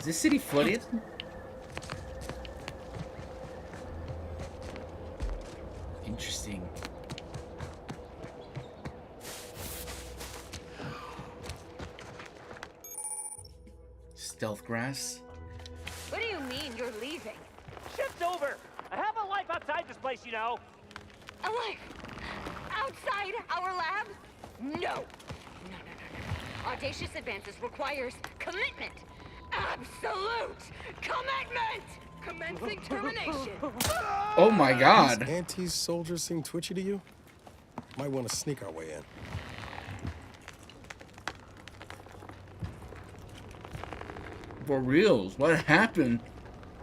Speaker 1: this city flooded? Interesting. Stealth grass.
Speaker 2: What do you mean you're leaving? Shift's over. I have a life outside this place, you know.
Speaker 4: A life? Outside our lab? No. Audacious advances requires commitment. Absolute commitment! Commencing termination.
Speaker 1: Oh my god.
Speaker 3: These anti-soldiers seem twitchy to you? Might want to sneak our way in.
Speaker 1: For reals, what happened?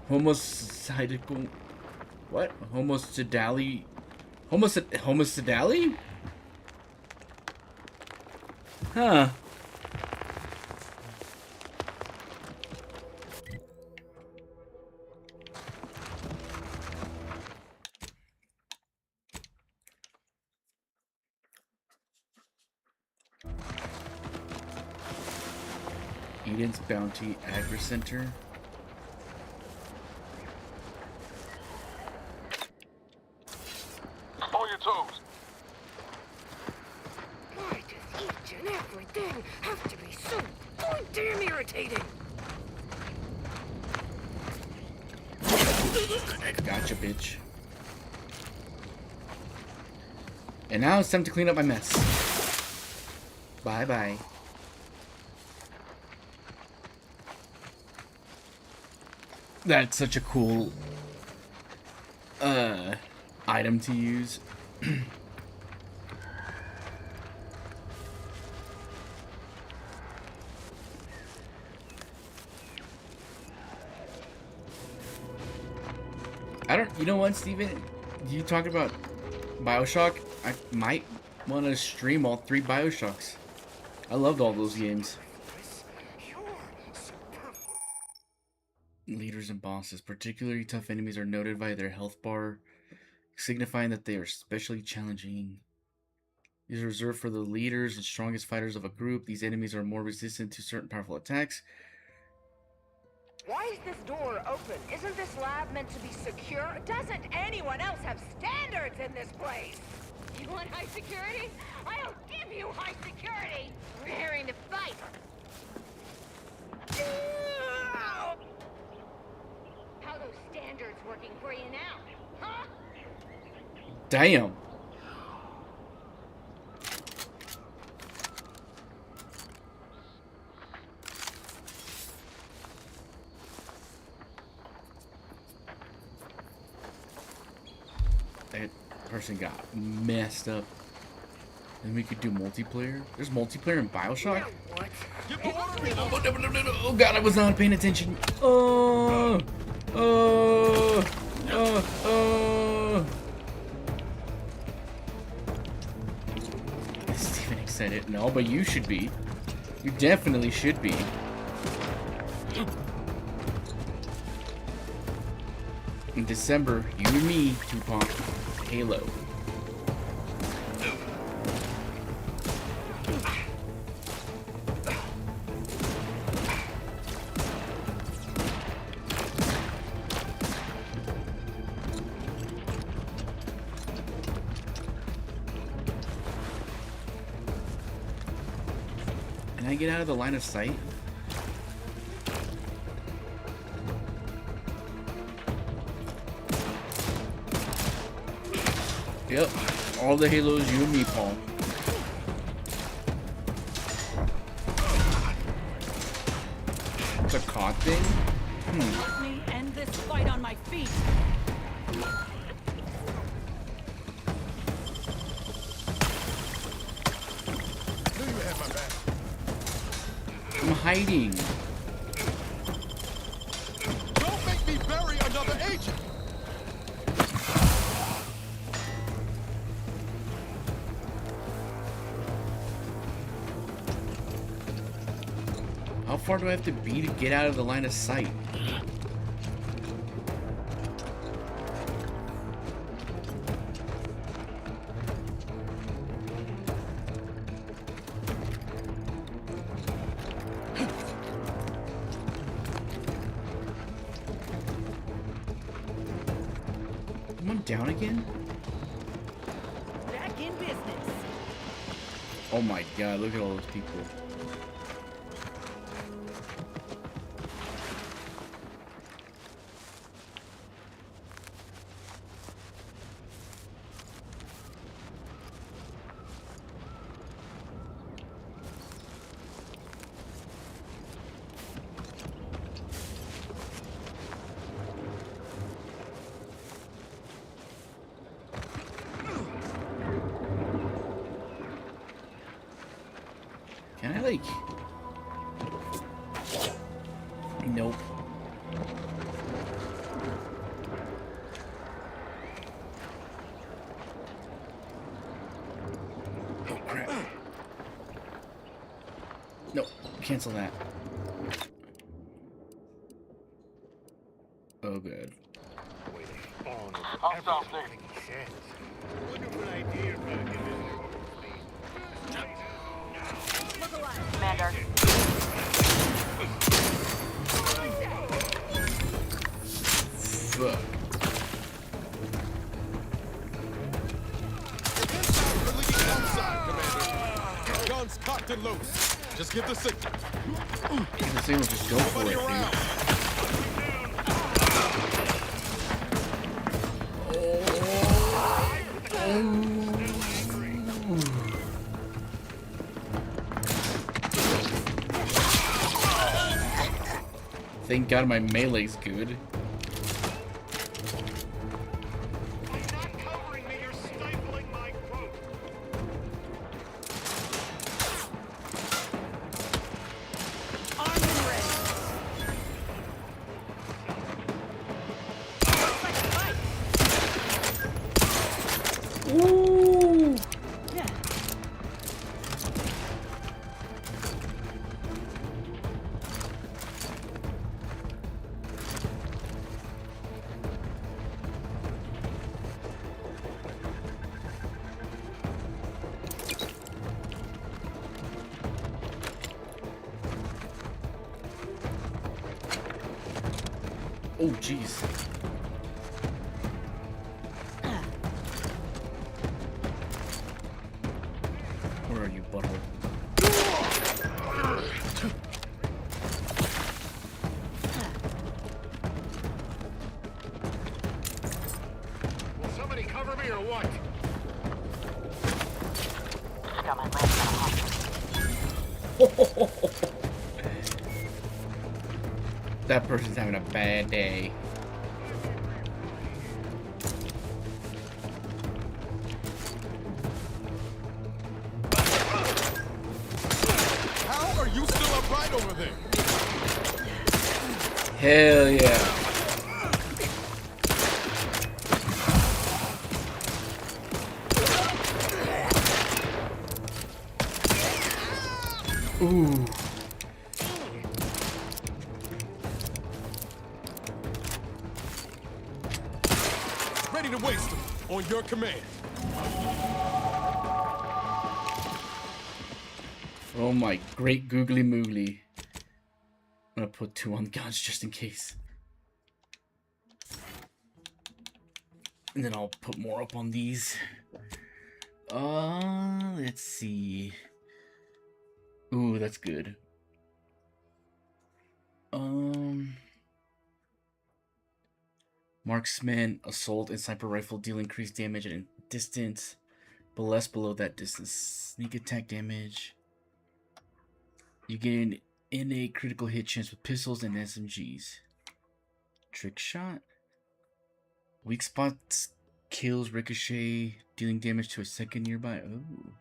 Speaker 1: Homicidal. What? Homicidally? Homicidally? Huh. Eden's Bounty Agri Center.
Speaker 5: On your toes.
Speaker 14: Why does each and everything have to be so damn irritating?
Speaker 1: Gotcha, bitch. And now it's time to clean up my mess. Bye-bye. That's such a cool item to use. You know what, Steven? You talk about BioShock? I might want to stream all 3 BioShocks. I loved all those games. Leaders and bosses. Particularly tough enemies are noted by their health bar, signifying that they are especially challenging. These are reserved for the leaders and strongest fighters of a group. These enemies are more resistant to certain powerful attacks.
Speaker 2: Why is this door open? Isn't this lab meant to be secure? Doesn't anyone else have standards in this place?
Speaker 4: You want high security? I'll give you high security! Preparing to fight! How those standards working for you now, huh?
Speaker 1: Damn. That person got messed up. And we could do multiplayer. There's multiplayer in BioShock? Oh god, I was not paying attention. Steven excited. No, but you should be. You definitely should be. In December, you and me, Tupac, Halo. Can I get out of the line of sight? Yep, all the Halos, you and me, Paul. The caught thing?
Speaker 6: Let me end this fight on my feet.
Speaker 1: I'm hiding.
Speaker 24: Don't make me bury another agent.
Speaker 1: How far do I have to be to get out of the line of sight? again?
Speaker 9: Back in business.
Speaker 1: Oh my god, look at all those people. Can I, like... Nope. Oh, crap. No, cancel that. Oh, good.
Speaker 5: Hostile station.
Speaker 10: Wonderful idea,
Speaker 2: Commander.
Speaker 1: Fuck.
Speaker 24: Guns cocked and loose. Just give the signal.
Speaker 1: Give the signal, just go for it, dude. Thank God my melee's good. Ooh.
Speaker 9: Yeah.
Speaker 1: Oh, jeez. Where are you, butthole?
Speaker 10: Will somebody cover me or what?
Speaker 2: Got my
Speaker 1: That person's having a bad day.
Speaker 24: How are you still upright over there?
Speaker 1: Hell yeah. Ooh.
Speaker 24: Ready to waste them on your command.
Speaker 1: Oh my great googly moogly. I'm gonna put 2 on guns just in case. And then I'll put more up on these. Let's see. Ooh, that's good. Marksman, assault, and sniper rifle deal increased damage at distance, but less below that distance. Sneak attack damage. You gain innate critical hit chance with pistols and SMGs. Trick shot. Weak spots kills ricochet, dealing damage to a second nearby. Ooh.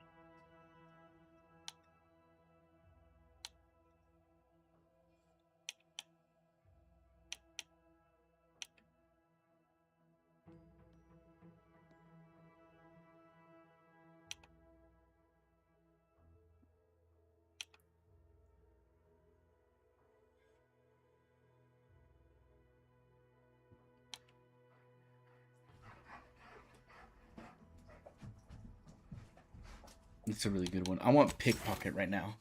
Speaker 1: It's a really good one. I want pickpocket right now.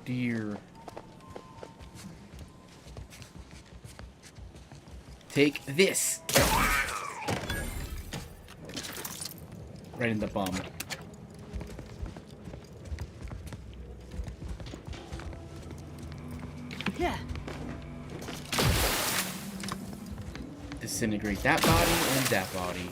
Speaker 1: dear. Take this. Right in the bum.
Speaker 6: Yeah.
Speaker 1: Disintegrate that body and that body.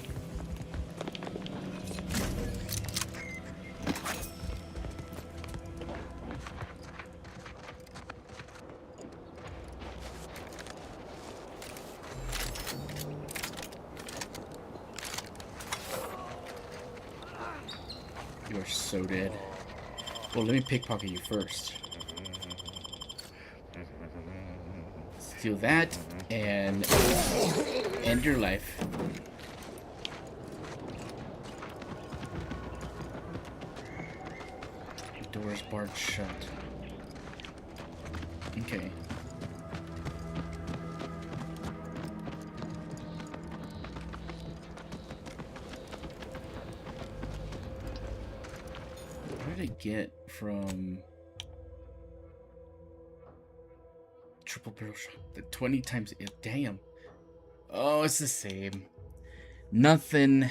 Speaker 1: You are so dead. Well, let me pickpocket you first. Steal that and end your life. The door is barred shut. Okay. What did I get from triple barrel shot? The 20 times it. Damn. Oh, it's the same. Nothing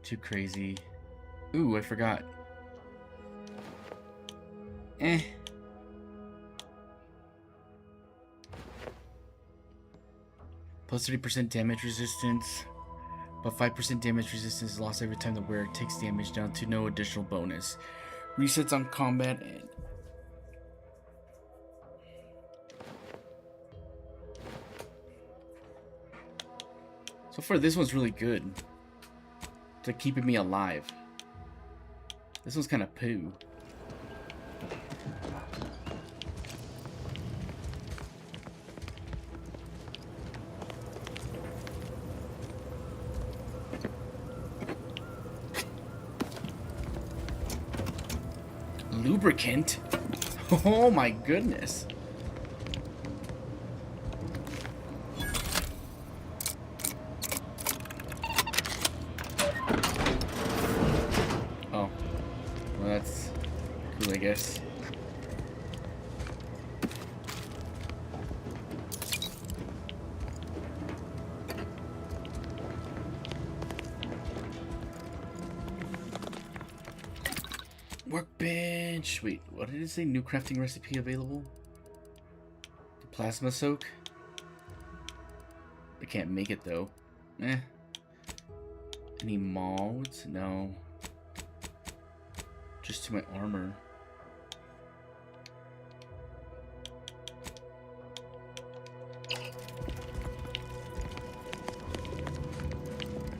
Speaker 1: too crazy. Ooh, I forgot. Plus 30% damage resistance. But 5% damage resistance is lost every time the wearer takes damage down to no additional bonus. Resets on combat and... So far, this one's really good. To keeping me alive. This one's kind of poo. Lubricant? Oh my goodness. Oh. Well, that's cool, I guess. Workbench. Wait, what did it say? New crafting recipe available? The plasma soak? I can't make it though. Any molds? No. Just to my armor.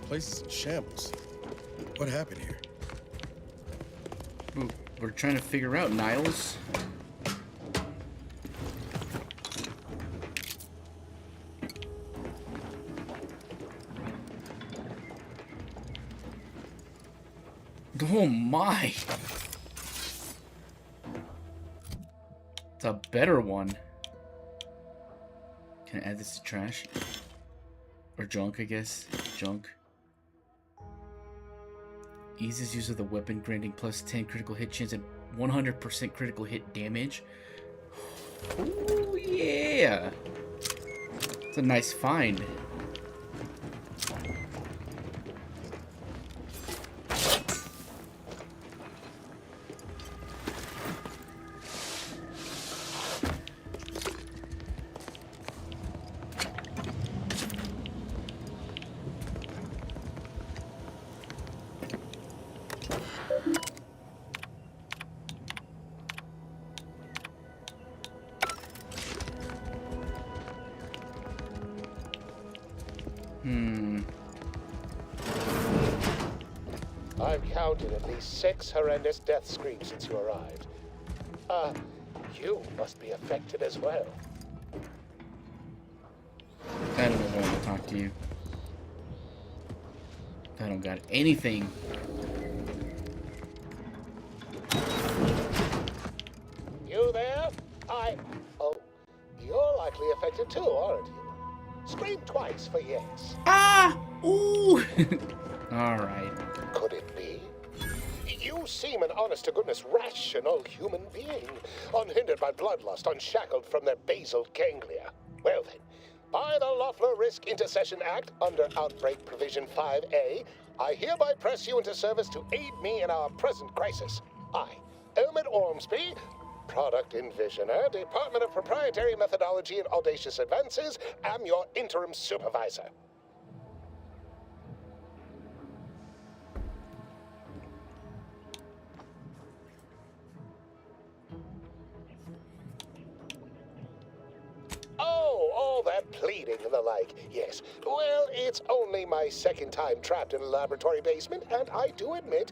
Speaker 3: Place is in shambles. What happened here?
Speaker 1: We're trying to figure out, Niles. Oh my! It's a better one. Can I add this to trash? Or junk, I guess. Junk. Eases use of the weapon, granting plus 10 critical hit chance and 100% critical hit damage. Oh yeah! It's a nice find.
Speaker 17: I've counted at least 6 horrendous death screams since you arrived. You must be affected as well.
Speaker 1: I don't know if I want to talk to you. I don't got anything.
Speaker 17: You there? Oh, you're likely affected too, aren't you? Scream twice for yes.
Speaker 1: Ah! Ooh! Alright.
Speaker 17: Could it be? You seem an honest-to-goodness rational human being, unhindered by bloodlust, unshackled from their basal ganglia. Well then, by the Loeffler Risk Intercession Act, under Outbreak Provision 5A, I hereby press you into service to aid me in our present crisis. I, Elmet Ormsby, Product Envisioner, Department of Proprietary Methodology and Audacious Advances, am your interim supervisor. Oh, all that pleading and the like. Yes. Well, it's only my second time trapped in a laboratory basement, and I do admit,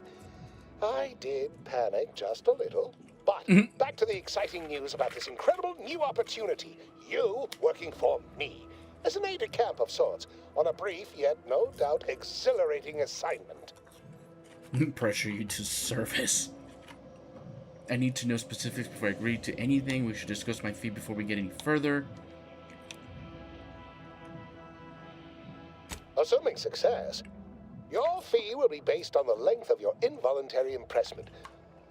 Speaker 17: I did panic just a little. But back to the exciting news about this incredible new opportunity. You working for me, as an aide-de-camp of sorts, on a brief yet no doubt exhilarating assignment.
Speaker 1: Pressure you to service. I need to know specifics before I agree to anything. We should discuss my fee before we get any further.
Speaker 17: Assuming success, your fee will be based on the length of your involuntary impressment,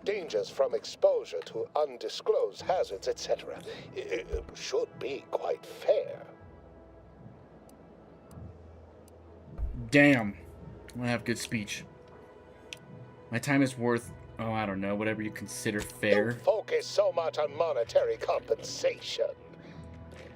Speaker 17: dangers from exposure to undisclosed hazards, etc. It should be quite fair.
Speaker 1: Damn. I'm gonna have good speech. My time is worth, oh, I don't know, whatever you consider fair.
Speaker 17: Don't focus so much on monetary compensation.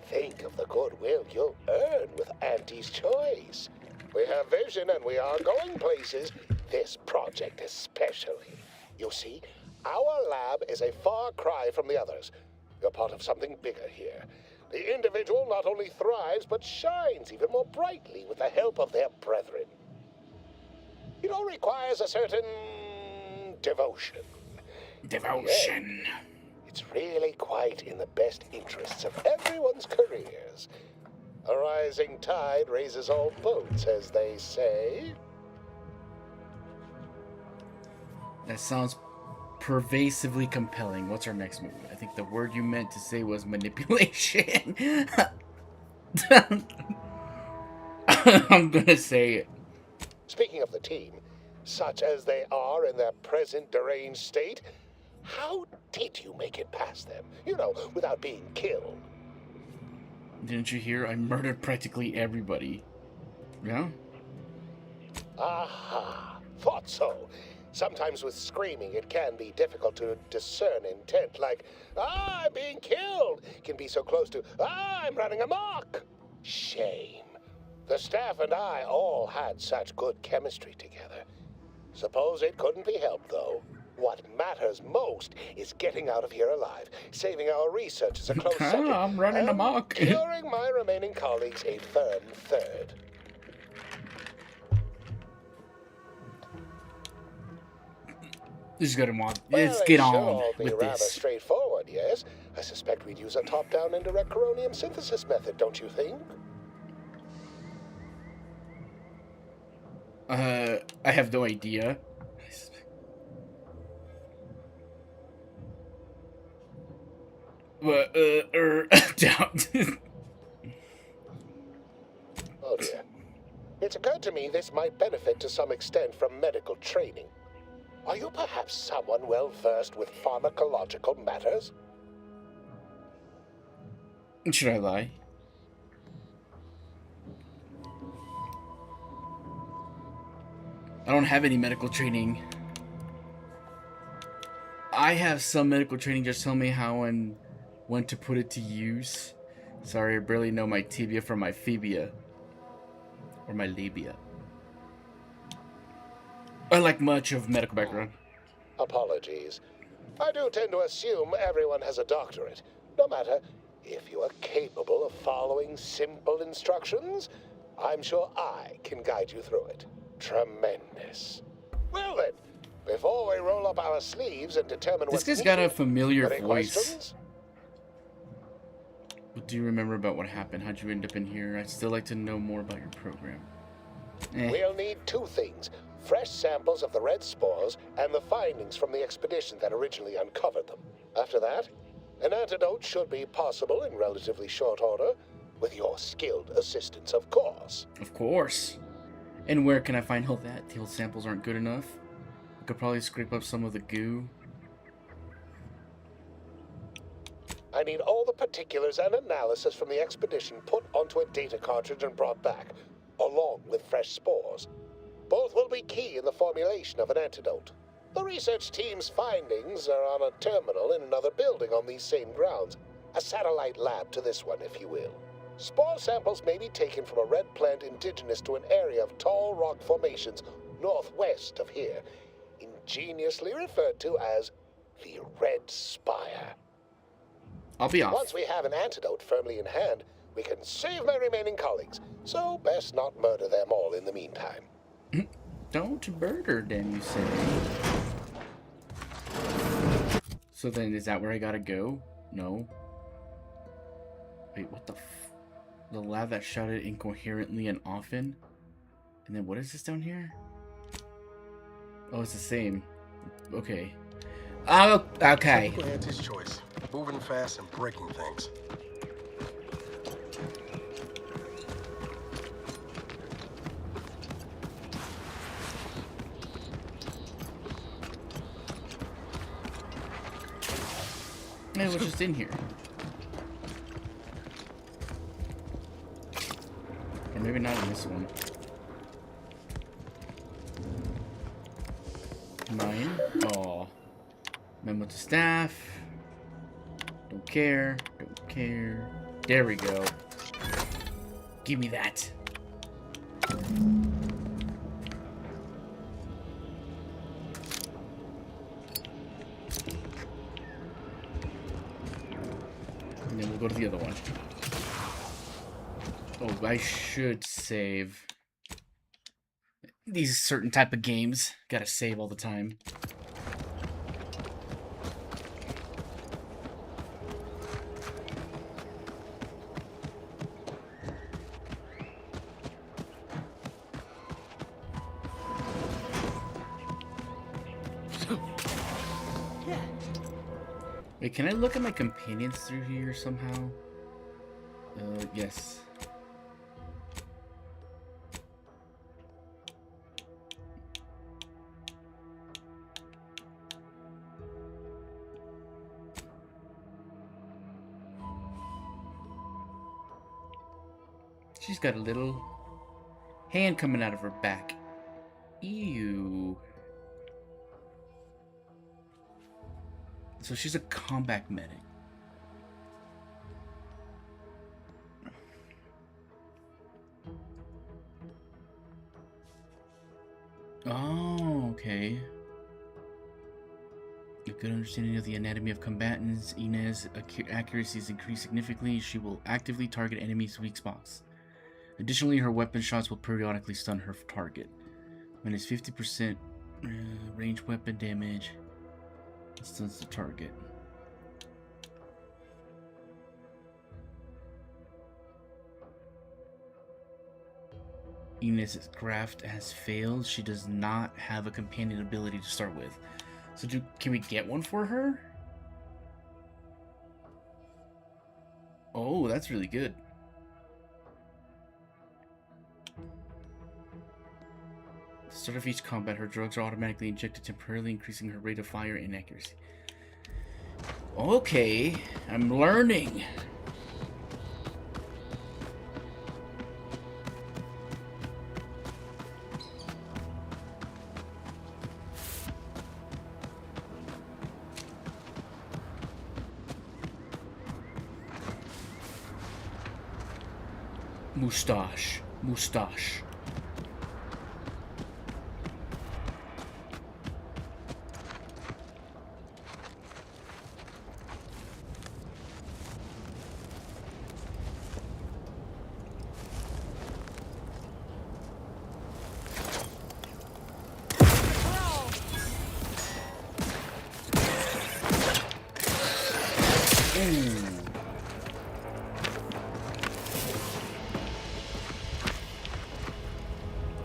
Speaker 17: Think of the goodwill you'll earn with Auntie's choice. We have vision and we are going places, this project especially. You see, our lab is a far cry from the others. You're part of something bigger here. The individual not only thrives, but shines even more brightly with the help of their brethren. It all requires a certain devotion.
Speaker 1: Devotion.
Speaker 17: Yeah. It's really quite in the best interests of everyone's careers. A rising tide raises all boats, as they say.
Speaker 1: That sounds pervasively compelling. What's our next move? I think the word you meant to say was manipulation. I'm gonna say it.
Speaker 17: Speaking of the team, such as they are in their present deranged state, how did you make it past them? You know, without being killed.
Speaker 1: Didn't you hear? I murdered practically everybody. Yeah?
Speaker 17: Aha, thought so. Sometimes with screaming, it can be difficult to discern intent, like, "Ah, I'm being killed," can be so close to, "Ah, I'm running amok." Shame. The staff and I all had such good chemistry together. Suppose it couldn't be helped, though. What matters most is getting out of here alive, saving our researchers a close second,
Speaker 1: I'm running amok.
Speaker 17: curing my remaining colleagues a firm third.
Speaker 1: Let's get him on.
Speaker 17: Well,
Speaker 1: Let's get
Speaker 17: it should
Speaker 1: on
Speaker 17: all be
Speaker 1: with
Speaker 17: rather
Speaker 1: this.
Speaker 17: straightforward, yes? I suspect we'd use a top-down indirect coronium synthesis method, don't you think?
Speaker 1: I have no idea. Down.
Speaker 17: Oh dear. It's occurred to me this might benefit to some extent from medical training. Are you perhaps someone well-versed with pharmacological matters?
Speaker 1: Should I lie? I don't have any medical training. I have some medical training, just tell me how and when to put it to use. Sorry, I barely know my tibia from my fibia. Or my labia. I lack much of medical background.
Speaker 17: Apologies. I do tend to assume everyone has a doctorate. No matter, if you are capable of following simple instructions, I'm sure I can guide you through it. Tremendous. Well then, before we roll up our sleeves and determine
Speaker 1: This
Speaker 17: what's
Speaker 1: guy's got a
Speaker 17: needed,
Speaker 1: familiar
Speaker 17: any
Speaker 1: voice.
Speaker 17: questions?
Speaker 1: What do you remember about what happened? How'd you end up in here? I'd still like to know more about your program.
Speaker 17: We'll need two things. Fresh samples of the red spores and the findings from the expedition that originally uncovered them. After that, an antidote should be possible in relatively short order, with your skilled assistance, of course.
Speaker 1: Of course. And where can I find all that? The old samples aren't good enough? could probably scrape up some of the goo.
Speaker 17: I need all the particulars and analysis from the expedition put onto a data cartridge and brought back, along with fresh spores. Both will be key in the formulation of an antidote. The research team's findings are on a terminal in another building on these same grounds. A satellite lab to this one, if you will. Spore samples may be taken from a red plant indigenous to an area of tall rock formations northwest of here, ingeniously referred to as the Red Spire.
Speaker 1: I'll be off.
Speaker 17: Once we have an antidote firmly in hand, we can save my remaining colleagues, so best not murder them all in the meantime.
Speaker 1: Don't murder them, you say. So then, is that where I gotta go? No. Wait, what the The lab that shouted incoherently and often? And then what is this down here? Oh, it's the same. Okay. Oh, okay.
Speaker 3: Typical Auntie's choice. Moving fast and breaking things.
Speaker 1: It was just in here. Or maybe not in this one. Mine. Oh. Memo to staff. Don't care. Don't care. There we go. Give me that. And then we'll go to the other one. Oh, I should save. These certain type of games, gotta save all the time. Wait, can I look at my companions through here somehow? Yes. She's got a little hand coming out of her back. Ew. So she's a combat medic. Oh, okay. A good understanding of the anatomy of combatants. Inez' accuracy is increased significantly. She will actively target enemies' weak spots. Additionally, her weapon shots will periodically stun her target. Minus 50% range weapon damage. Stuns the target. Inez's craft has failed. She does not have a companion ability to start with. So can we get one for her? Oh, that's really good. At the start of each combat, her drugs are automatically injected, temporarily increasing her rate of fire and accuracy. Okay, I'm learning. Mustache. Mustache.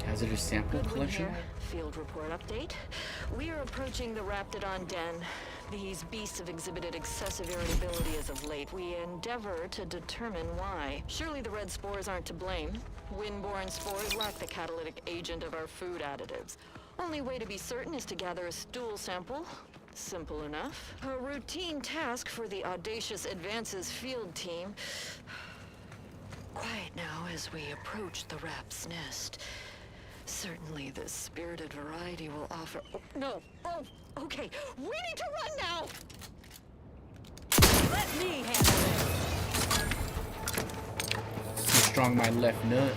Speaker 1: Hazardous sample collection.
Speaker 11: Field report update. We are approaching the Raptidon den. These beasts have exhibited excessive irritability as of late. We endeavor to determine why. Surely the red spores aren't to blame. Windborne spores lack the catalytic agent of our food additives.
Speaker 19: Only way to be certain is to gather a stool sample. Simple enough. A routine task for the Audacious Advances field team. Quiet now as we approach the rap's nest. Certainly the spirited variety will offer... Oh, no! Oh, okay. We need to run now!
Speaker 6: Let me handle it!
Speaker 1: Too strong my left nut.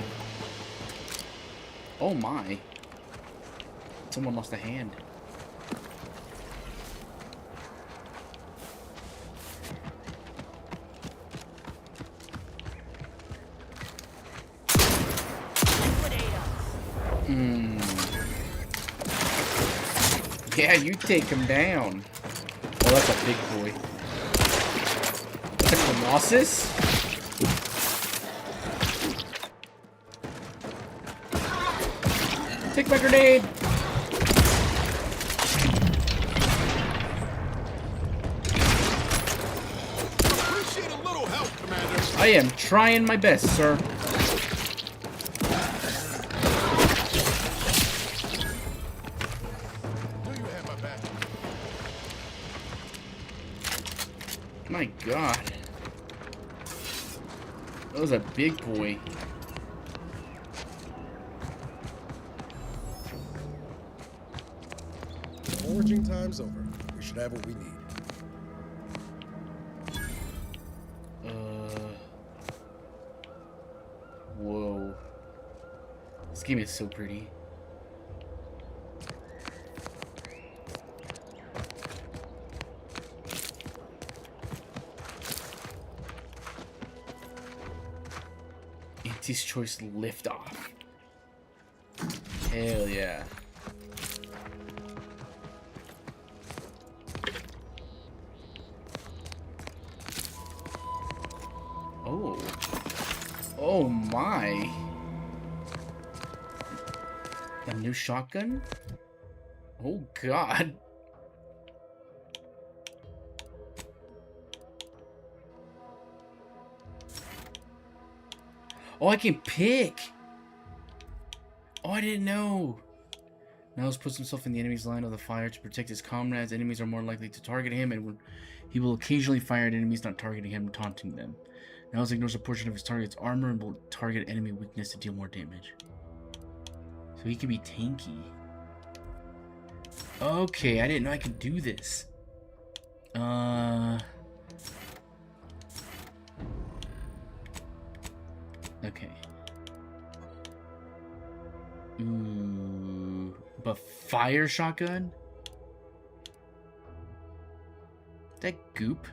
Speaker 1: Oh my. Someone lost a hand. Yeah, you take him down. Oh, that's a big boy. That's a Colossus? Take my grenade!
Speaker 24: Appreciate a little help, Commander.
Speaker 1: I am trying my best, sir. My God. That was a big boy.
Speaker 3: Foraging time's over. We should have what we need.
Speaker 1: Whoa. This game is so pretty. Auntie's Choice liftoff. Hell yeah. Oh. Oh my. A new shotgun? Oh God. Oh, I can pick. Oh, I didn't know. Niles puts himself in the enemy's line of the fire to protect his comrades. Enemies are more likely to target him, and he will occasionally fire at enemies not targeting him, taunting them. Niles ignores a portion of his target's armor and will target enemy weakness to deal more damage. So he can be tanky. Okay, I didn't know I could do this. Okay. Ooh, but fire shotgun? That goop?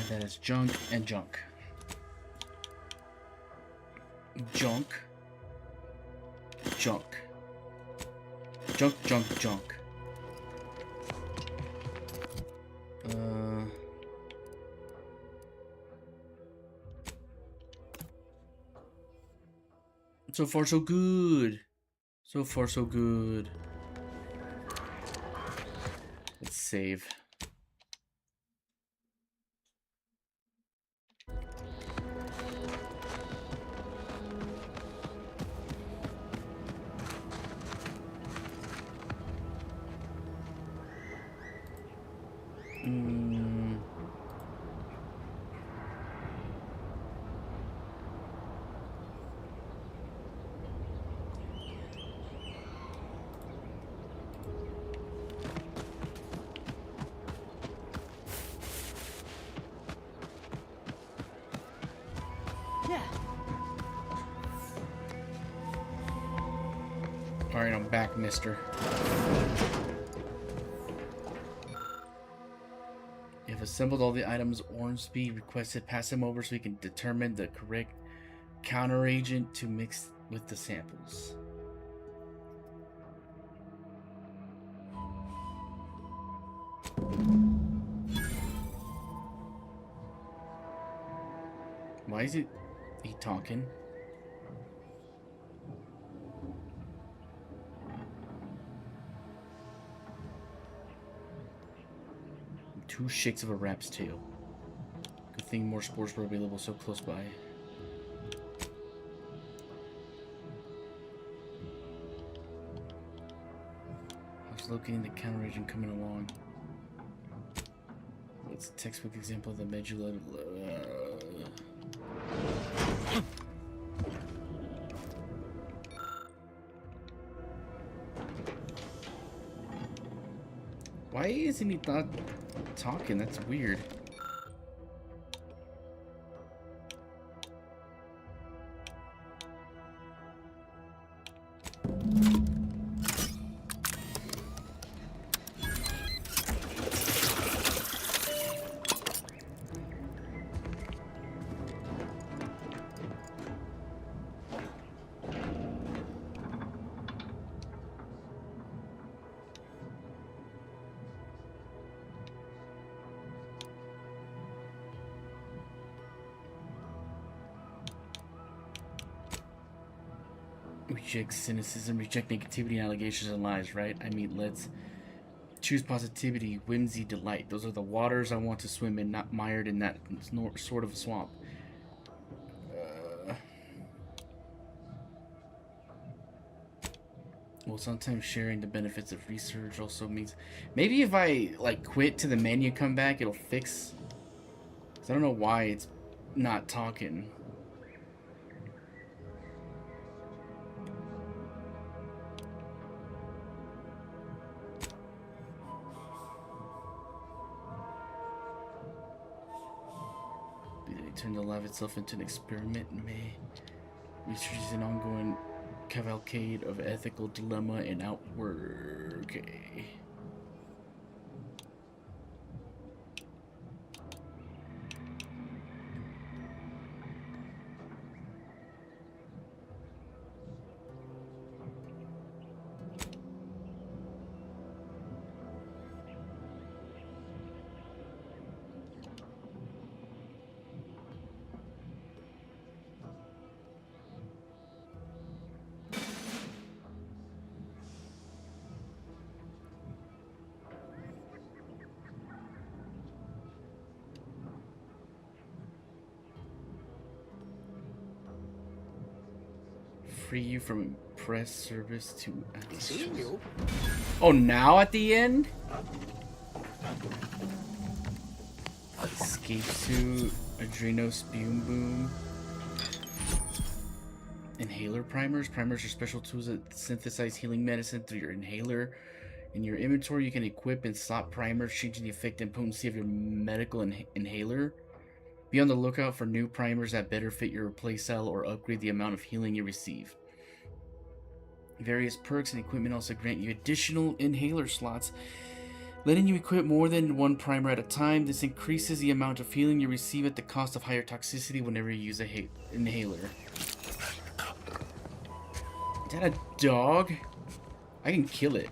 Speaker 1: That is junk and junk. Junk. Junk. Junk, junk, junk. So far, so good. So far, so good. Let's save. Alright, I'm back, mister. You have assembled all the items Ormsby requested. Pass them over so we can determine the correct counteragent to mix with the samples. Why is he talking? 2 shakes of a rap's tail. Good thing more spores were available so close by. I was locating the counter-agent coming along. It's a textbook example of the medulla. Why isn't he not talking? That's weird. Reject cynicism, reject negativity and allegations and lies, right? I mean, let's choose positivity, whimsy, delight. Those are the waters I want to swim in, not mired in that sort of swamp. Well, sometimes sharing the benefits of research also means... Maybe if I, like, quit to the menu, come back, it'll fix... 'Cause I don't know why it's not talking. Turn the lab itself into an experiment may. Research is an ongoing cavalcade of ethical dilemma and outward. Okay. Free you from press service to
Speaker 17: Seeing you.
Speaker 1: Oh, now at the end? Escape suit, adreno spume boom. Inhaler primers. Primers are special tools that synthesize healing medicine through your inhaler. In your inventory, you can equip and slot primers, changing the effect and potency of your medical inhaler. Be on the lookout for new primers that better fit your playstyle or upgrade the amount of healing you receive. Various perks and equipment also grant you additional inhaler slots, letting you equip more than one primer at a time. This increases the amount of healing you receive at the cost of higher toxicity whenever you use a inhaler. Is that a dog? I can kill it.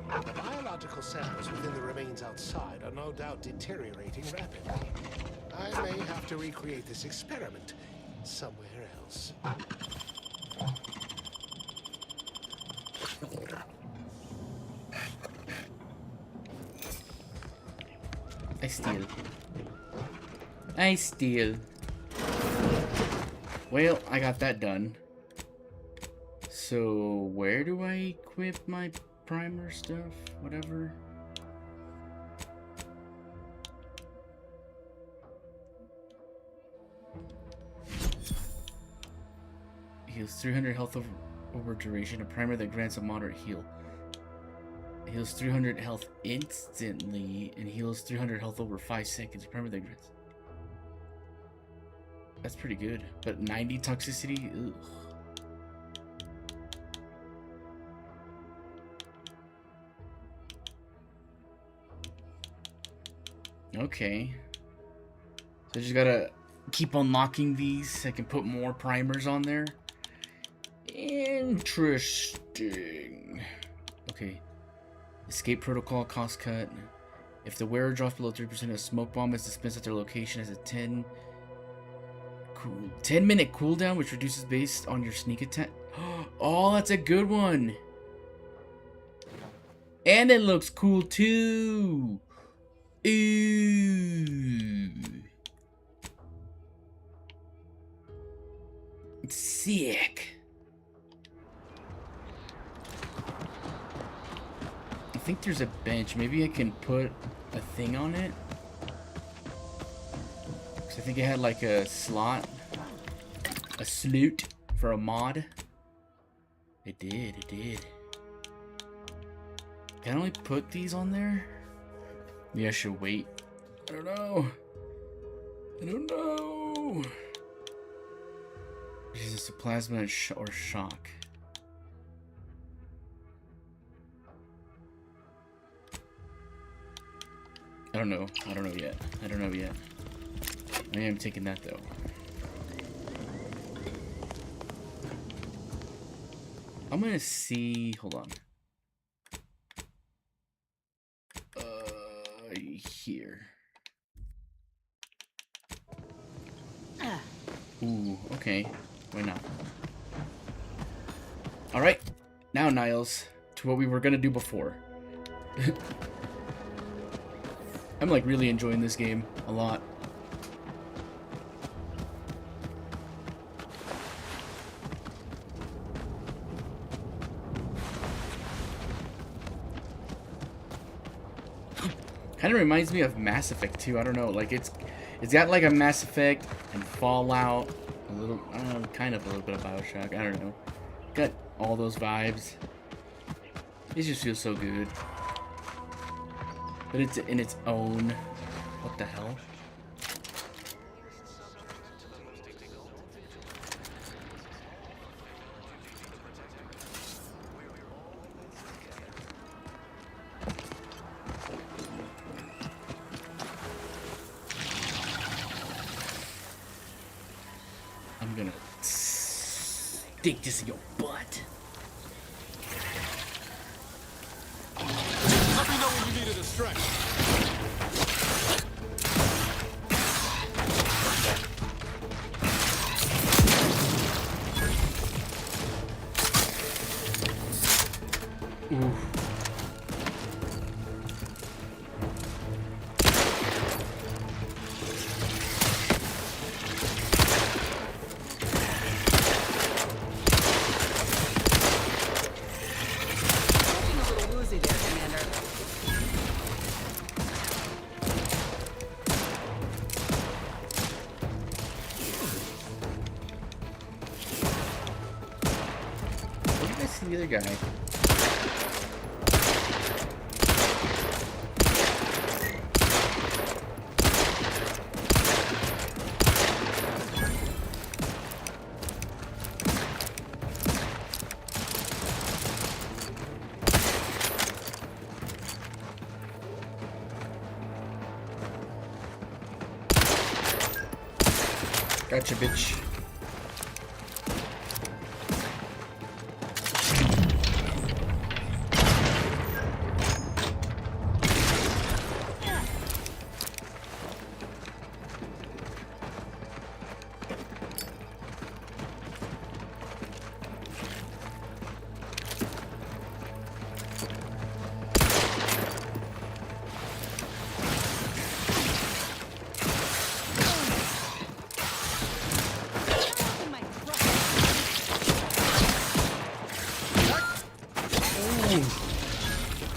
Speaker 17: The biological samples within the remains outside are no doubt deteriorating rapidly. I may have to recreate this experiment somewhere else.
Speaker 1: I steal. I steal. Well, I got that done. So, where do I equip my primer stuff? Whatever. Heals 300 health over duration. A primer that grants a moderate heal. Heals 300 health instantly and heals 300 health over 5 seconds. A primer that grants. That's pretty good. But 90 toxicity? Ugh. Okay. So I just gotta keep unlocking these. I can put more primers on there. Interesting. Okay. Escape protocol, cost cut. If the wearer drops below 3%, a smoke bomb is dispensed at their location as a 10-minute cooldown, which reduces based on your sneak attack. Oh, that's a good one. And it looks cool too. Ooh. It's sick. I think there's a bench. Maybe I can put a thing on it. Cause I think it had like a slot. A slot for a mod. It did, it did. Can I only put these on there? Maybe I should wait. I don't know. I don't know. Is this a plasma or shock? I don't know. I don't know yet. I don't know yet. I am taking that though. I'm gonna see. Hold on. Here. Ooh, okay. Why not? Alright. Now, Niles, to what we were gonna do before. I'm like really enjoying this game a lot. Kind of reminds me of Mass Effect too. I don't know, like it's got like a Mass Effect and Fallout, a little, I don't know, kind of a little bit of BioShock. I don't know. Got all those vibes. It just feels so good. But it's in its own. What the hell? I'm gonna stick this in your butt.
Speaker 24: Let me know when you needed a stretch.
Speaker 1: Ooh. The other guy. Gotcha, bitch.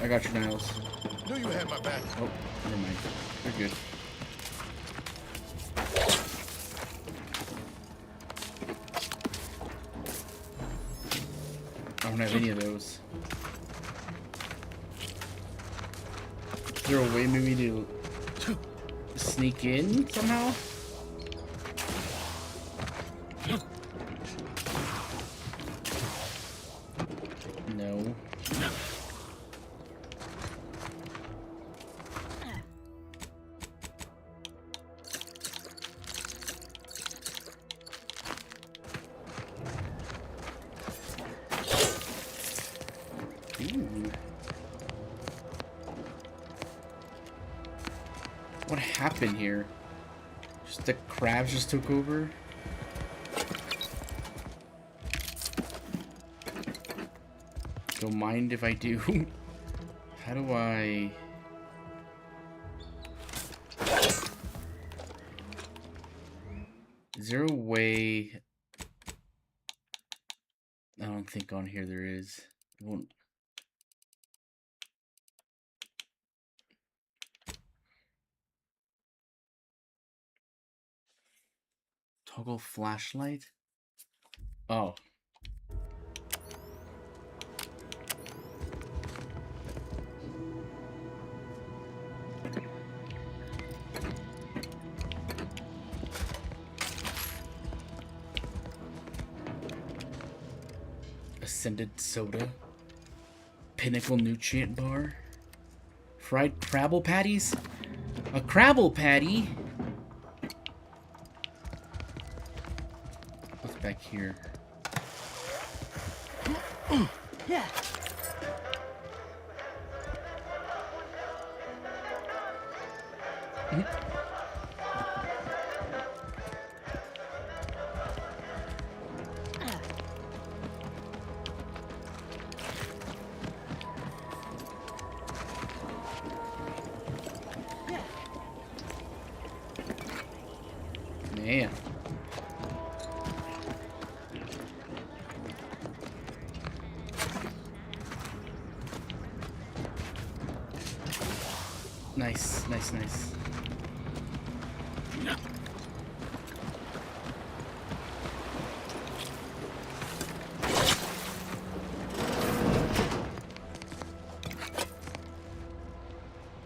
Speaker 1: I got your nails.
Speaker 24: Knew you had my back.
Speaker 1: Oh, never mind. You're good. I don't have any of those. Is there a way maybe to sneak in somehow? No. Ooh. What happened here? Just the crabs just took over? Don't mind if I do. How do I... Is there a way... I don't think on here there is. It won't... Toggle flashlight? Oh. Ascended soda. Pinnacle nutrient bar. Fried Crabble patties? A Crabble patty? What's back here?
Speaker 16: Yeah.
Speaker 1: Man. Nice, nice, nice.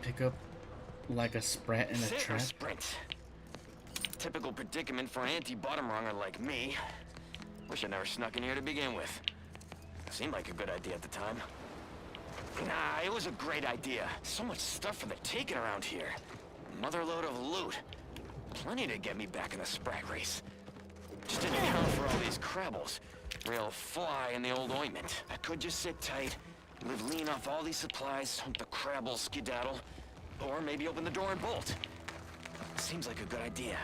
Speaker 1: Pick up like a sprat in a trap.
Speaker 12: Sprint. Typical predicament for an anti-bottom runger like me. Wish I never snuck in here to begin with. Seemed like a good idea at the time. Nah, it was a great idea. So much stuff for the taking around here. Motherload of loot. Plenty to get me back in the sprag race. Just didn't account for all these crabbles. Real fly in the old ointment. I could just sit tight, live lean off all these supplies, hunt the crabble skedaddle, or maybe open the door and bolt. Seems like a good idea.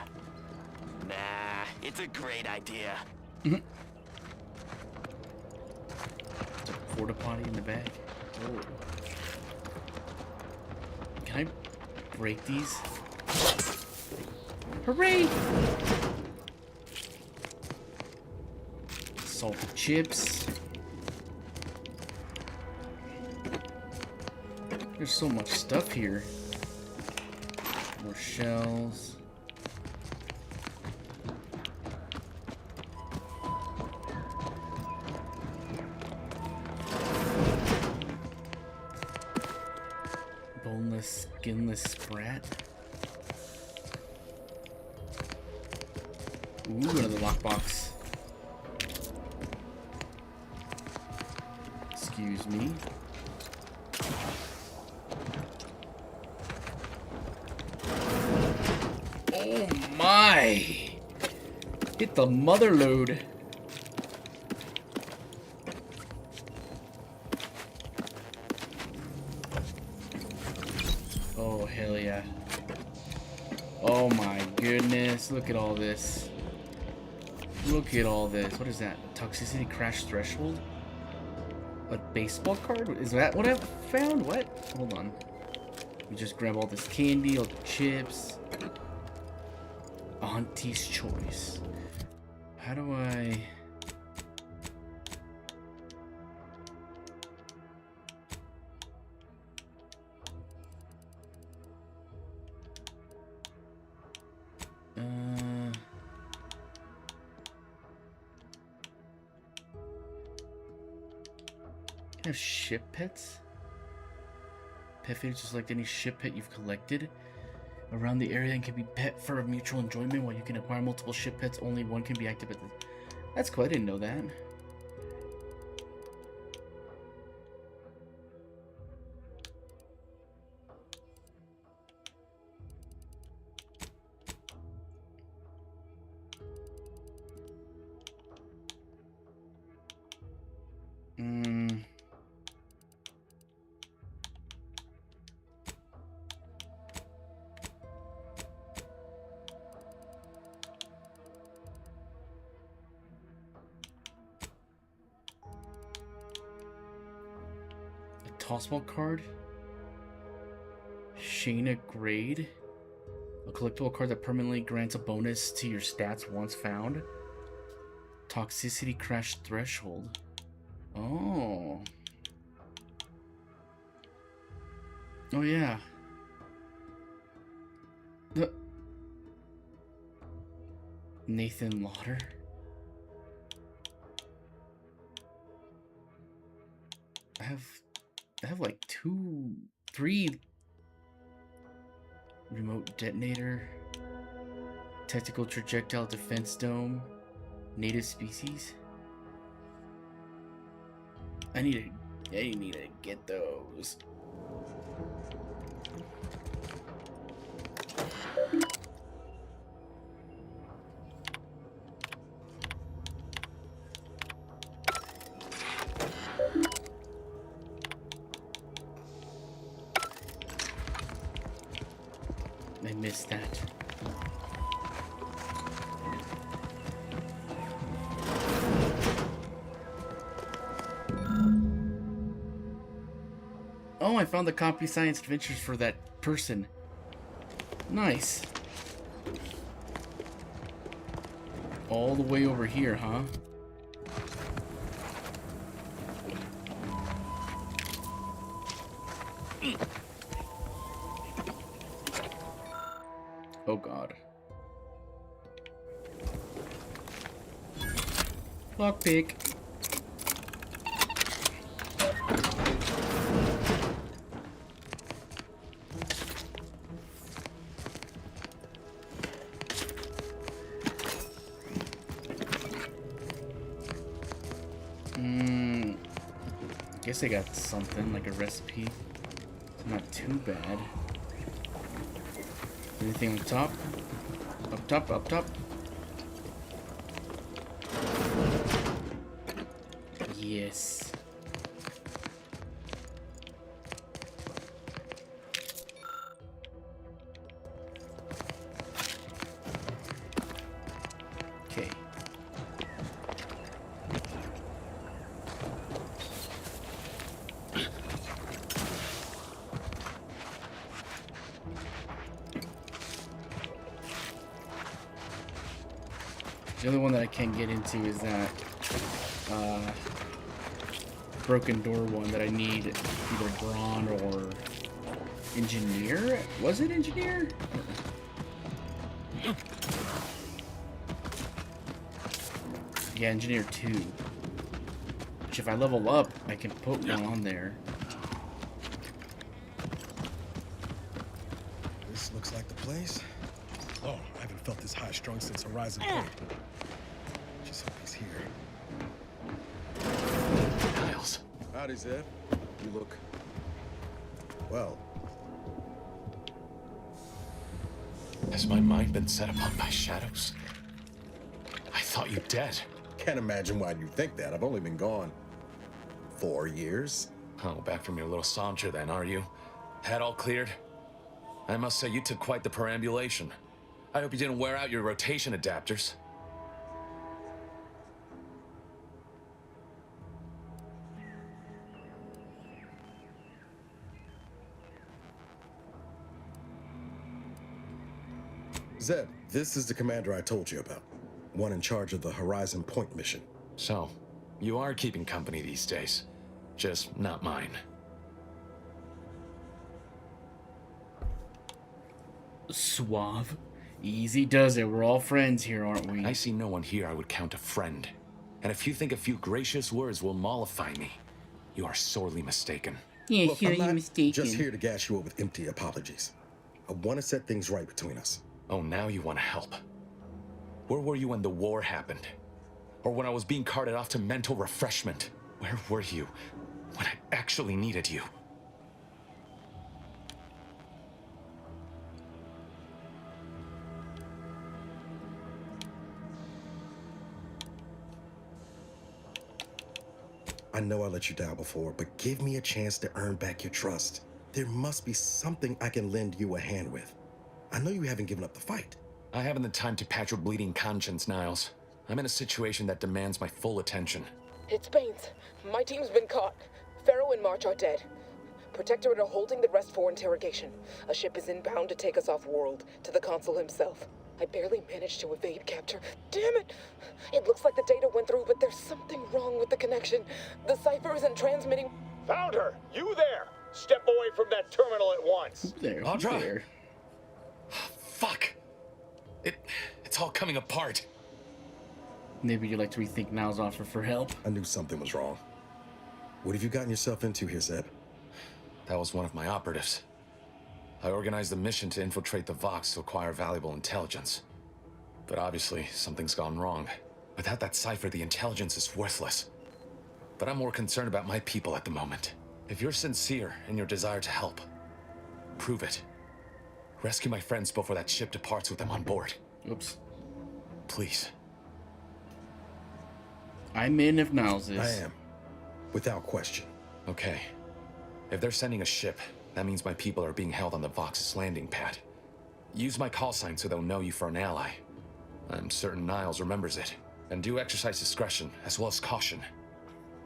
Speaker 12: Nah, it's a great idea.
Speaker 1: Porta potty in the back. Oh. Can I break these? Hooray! Salted chips. There's so much stuff here. More shells. Boneless, skinless sprat. Ooh, another lockbox. Excuse me. Oh my! Hit the mother load. Oh, hell yeah. Oh my goodness, look at all this. Look at all this. What is that? Toxicity crash threshold? A baseball card? Is that what I found? What? Hold on. We just grab all this candy, all the chips. Auntie's choice. How do I... Can I have ship pets? Pet food is just like any ship pet you've collected around the area and can be pet for mutual enjoyment. While you can acquire multiple ship pets, only one can be active at the... That's cool, I didn't know that. Tossball card? chain of grade. A collectible card that permanently grants a bonus to your stats once found. Toxicity crash threshold. Oh. Oh yeah. The Nathan Lauder. I have like 3 remote detonator, tactical projectile defense dome, native species. I need to get those. I missed that. Oh, I found the Copy Science Adventures for that person. Nice. All the way over here, huh? Oh god. Lockpick. Guess I got something like a recipe. It's not too bad. Anything up top? Up top, up top. Yes. Okay. The other one that I can't get into is that broken door one that I need either brawn or engineer. Was it engineer? Yeah, engineer 2. Which if I level up, I can put one on there.
Speaker 3: This looks like the place. Oh, I haven't felt this high strung since Horizon Point. Just hope he's here.
Speaker 8: Niles.
Speaker 3: Howdy, Zed. You look... well.
Speaker 8: Has my mind been set upon by shadows? I thought you dead.
Speaker 3: Can't imagine why you think that. I've only been gone 4 years.
Speaker 8: Oh, back from your little saunter then, are you? Head all cleared? I must say you took quite the perambulation. I hope you didn't wear out your rotation adapters.
Speaker 3: Zed, this is the commander I told you about. One in charge of the Horizon Point mission.
Speaker 8: So, you are keeping company these days. Just not mine.
Speaker 1: Suave. Easy does it. We're all friends here, aren't we?
Speaker 8: I see no one here I would count a friend. And if you think a few gracious words will mollify me, you are sorely mistaken.
Speaker 1: Yeah,
Speaker 3: Look, I'm not just here to gas you up with empty apologies. I want to set things right between us.
Speaker 8: Oh, now you want to help. Where were you when the war happened? Or when I was being carted off to mental refreshment? Where were you when I actually needed you?
Speaker 3: I know I let you down before, but give me a chance to earn back your trust. There must be something I can lend you a hand with. I know you haven't given up the fight.
Speaker 8: I haven't the time to patch your bleeding conscience, Niles. I'm in a situation that demands my full attention.
Speaker 21: It's Baines. My team's been caught. Pharaoh and March are dead.
Speaker 7: Protectorate are holding the rest for interrogation. A ship is inbound to take us off-world, to the consul himself. I barely managed to evade capture. Damn it! It looks like the data went through, but there's something wrong with the connection. The cipher isn't transmitting.
Speaker 21: Found her! You there! Step away from that terminal at once!
Speaker 1: There,
Speaker 8: Audra!
Speaker 1: there.
Speaker 8: Fuck! It's all coming apart.
Speaker 1: Maybe you'd like to rethink Niall's offer for help.
Speaker 3: I knew something was wrong. What have you gotten yourself into here, Zeb?
Speaker 8: That was one of my operatives. I organized a mission to infiltrate the Vox to acquire valuable intelligence. But obviously, something's gone wrong. Without that cipher, the intelligence is worthless. But I'm more concerned about my people at the moment. If you're sincere in your desire to help, prove it. Rescue my friends before that ship departs with them on board.
Speaker 1: Oops.
Speaker 8: Please.
Speaker 1: I'm in if Niles is.
Speaker 3: I am. Without question.
Speaker 8: Okay. If they're sending a ship, that means my people are being held on the Vox's landing pad. Use my call sign so they'll know you for an ally. I'm certain Niles remembers it. And do exercise discretion, as well as caution.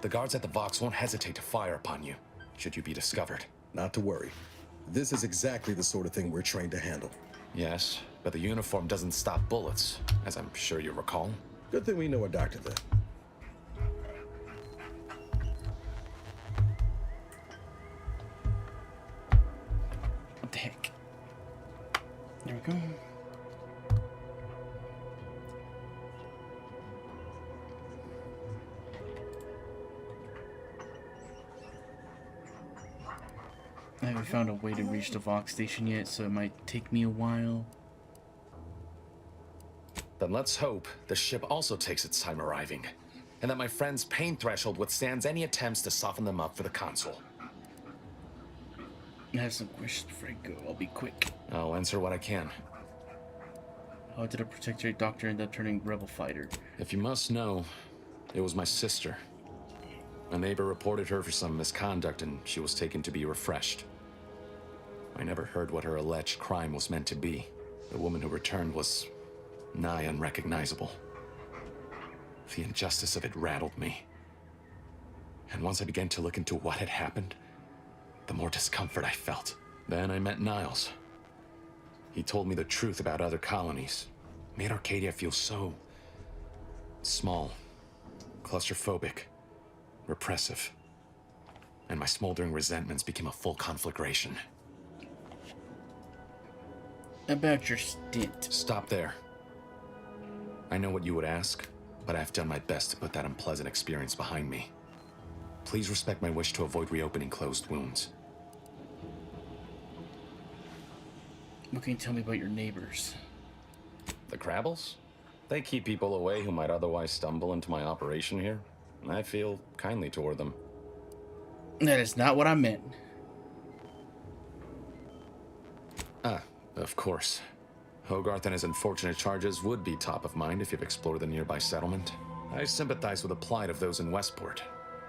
Speaker 8: The guards at the Vox won't hesitate to fire upon you, should you be discovered.
Speaker 3: Not to worry. This is exactly the sort of thing we're trained to handle.
Speaker 8: Yes, but the uniform doesn't stop bullets, as I'm sure you recall.
Speaker 3: Good thing we know a doctor then.
Speaker 1: What the heck? There we go. I haven't found a way to reach the Vox station yet, so it might take me a while.
Speaker 8: Then let's hope the ship also takes its time arriving, and that my friend's pain threshold withstands any attempts to soften them up for the consul.
Speaker 1: I have some questions before I go. I'll be quick.
Speaker 8: I'll answer what I can.
Speaker 1: How did a Protectorate doctor end up turning rebel fighter?
Speaker 8: If you must know, it was my sister. A neighbor reported her for some misconduct, and she was taken to be refreshed. I never heard what her alleged crime was meant to be. The woman who returned was nigh unrecognizable. The injustice of it rattled me. And once I began to look into what had happened, the more discomfort I felt. Then I met Niles. He told me the truth about other colonies. Made Arcadia feel so small, claustrophobic, repressive. And my smoldering resentments became a full conflagration.
Speaker 1: About your stint.
Speaker 8: Stop there. I know what you would ask, but I've done my best to put that unpleasant experience behind me. Please respect my wish to avoid reopening closed wounds.
Speaker 1: What can you tell me about your neighbors?
Speaker 8: The Crabbles? They keep people away who might otherwise stumble into my operation here. I feel kindly toward them.
Speaker 1: That is not what I meant.
Speaker 8: Ah, of course. Hogarth and his unfortunate charges would be top of mind if you've explored the nearby settlement. I sympathize with the plight of those in Westport.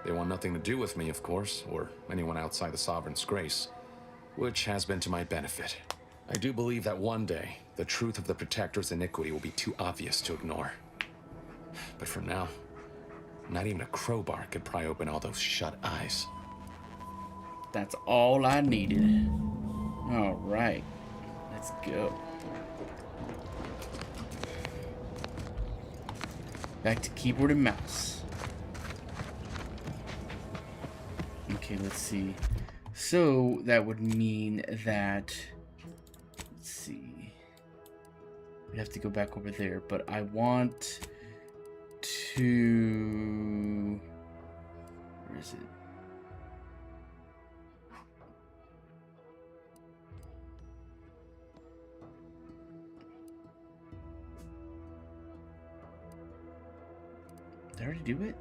Speaker 8: They want nothing to do with me, of course, or anyone outside the Sovereign's grace, which has been to my benefit. I do believe that one day, the truth of the Protector's iniquity will be too obvious to ignore. But for now, not even a crowbar could pry open all those shut eyes.
Speaker 1: That's all I needed. All right, let's go. Back to keyboard and mouse. Okay, let's see. So that would mean that, let's see, we'd have to go back over there, but I want to, where is it? Did I already do it?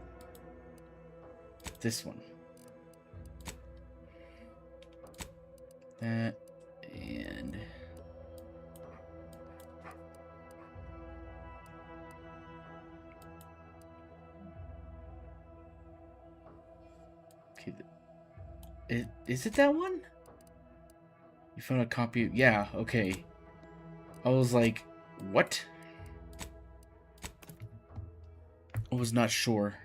Speaker 1: This one. That and okay. Is it that one? You found a copy? Yeah. Okay. I was like, what? I was not sure.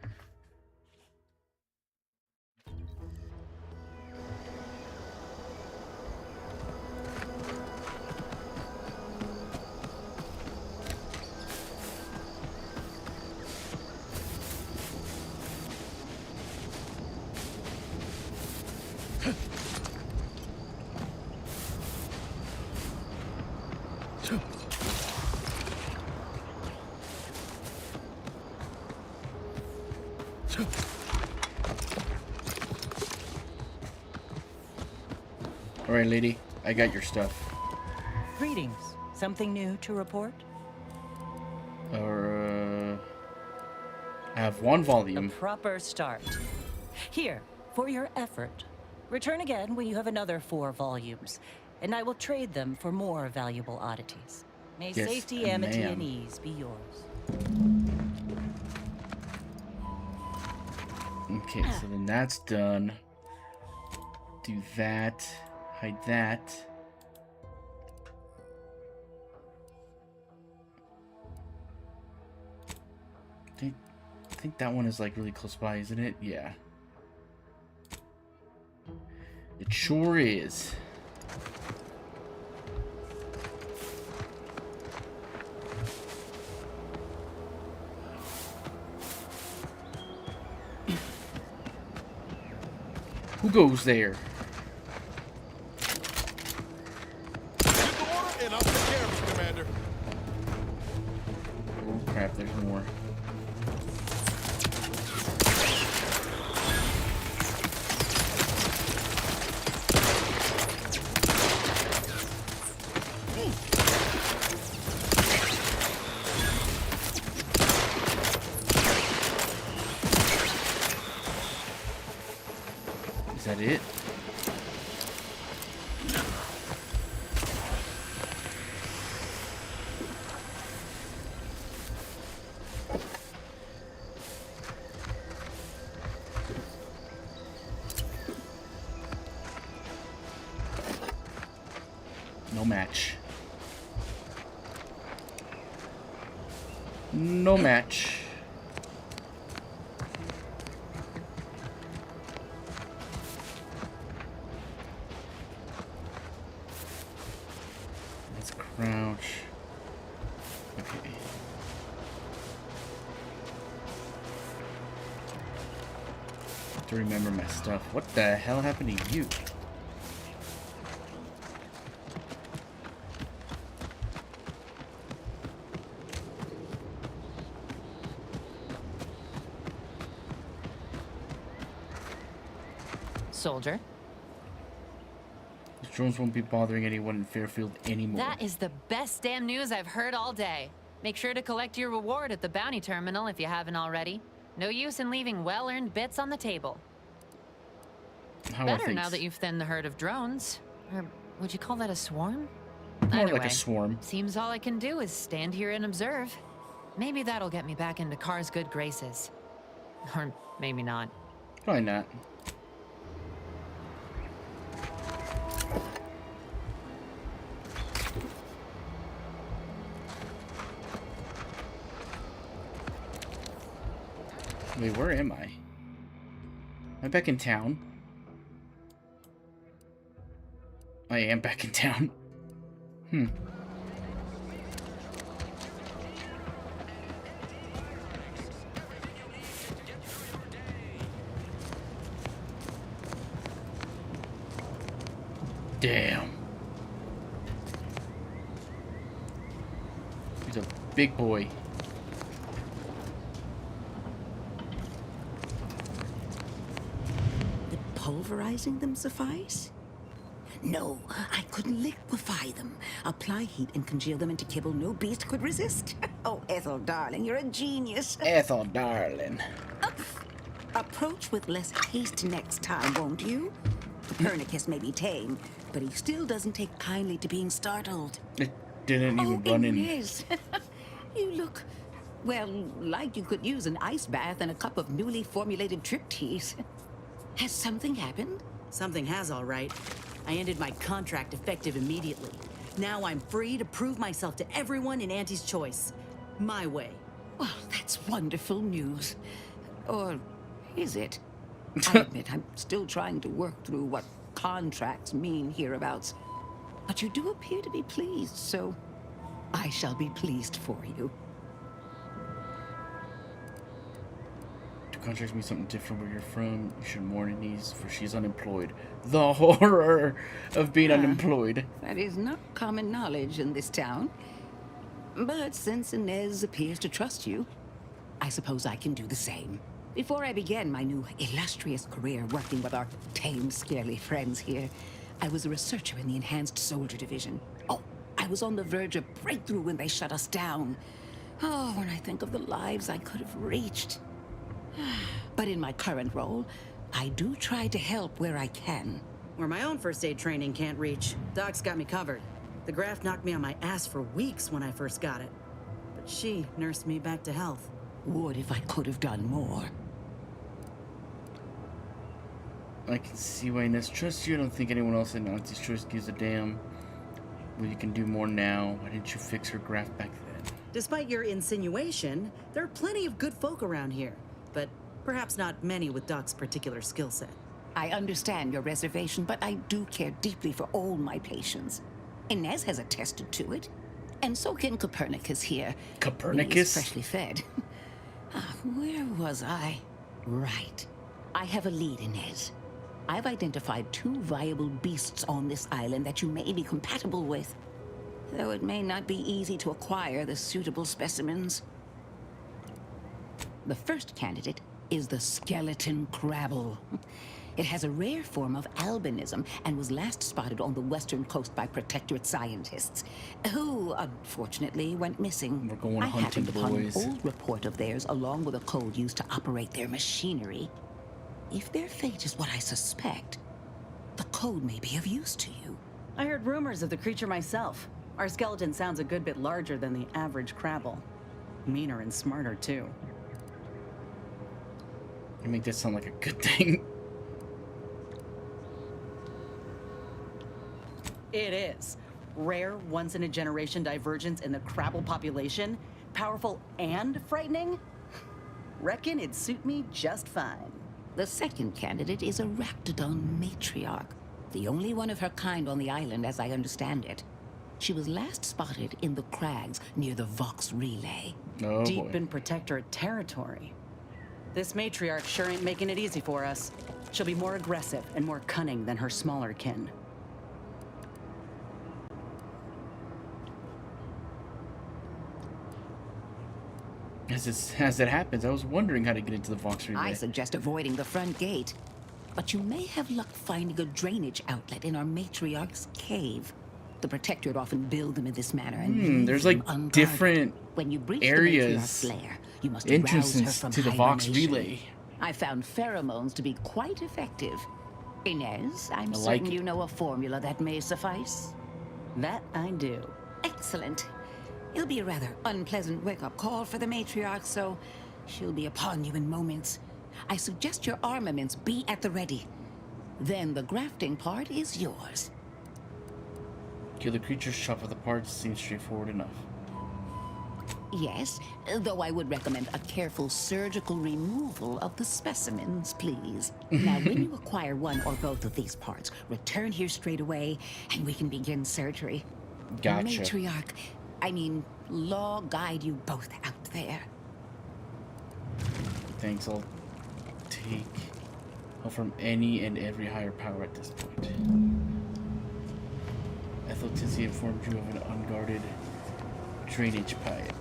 Speaker 1: Alright, lady. I got your stuff.
Speaker 13: Greetings. Something new to report?
Speaker 1: I have one volume.
Speaker 13: A proper start. Here, for your effort. Return again when you have another 4 volumes, and I will trade them for more valuable oddities. May
Speaker 1: Yes,
Speaker 13: safety, amity,
Speaker 1: ma'am.
Speaker 13: and ease be yours.
Speaker 1: Okay, so then that's done. Do that. Hide that. I think that one is like really close by, isn't it? Yeah. It sure is. Who goes there?
Speaker 24: And I'll take care of it, Commander.
Speaker 1: Oh crap, there's more. Is that it? No match. No match. Let's crouch. Okay. Have to remember my stuff. What the hell happened to you?
Speaker 6: Soldier.
Speaker 1: These drones won't be bothering anyone in Fairfield anymore.
Speaker 6: That is the best damn news I've heard all day. Make sure to collect your reward at the bounty terminal if you haven't already. No use in leaving well-earned bits on the table.
Speaker 1: How are
Speaker 6: Better
Speaker 1: things?
Speaker 6: now that you've thinned the herd of drones. Or would you call that a swarm?
Speaker 1: More
Speaker 6: Anyway,
Speaker 1: like a swarm.
Speaker 6: Seems all I can do is stand here and observe. Maybe that'll get me back into Carr's good graces. Or maybe not.
Speaker 1: Probably not. Wait, where am I? Am I back in town? I am back in town. Hmm. Damn. He's a big boy.
Speaker 20: Pulverizing them suffice? No, I couldn't liquefy them. Apply heat and congeal them into kibble no beast could resist. Oh, Ethel, darling, you're a genius.
Speaker 1: Ethel, darling.
Speaker 20: Approach with less haste next time, won't you? Copernicus may be tame, but he still doesn't take kindly to being startled.
Speaker 1: It didn't even run in.
Speaker 20: Inez, you look, well, like you could use an ice bath and a cup of newly formulated trip teas. Has something happened?
Speaker 9: Something has, all right. I ended my contract effective immediately. Now I'm free to prove myself to everyone in Auntie's Choice. My way.
Speaker 20: Well, that's wonderful news. Or is it? I admit I'm still trying to work through what contracts mean hereabouts. But you do appear to be pleased, so I shall be pleased for you.
Speaker 1: contracts mean something different where you're from. You should mourn Inez, for she's unemployed. The horror of being unemployed.
Speaker 20: That is not common knowledge in this town. But since Inez appears to trust you, I suppose I can do the same. Before I began my new illustrious career working with our tame, scaly friends here, I was a researcher in the Enhanced Soldier Division. Oh, I was on the verge of breakthrough when they shut us down. Oh, when I think of the lives I could have reached. But in my current role, I do try to help where I can.
Speaker 9: Where my own first aid training can't reach, Doc's got me covered. The graft knocked me on my ass for weeks when I first got it. But she nursed me back to health.
Speaker 20: Would if I could have done more.
Speaker 1: I can see why Inez trusts you. I don't think anyone else in Auntie's Choice gives a damn. Well, you can do more now. Why didn't you fix her graft back then?
Speaker 9: Despite your insinuation, there are plenty of good folk around here. But perhaps not many with Doc's particular skill set.
Speaker 20: I understand your reservation, but I do care deeply for all my patients. Inez has attested to it. And so can Copernicus here.
Speaker 1: Copernicus?
Speaker 20: He is freshly fed. Where was I? Right. I have a lead, Inez. I've identified 2 viable beasts on this island that you may be compatible with. Though it may not be easy to acquire the suitable specimens. The first candidate is the skeleton crabble. It has a rare form of albinism and was last spotted on the western coast by protectorate scientists, who unfortunately went missing.
Speaker 1: We're going
Speaker 20: I
Speaker 1: hunting,
Speaker 20: happened upon
Speaker 1: boys.
Speaker 20: an old report of theirs along with a code used to operate their machinery. If their fate is what I suspect, the code may be of use to you.
Speaker 9: I heard rumors of the creature myself. Our skeleton sounds a good bit larger than the average crabble. Meaner and smarter, too.
Speaker 1: You make that sound like a good thing.
Speaker 9: It is. Rare, once-in-a-generation divergence in the crabble population. Powerful and frightening. Reckon it'd suit me just fine.
Speaker 20: The second candidate is a Raptidon matriarch, the only one of her kind on the island as I understand it. She was last spotted in the crags near the Vox Relay.
Speaker 1: Oh,
Speaker 9: Deep
Speaker 1: boy.
Speaker 9: in protectorate territory. This matriarch sure ain't making it easy for us. She'll be more aggressive and more cunning than her smaller kin.
Speaker 1: As it happens, I was wondering how to get into the Vox Relay.
Speaker 20: I suggest avoiding the front gate, but you may have luck finding a drainage outlet in our matriarch's cave. The protectorate often build them in this manner, and leave
Speaker 1: there's
Speaker 20: them
Speaker 1: like
Speaker 20: unguarded.
Speaker 1: different
Speaker 20: When you breach
Speaker 1: areas,
Speaker 20: the matriarch's lair, you must arouse her
Speaker 1: entrances
Speaker 20: from
Speaker 1: to the Vox
Speaker 20: hibernation.
Speaker 1: Relay.
Speaker 20: I found pheromones to be quite effective. Inez, I'm
Speaker 1: I like
Speaker 20: certain
Speaker 1: it.
Speaker 20: you know a formula that may suffice.
Speaker 9: That I do.
Speaker 20: Excellent. It'll be a rather unpleasant wake-up call for the matriarch, so she'll be upon you in moments. I suggest your armaments be at the ready. Then the grafting part is yours.
Speaker 1: Kill the creature's shop for the parts seems straightforward enough.
Speaker 20: Yes, though I would recommend a careful surgical removal of the specimens, please. Now, when you acquire one or both of these parts, return here straight away, and we can begin surgery.
Speaker 1: Gotcha.
Speaker 20: Matriarch, I mean, law guide you both out there.
Speaker 1: Thanks, I'll take help from any and every higher power at this point. Ethel Tizzy informed you of an unguarded drainage pipe.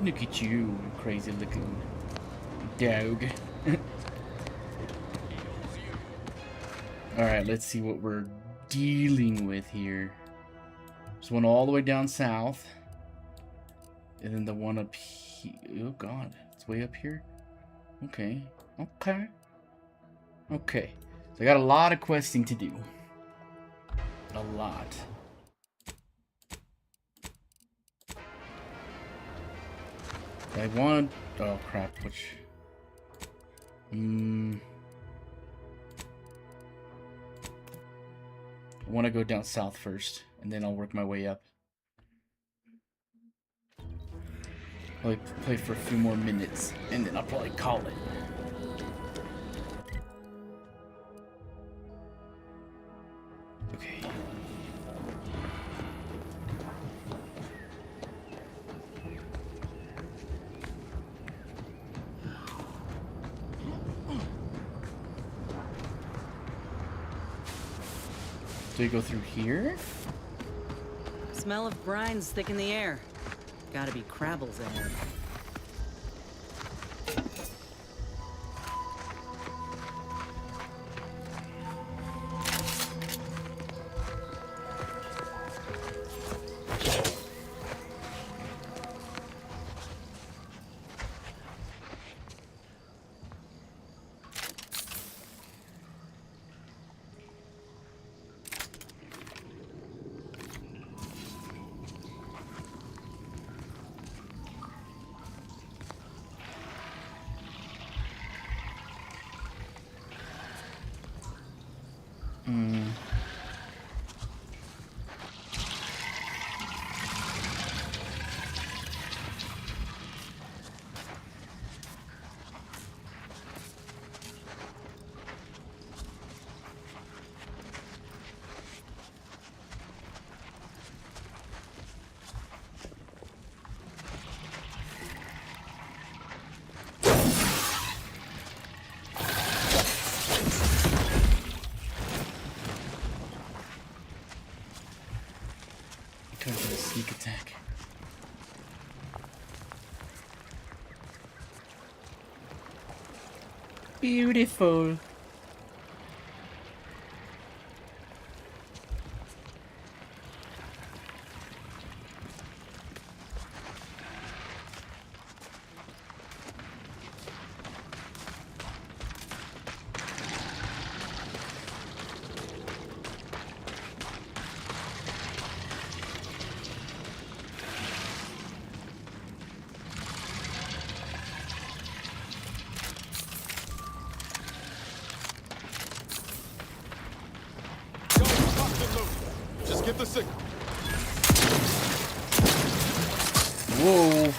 Speaker 1: Look at you, crazy looking dog. Alright, let's see what we're dealing with here. There's one all the way down south. And then the one up here. Oh god, it's way up here? Okay. Okay. Okay. So I got a lot of questing to do. A lot. I want... Oh crap, which... I want to go down south first, and then I'll work my way up. I'll play for a few more minutes, and then I'll probably call it. Do we go through here?
Speaker 9: Smell of brine's thick in the air. Gotta be Crabbles ahead.
Speaker 1: Sneak attack. Beautiful.
Speaker 24: Just get the signal.
Speaker 1: Whoa.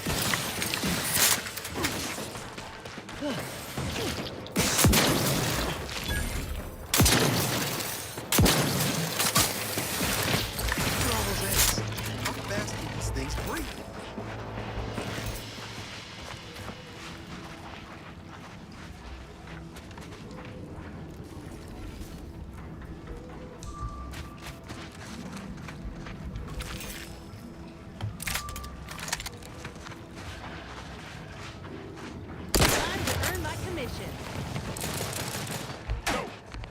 Speaker 24: How fast do these things breathe?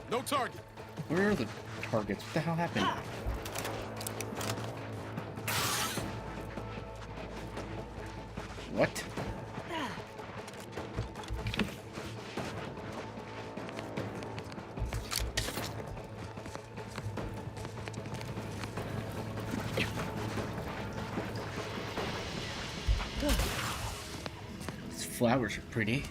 Speaker 24: No target.
Speaker 1: Where are the targets? What the hell happened? What? These flowers are pretty.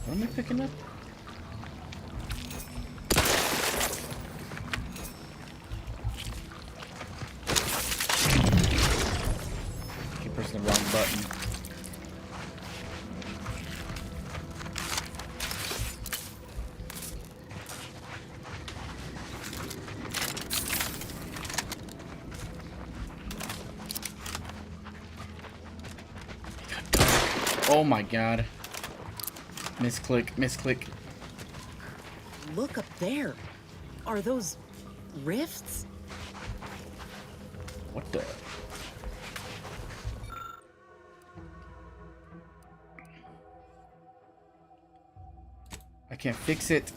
Speaker 1: What am I picking up? Keep pressing the wrong button. Oh my god. Misclick, misclick.
Speaker 9: Look up there. Are those rifts?
Speaker 1: What the? I can't fix it.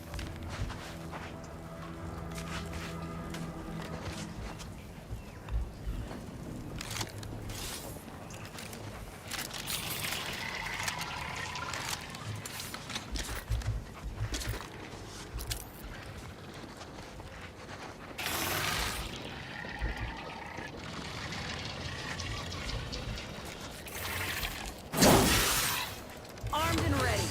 Speaker 9: Armed and ready.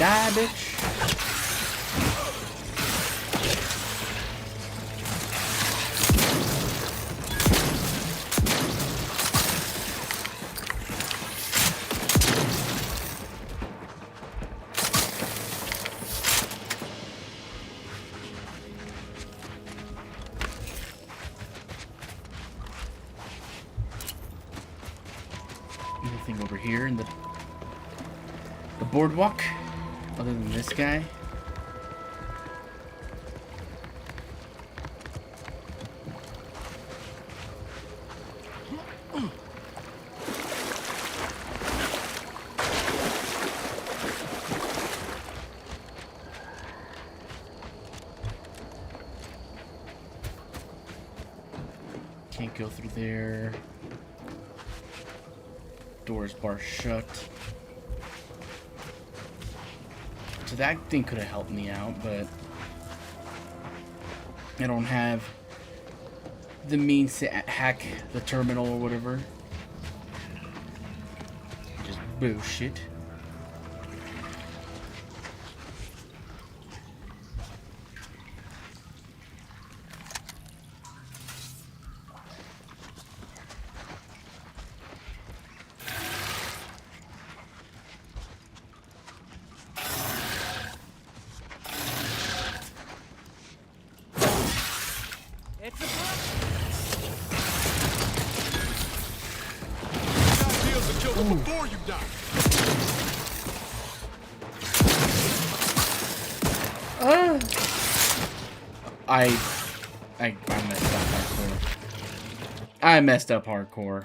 Speaker 1: Die, bitch. Anything over here in the boardwalk other than this guy? Can't go through there. Doors bar shut. So that thing could have helped me out, but I don't have the means to hack the terminal or whatever. Just bullshit.
Speaker 24: Before you die.
Speaker 1: I messed up hardcore. I messed up hardcore.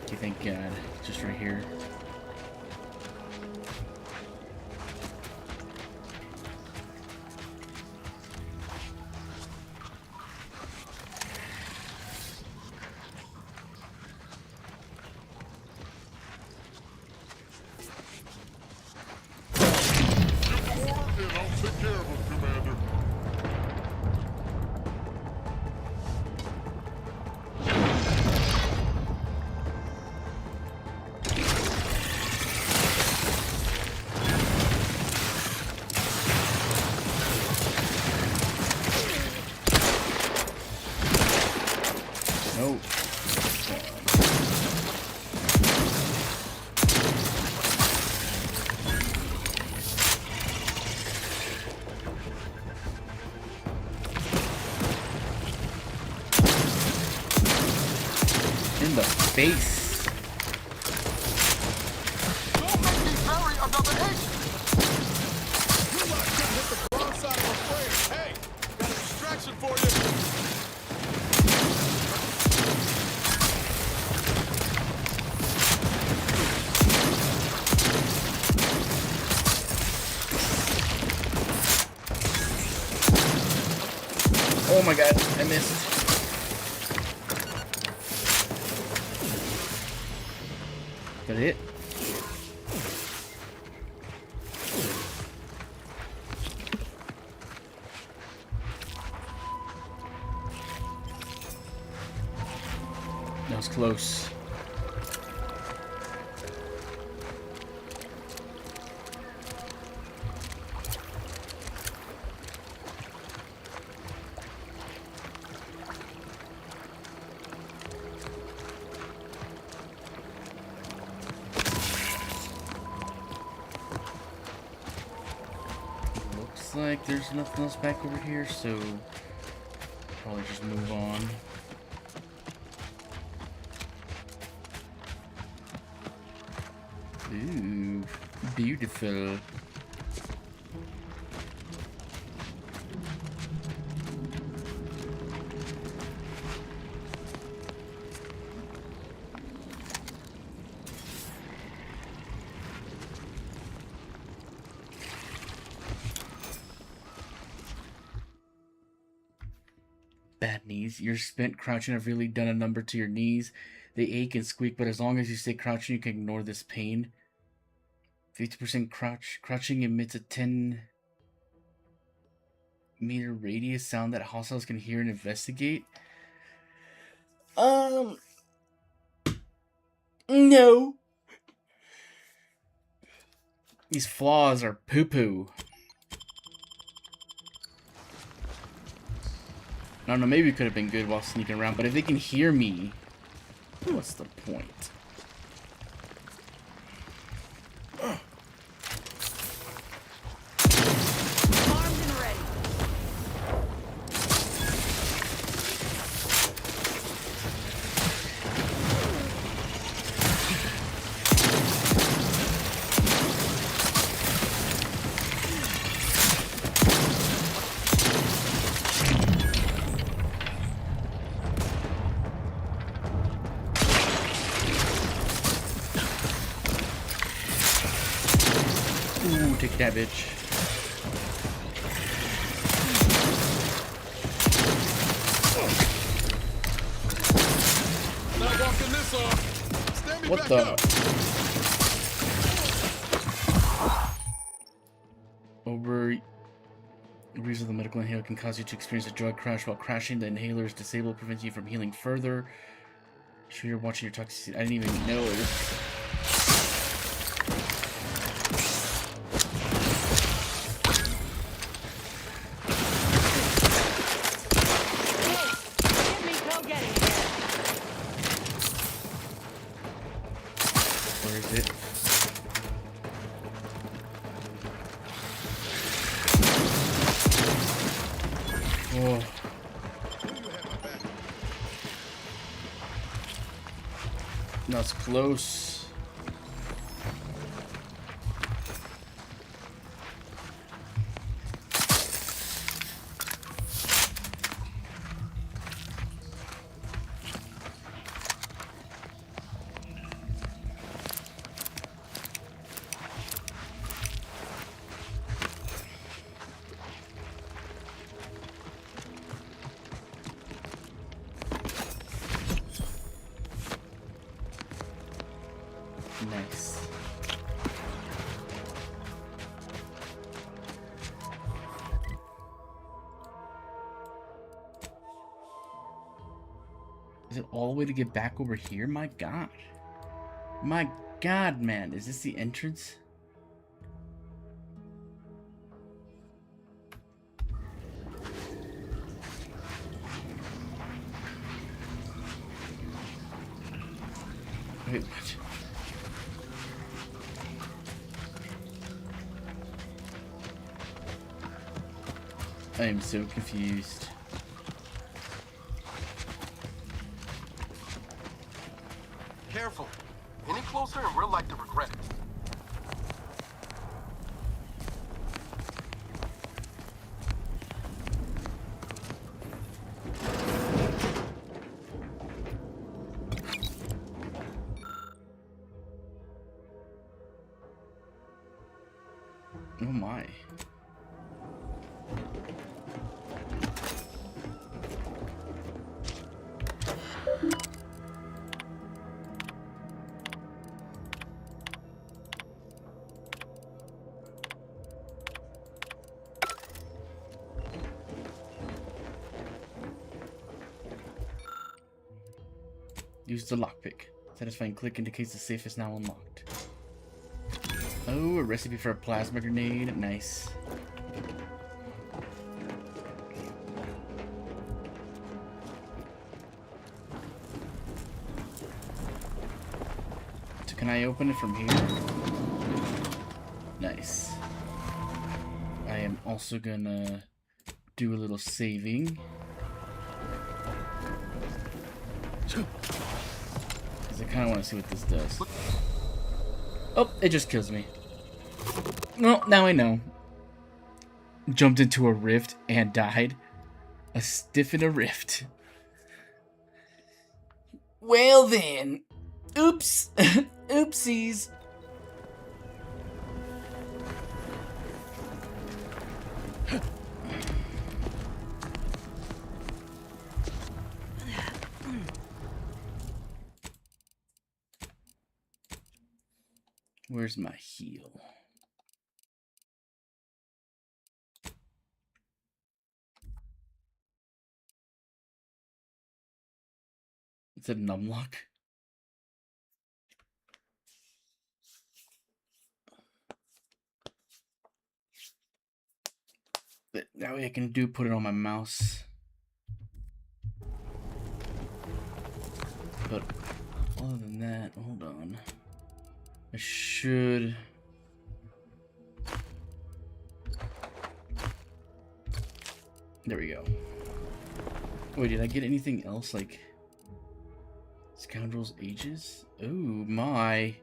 Speaker 1: Okay, thank God. Just right here. Nope. In the face.
Speaker 24: Don't make me bury another agent. You lot couldn't hit the broadside of a friend. Hey, got a distraction for you.
Speaker 1: Oh my God, I missed. That it? That was close. Like there's nothing else back over here, so probably just move on. Ooh, beautiful. Bad knees. You're spent crouching have really done a number to your knees. They ache and squeak, but as long as you stay crouching, you can ignore this pain. 50% crouching emits a 10-meter radius sound that hostiles can hear and investigate. No. These flaws are poo-poo. I don't know, maybe it could have been good while sneaking around, but if they can hear me, what's the point?
Speaker 9: Armed and ready.
Speaker 1: Ooh, take that, bitch.
Speaker 24: Not walking this off. Stand me
Speaker 1: What
Speaker 24: back
Speaker 1: the?
Speaker 24: up.
Speaker 1: Overuse of the medical inhaler can cause you to experience a drug crash. While crashing, the inhaler is disabled, preventing you from healing further. Sure, you're watching your toxicity. I didn't even know it. Where is it? Oh. That's close. Nice. Is it all the way to get back over here? My god. My god, man. Is this the entrance? Wait, what? I am so confused.
Speaker 5: Careful. Any closer and we're like to regret it.
Speaker 1: Oh my. Use the lockpick. Satisfying click indicates the safe is now unlocked. Oh, a recipe for a plasma grenade. Nice. So can I open it from here? Nice. I am also gonna do a little saving. Because I kind of want to see what this does. Oh, it just kills me. Well, now I know. Jumped into a rift and died. A stiff in a rift. Well then. Oops. Oopsies. Where's my heal? It's a numlock. But that way I can put it on my mouse. But other than that, hold on. I should. There we go. Wait, did I get anything else like Scoundrel's Ages? Oh my.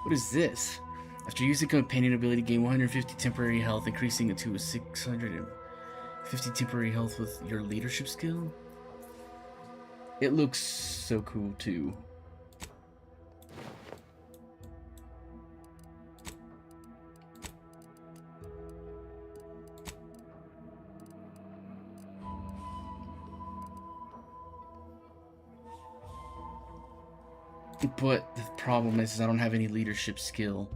Speaker 1: What is this? After using companion ability, gain 150 temporary health, increasing it to a 650 temporary health with your leadership skill. It looks so cool too. But the problem is I don't have any leadership skill.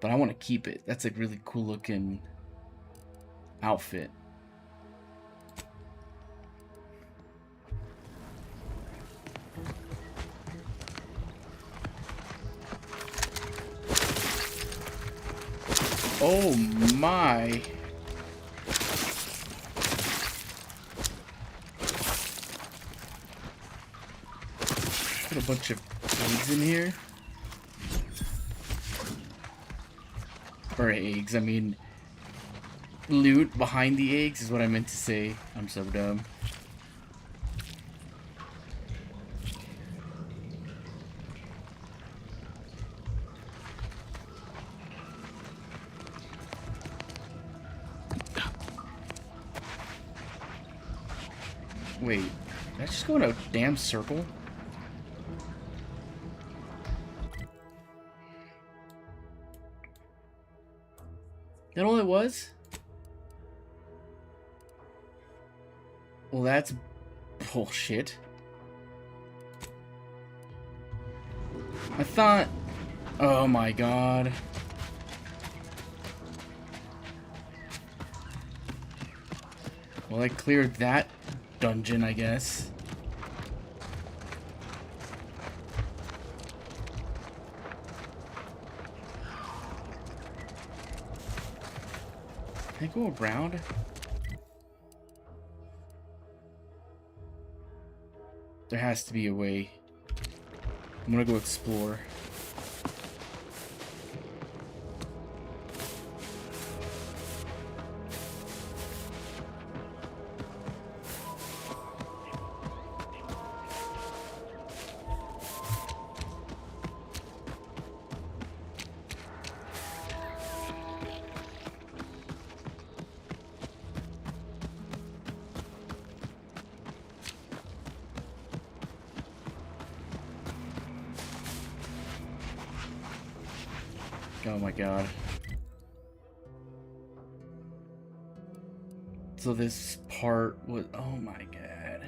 Speaker 1: But I want to keep it. That's a really cool looking outfit. Oh my. Put a bunch of eggs in here. Or eggs, I mean loot behind the eggs is what I meant to say. I'm so dumb. Wait, did I just go in a damn circle? That all it was? Well, that's bullshit. I thought... Oh my god. Well, I cleared that dungeon, I guess. Can I go around? There has to be a way. I'm gonna go explore. Oh my god. So this part was... Oh my god.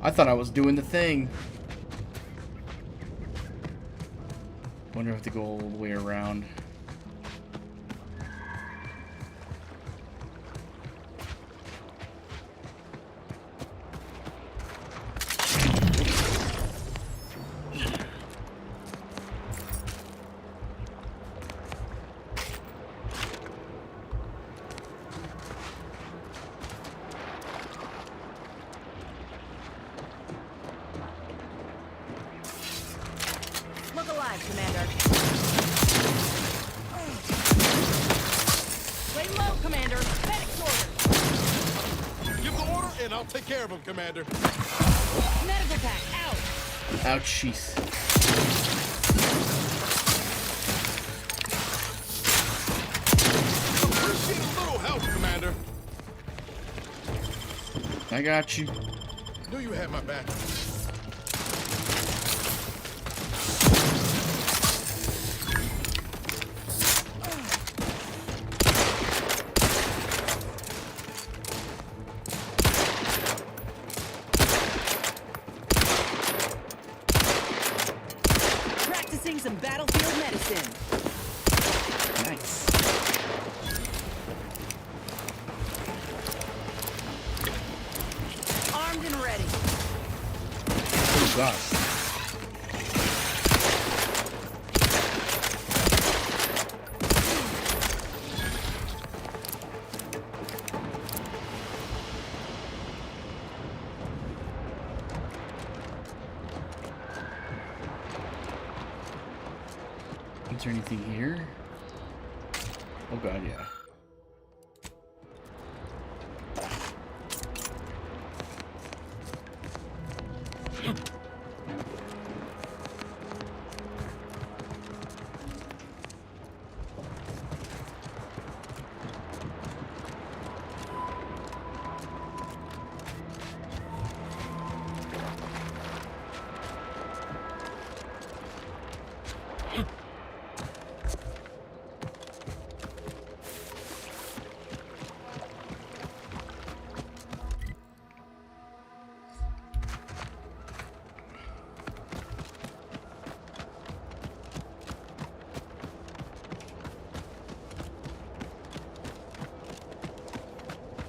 Speaker 1: I thought I was doing the thing. Wonder if I have to go all the way around.
Speaker 2: Look alive, Commander. Lay low, Commander. Medic's order.
Speaker 24: Give the order, and I'll take care of him, Commander.
Speaker 2: Medical pack, out.
Speaker 1: Ouch, jeez.
Speaker 24: Appreciate a little help, Commander.
Speaker 1: I got you.
Speaker 24: Knew you had my back.
Speaker 9: Practicing some battlefield medicine.
Speaker 1: Nice.
Speaker 9: Armed and ready.
Speaker 1: gosh. Is there anything here? Oh god, yeah.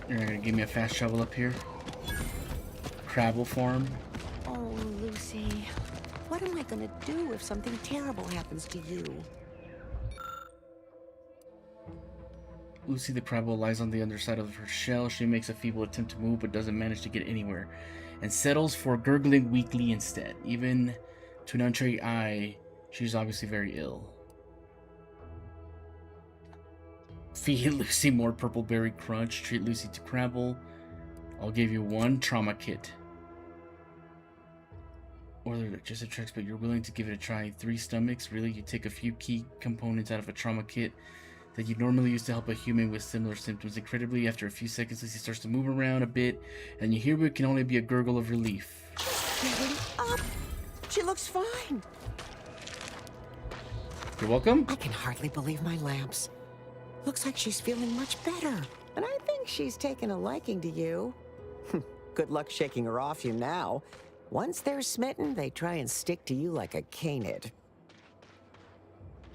Speaker 1: You're not gonna give me a fast travel up here? Crabble farm?
Speaker 20: Oh, Lucy. What am I gonna do if something terrible happens to you?
Speaker 1: Lucy the crabble lies on the underside of her shell. She makes a feeble attempt to move but doesn't manage to get anywhere and settles for gurgling weakly instead. Even to an untrained eye, she's obviously very ill. Feed Lucy more purple berry crunch. Treat Lucy to crabble. I'll give you 1 trauma kit. Or just a tricks, but you're willing to give it a try. 3 stomachs? Really? You take a few key components out of a trauma kit that you normally use to help a human with similar symptoms. Incredibly, after a few seconds, Lucy starts to move around a bit, and you hear what can only be a gurgle of relief.
Speaker 20: Getting up! She looks fine!
Speaker 1: You're welcome?
Speaker 20: I can hardly believe my lamps. Looks like she's feeling much better. And I think she's taken a liking to you. Good luck shaking her off you now. Once they're smitten, they try and stick to you like a canid.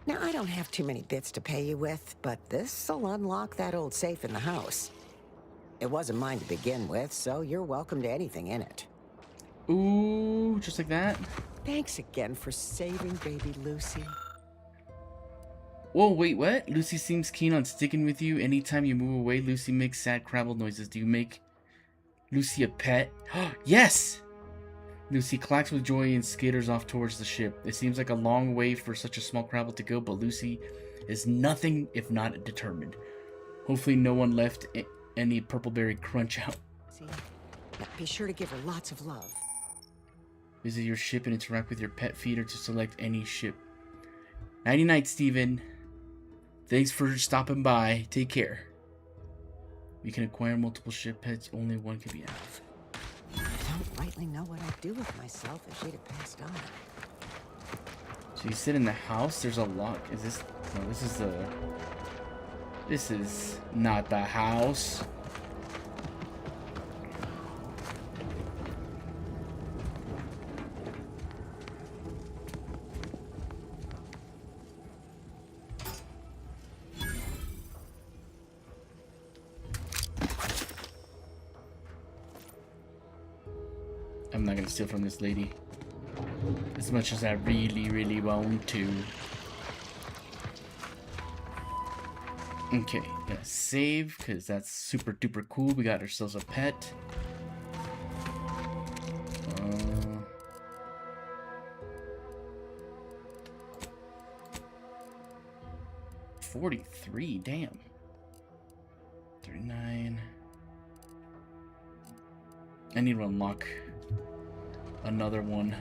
Speaker 20: Now, I don't have too many bits to pay you with, but this'll unlock that old safe in the house. It wasn't mine to begin with, so you're welcome to anything in it.
Speaker 1: Ooh, just like that?
Speaker 20: Thanks again for saving baby Lucy.
Speaker 1: Whoa, wait, what? Lucy seems keen on sticking with you. Anytime you move away, Lucy makes sad crabble noises. Do you make Lucy a pet? Yes! Lucy clacks with joy and skaters off towards the ship. It seems like a long way for such a small crabble to go, but Lucy is nothing if not determined. Hopefully no one left any purpleberry crunch out.
Speaker 20: See? Now, be sure to give her lots of love.
Speaker 1: Visit your ship and interact with your pet feeder to select any ship. Nighty-night, Steven. Thanks for stopping by. Take care. You can acquire multiple ship pets. Only one can be enough.
Speaker 20: I don't rightly know what I'd do with myself if she'd have passed on.
Speaker 1: So you sit in the house. There's a lock. Is this... No, this is the... This is not the house. I'm not gonna steal from this lady. As much as I really, really want to. Okay, gonna save, because that's super duper cool. We got ourselves a pet. 43, damn. 39. I need to unlock another one.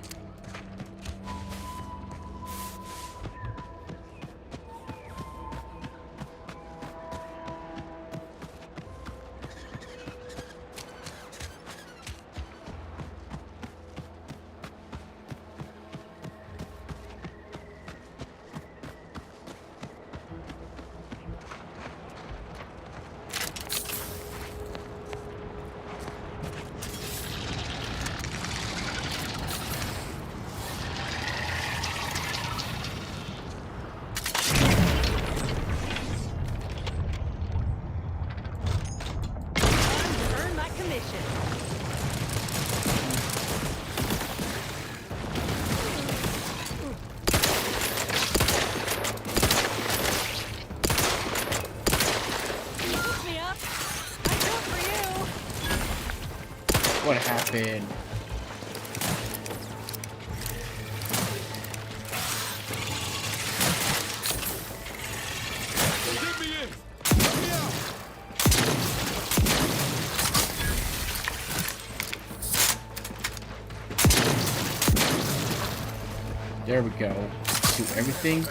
Speaker 1: What happened?
Speaker 24: Get me in! Let me out!
Speaker 1: There we go. Do everything.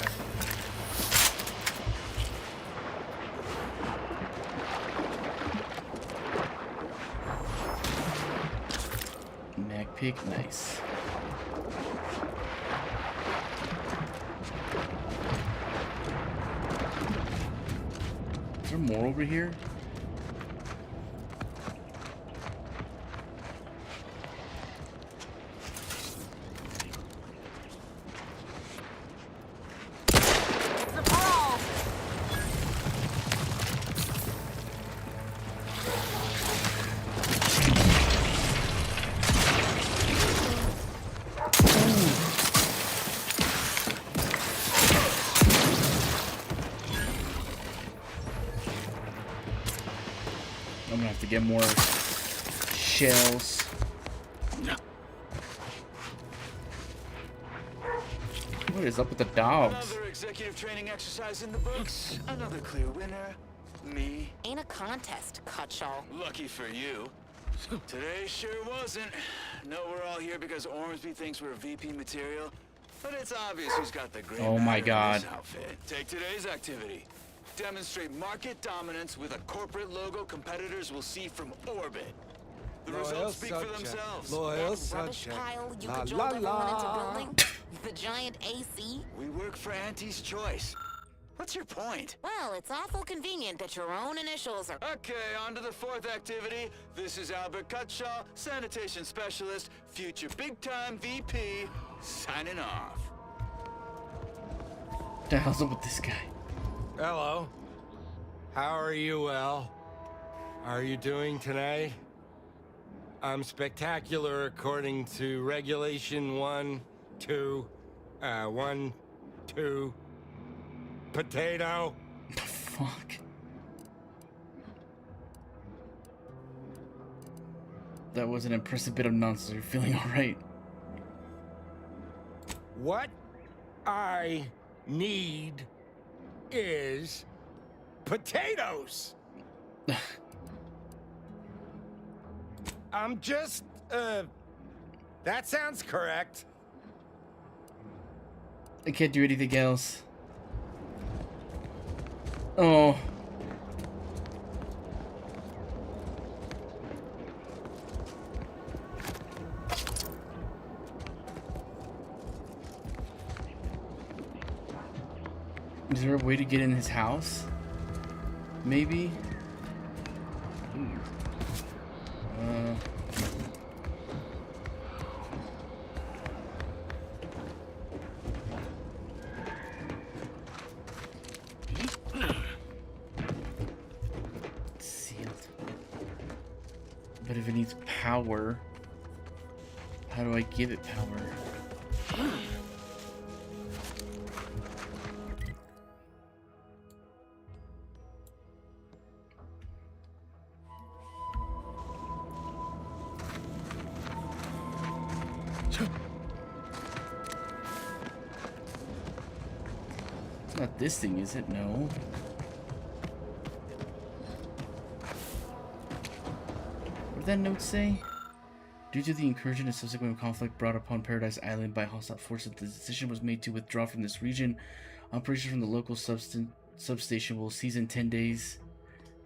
Speaker 1: Mag pick, nice. Is there more over here? I'm gonna have to get more shells. What is up with the dogs?
Speaker 12: Another executive training exercise in the books. Another clear winner. Me.
Speaker 2: Ain't a contest, Cutshall.
Speaker 12: Lucky for you. Today sure wasn't. No, we're all here because Ormsby thinks we're VP material. But it's obvious who's got the great
Speaker 1: Oh my God.
Speaker 12: in this outfit. Take today's activity. Demonstrate market dominance with a corporate logo competitors will see from orbit. The results speak for themselves.
Speaker 2: Rubbish pile you cajoled everyone into building? The giant AC?
Speaker 12: We work for Auntie's Choice. What's your point?
Speaker 2: Well, it's awful convenient that your own initials are...
Speaker 12: Okay, on to the fourth activity. This is Albert Cutshaw, sanitation specialist, future big-time VP, signing off.
Speaker 1: What the hell's up with this guy?
Speaker 15: Hello. How are you, Al? How are you doing tonight? I'm spectacular according to regulation 1, 2, potato.
Speaker 1: Fuck. That was an impressive bit of nonsense. You're feeling alright.
Speaker 15: What I need is potatoes. I'm just, that sounds correct.
Speaker 1: I can't do anything else. Oh. Is there a way to get in his house? Maybe? Sealed. But if it needs power, how do I give it power? It's not this thing, is it? No. What did that note say? Due to the incursion and subsequent conflict brought upon Paradise Island by hostile forces, the decision was made to withdraw from this region. Operations from the local substation will cease in 10 days.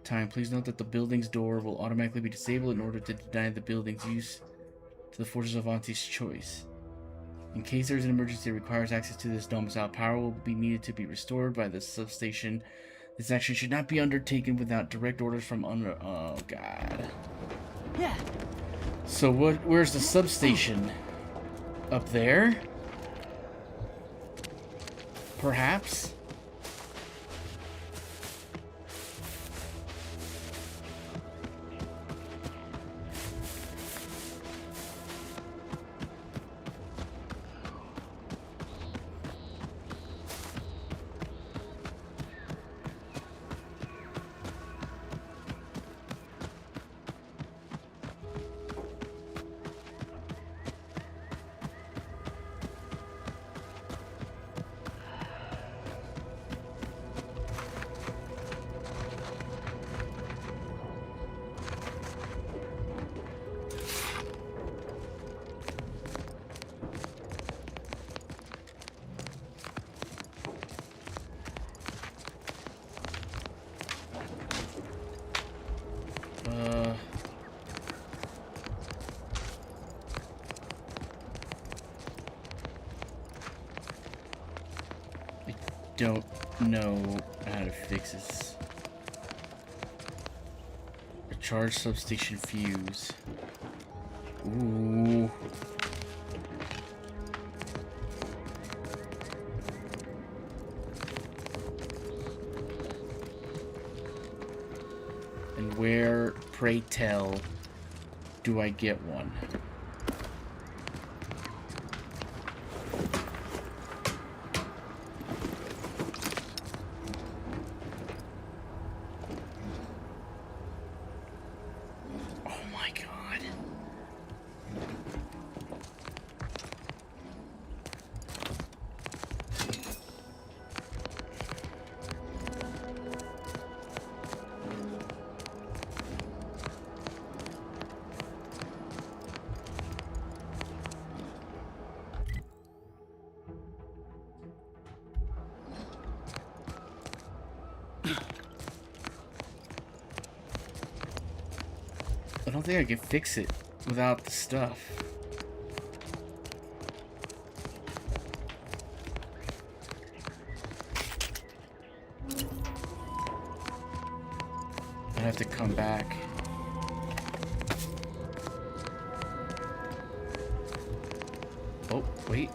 Speaker 1: Time. Please note that the building's door will automatically be disabled in order to deny the building's use to the forces of Auntie's Choice. In case there is an emergency that requires access to this domicile, power will be needed to be restored by the substation. This action should not be undertaken without direct orders from oh god.
Speaker 13: Yeah.
Speaker 1: So where's the substation? Up there? Perhaps? don't know how to fix this. A charge substation fuse. Ooh. And where, pray tell, do I get one? I don't think I can fix it without the stuff. I have to come back. Oh, wait.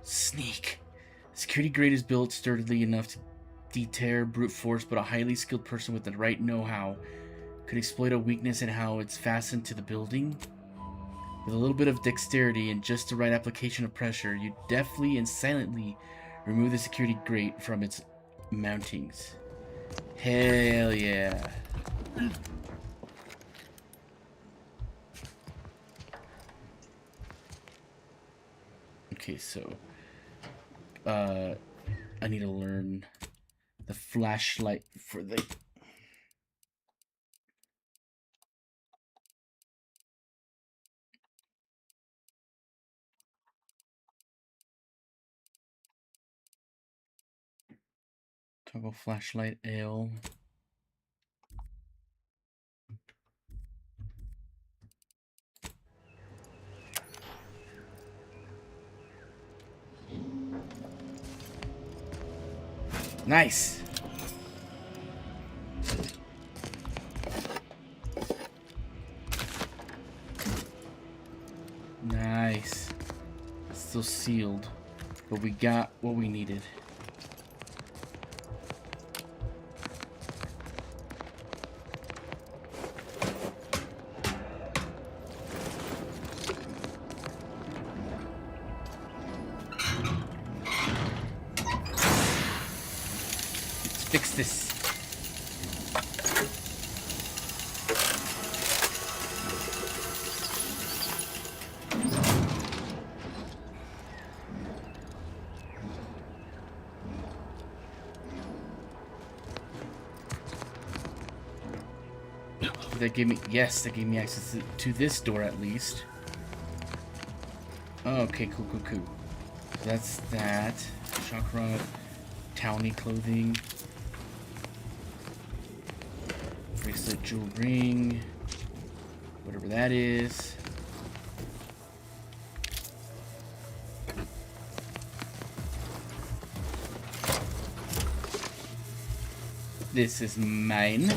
Speaker 1: Sneak. Security grade is built sturdily enough to deter brute force, but a highly skilled person with the right know-how could exploit a weakness in how it's fastened to the building. With a little bit of dexterity and just the right application of pressure, you deftly and silently remove the security grate from its mountings. Hell yeah. Okay, so I need to learn the flashlight for the toggle flashlight L. Nice. Nice. Still sealed, but we got what we needed. Let's fix this. That gave me, yes, that gave me access to this door at least. Oh, okay, cool. So that's that. Chakra, towny clothing, bracelet, jewel ring, whatever that is. This is mine.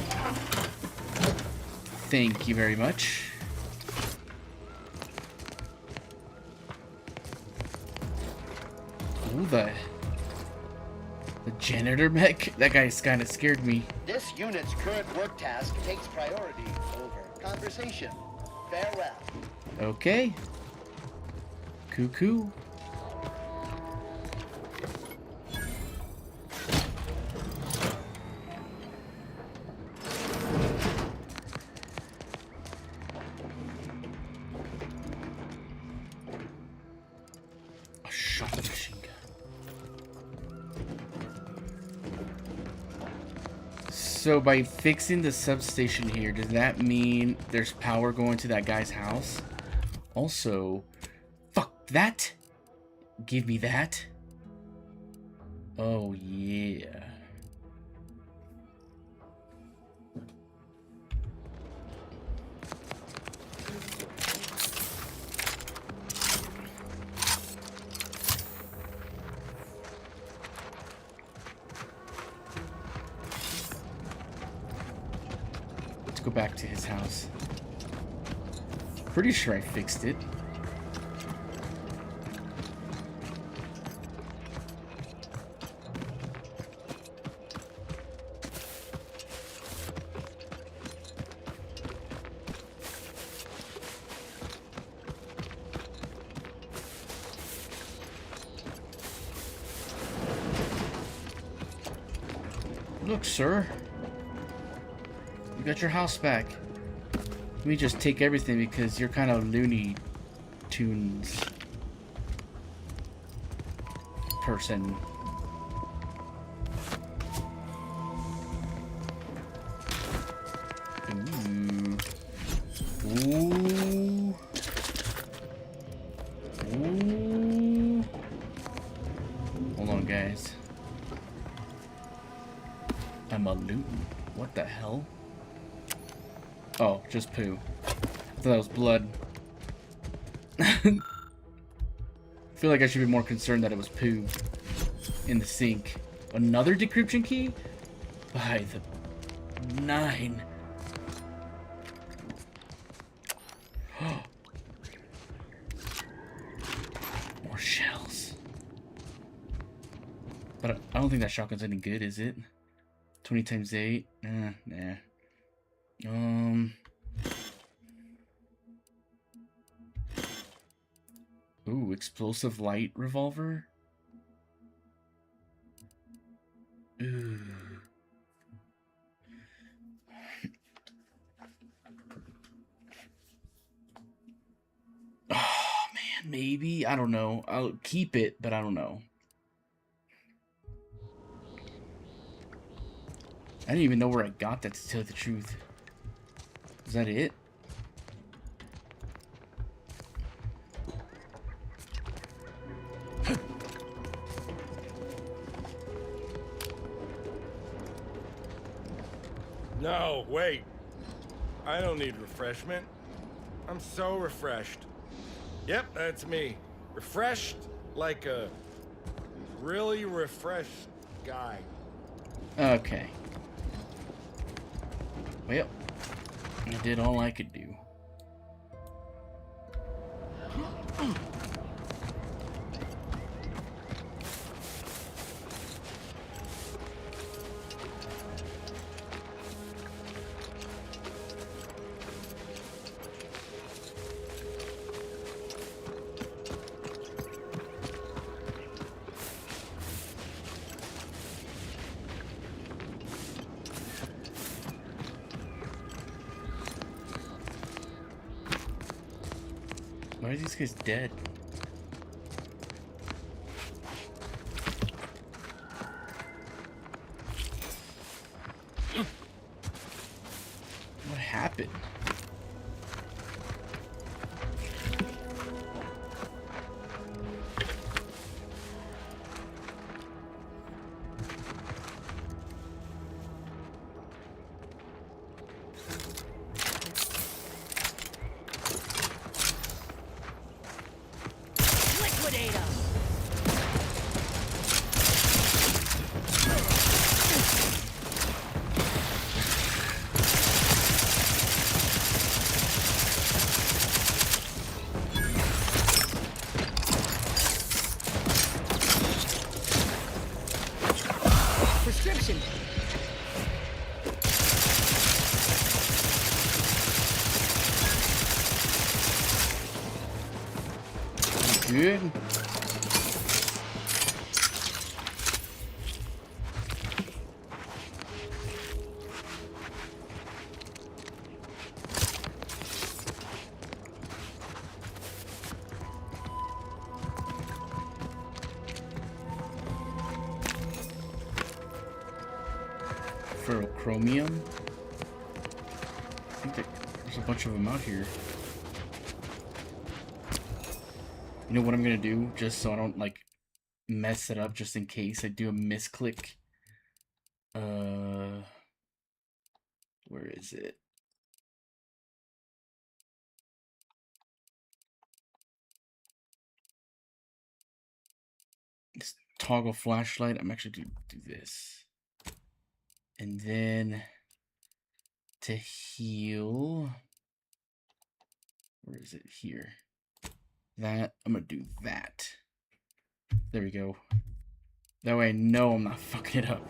Speaker 1: Thank you very much. Ooh, the janitor mech? That guy's kind of scared me.
Speaker 14: This unit's current work task takes priority over conversation. Farewell.
Speaker 1: Okay. Cuckoo. So by fixing the substation here, does that mean there's power going to that guy's house? Also, fuck that. Give me that. Oh yeah. Let's go back to his house. Pretty sure I fixed it. Look, sir. You got your house back. Let me just take everything because you're kind of Looney Tunes person. Ooh. Ooh. Ooh. Hold on, guys. I'm a Luton. What the hell? Oh, just poo. I thought that was blood. I feel like I should be more concerned that it was poo in the sink. Another decryption key? By the 9. More shells. But I don't think that shotgun's any good, is it? 20 times 8? Nah. Ooh, explosive light revolver? Ooh. Oh, man, maybe? I don't know. I'll keep it, but I don't know. I didn't even know where I got that, to tell you the truth. Is that it?
Speaker 15: No, wait. I don't need refreshment. I'm so refreshed. Yep, that's me. Refreshed like a really refreshed guy.
Speaker 1: Okay. Well, I did all I could do. Why are these guys dead? What happened?
Speaker 2: Liquidate 'em!
Speaker 20: Prescription.
Speaker 1: Good. Ferrochromium. I think there's a bunch of them out here. You know what I'm gonna do, just so I don't like mess it up, just in case I do a misclick. Where is it? This toggle flashlight. I'm actually gonna do this, and then to heal. Where is it? Here. That. I'm gonna do that. There we go. That way I know I'm not fucking it up.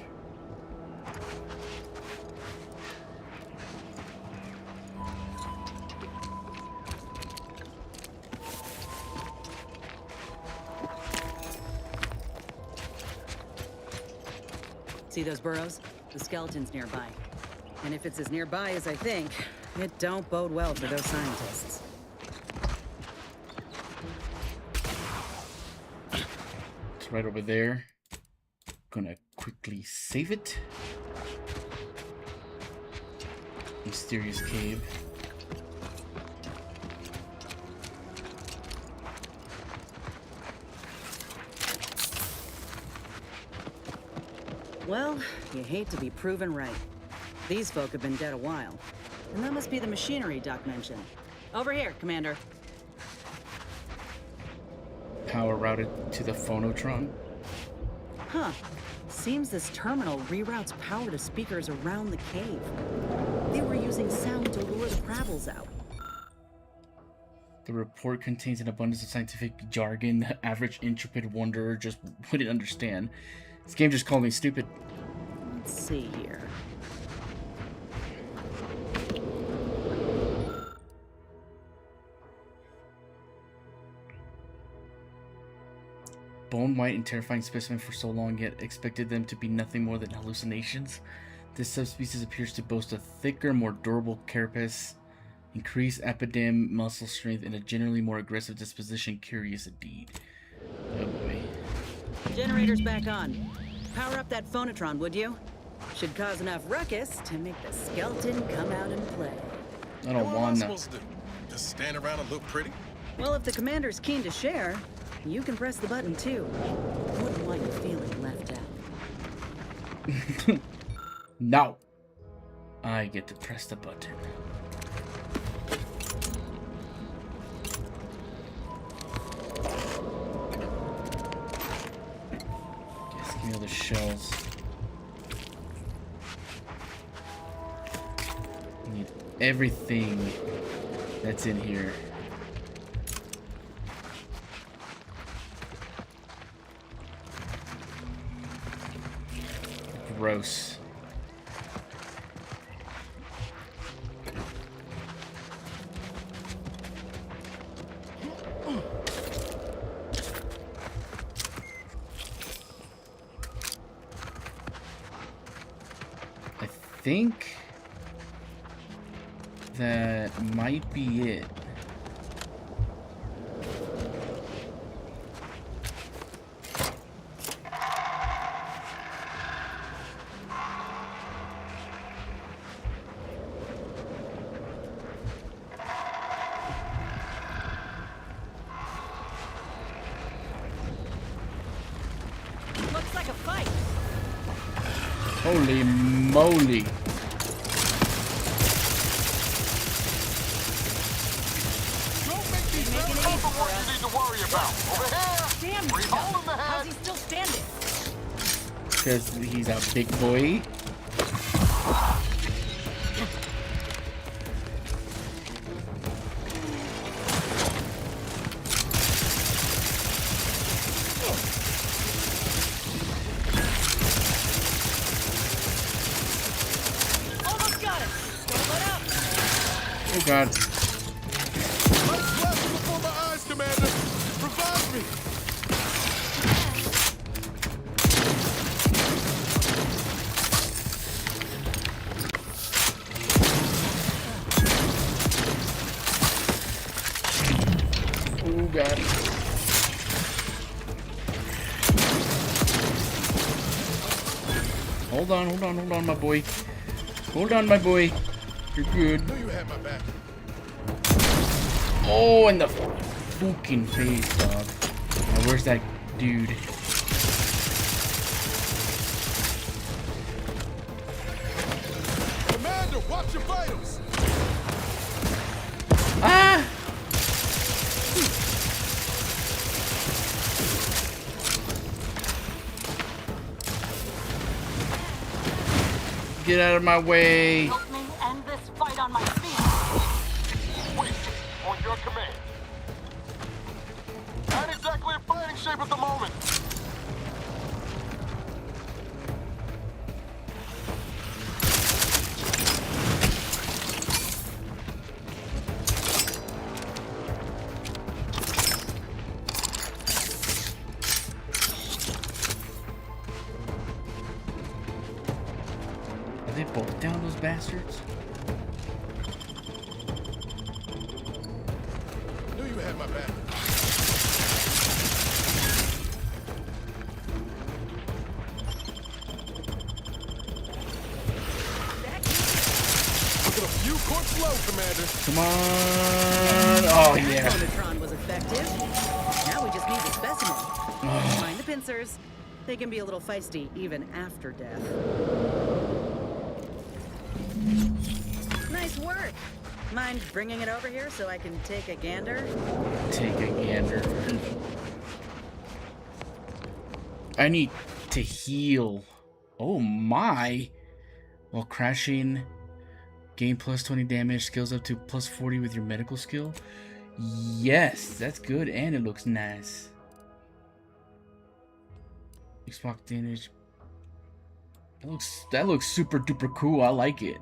Speaker 9: See those burrows? The skeleton's nearby. And if it's as nearby as I think, it don't bode well for those scientists.
Speaker 1: It's right over there. Gonna quickly save it. Mysterious cave.
Speaker 9: Well, you hate to be proven right. These folk have been dead a while. And that must be the machinery Doc mentioned. Over here, Commander.
Speaker 1: Power routed to the phonotron.
Speaker 9: Huh. Seems this terminal reroutes power to speakers around the cave. They were using sound to lure the Pravels out.
Speaker 1: The report contains an abundance of scientific jargon the average intrepid wanderer just wouldn't understand. This game just called me stupid.
Speaker 9: Let's see here.
Speaker 1: Bone white and terrifying specimen for so long, yet expected them to be nothing more than hallucinations. This subspecies appears to boast a thicker, more durable carapace, increased epiderm muscle strength, and a generally more aggressive disposition. Curious indeed. Oh boy.
Speaker 9: Generator's back on. Power up that phonotron, would you? Should cause enough ruckus to make the skeleton come out and play.
Speaker 1: I don't want that.
Speaker 24: What am I supposed to do? Just stand around and look pretty?
Speaker 9: Well, if the commander's keen to share, you can press the button too. Wouldn't want you feeling left out.
Speaker 1: No. I get to press the button. Guess give me all the shells. I need everything that's in here. Gross. I think that might be it.
Speaker 9: Looks like a fight.
Speaker 1: Holy moly.
Speaker 9: Damn it! How's he still standing?
Speaker 1: Because he's a big boy.
Speaker 9: Almost got it. Don't let up.
Speaker 1: Oh god.
Speaker 24: Lights flashing before my eyes, Commander. Revive me.
Speaker 1: Oh god. Hold on, my boy. Hold on, my boy. You're good.
Speaker 24: Knew you had my back.
Speaker 1: Oh, in the fucking face, dog. Now, where's that dude?
Speaker 24: Commander, watch your vitals.
Speaker 1: Ah! Get out of my way.
Speaker 13: Help me end this
Speaker 1: Are they both down, those bastards?
Speaker 24: Knew you had my back. Looking a few courts low, Commander.
Speaker 1: Come on. Oh, yeah.
Speaker 9: That Phonotron was effective. Now we just need the specimen. Mind the pincers. They can be a little feisty even after death. Nice work. Mind bringing it over here so I can take a gander?
Speaker 1: Take a gander. I need to heal. Oh my. While crashing, gain plus 20 damage, skills up to plus 40 with your medical skill. Yes, that's good, and it looks nice. Xbox damage. That looks super duper cool. I like it.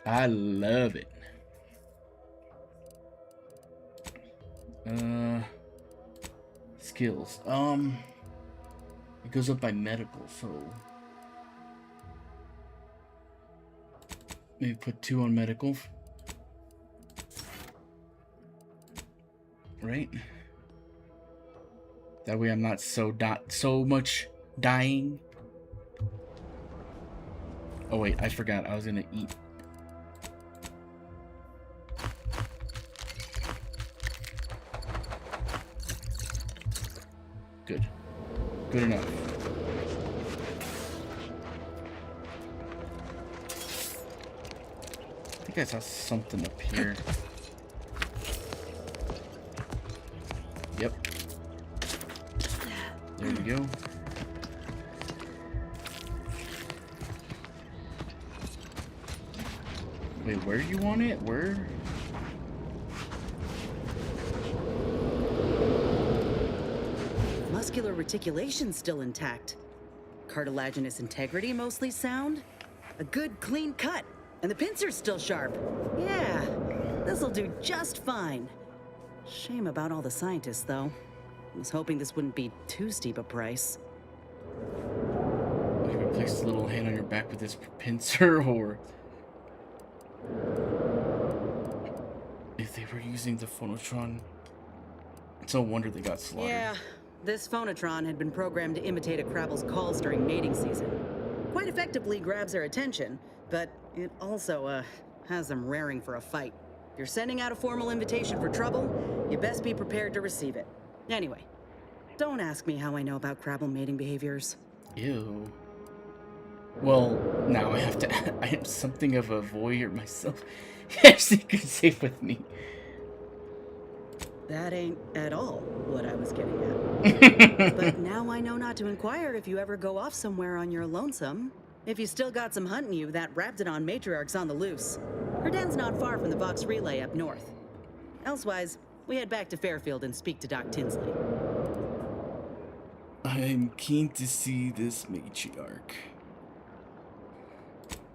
Speaker 1: I love it. Skills. It goes up by medical, so maybe put 2 on medical. Right? That way I'm not so much dying. Oh wait, I forgot. I was gonna eat. Good. Good enough. I think I saw something up here. Yep. There we go. Wait, where do you want it? Where?
Speaker 9: Muscular reticulation's still intact. Cartilaginous integrity mostly sound. A good clean cut. And the pincer's still sharp. Yeah, this'll do just fine. Shame about all the scientists, though. I was hoping this wouldn't be too steep a price.
Speaker 1: You can place a little hand on your back with this pincer, or if they were using the Phonotron, it's no wonder they got slaughtered.
Speaker 9: Yeah, this Phonotron had been programmed to imitate a Crabble's calls during mating season. Quite effectively grabs their attention, but it also, has them raring for a fight. If you're sending out a formal invitation for trouble, you best be prepared to receive it. Anyway, don't ask me how I know about Crabble mating behaviors.
Speaker 1: Ew. Well, now I have to. I am something of a voyeur myself. Yes, you can save with me.
Speaker 9: That ain't at all what I was getting at. But now I know not to inquire if you ever go off somewhere on your lonesome. If you still got some hunting you, that Raptidon matriarch's on the loose. Her den's not far from the Vox Relay up north. Elsewise, we head back to Fairfield and speak to Doc Tinsley.
Speaker 1: I'm keen to see this matriarch.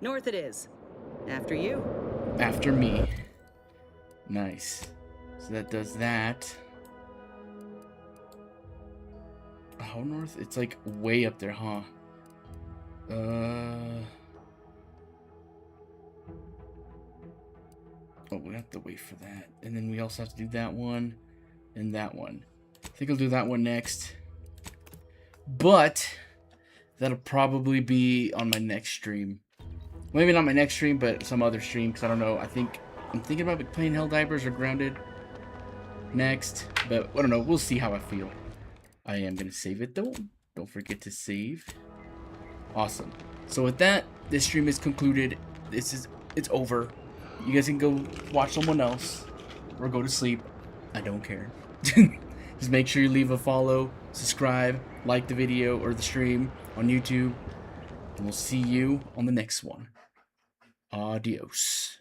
Speaker 9: North it is. After you.
Speaker 1: After me. Nice. So that does that. How north? It's like way up there, huh? Oh, we have to wait for that. And then we also have to do that one and that one. I think I'll do that one next. But that'll probably be on my next stream. Maybe not my next stream, but some other stream, because I don't know. I'm thinking about playing Helldivers or Grounded next, but I don't know. We'll see how I feel. I am going to save it, though. Don't forget to save. Awesome. So with that, this stream is concluded. It's over. You guys can go watch someone else or go to sleep. I don't care. Just make sure you leave a follow, subscribe, like the video or the stream on YouTube, and we'll see you on the next one. Adios.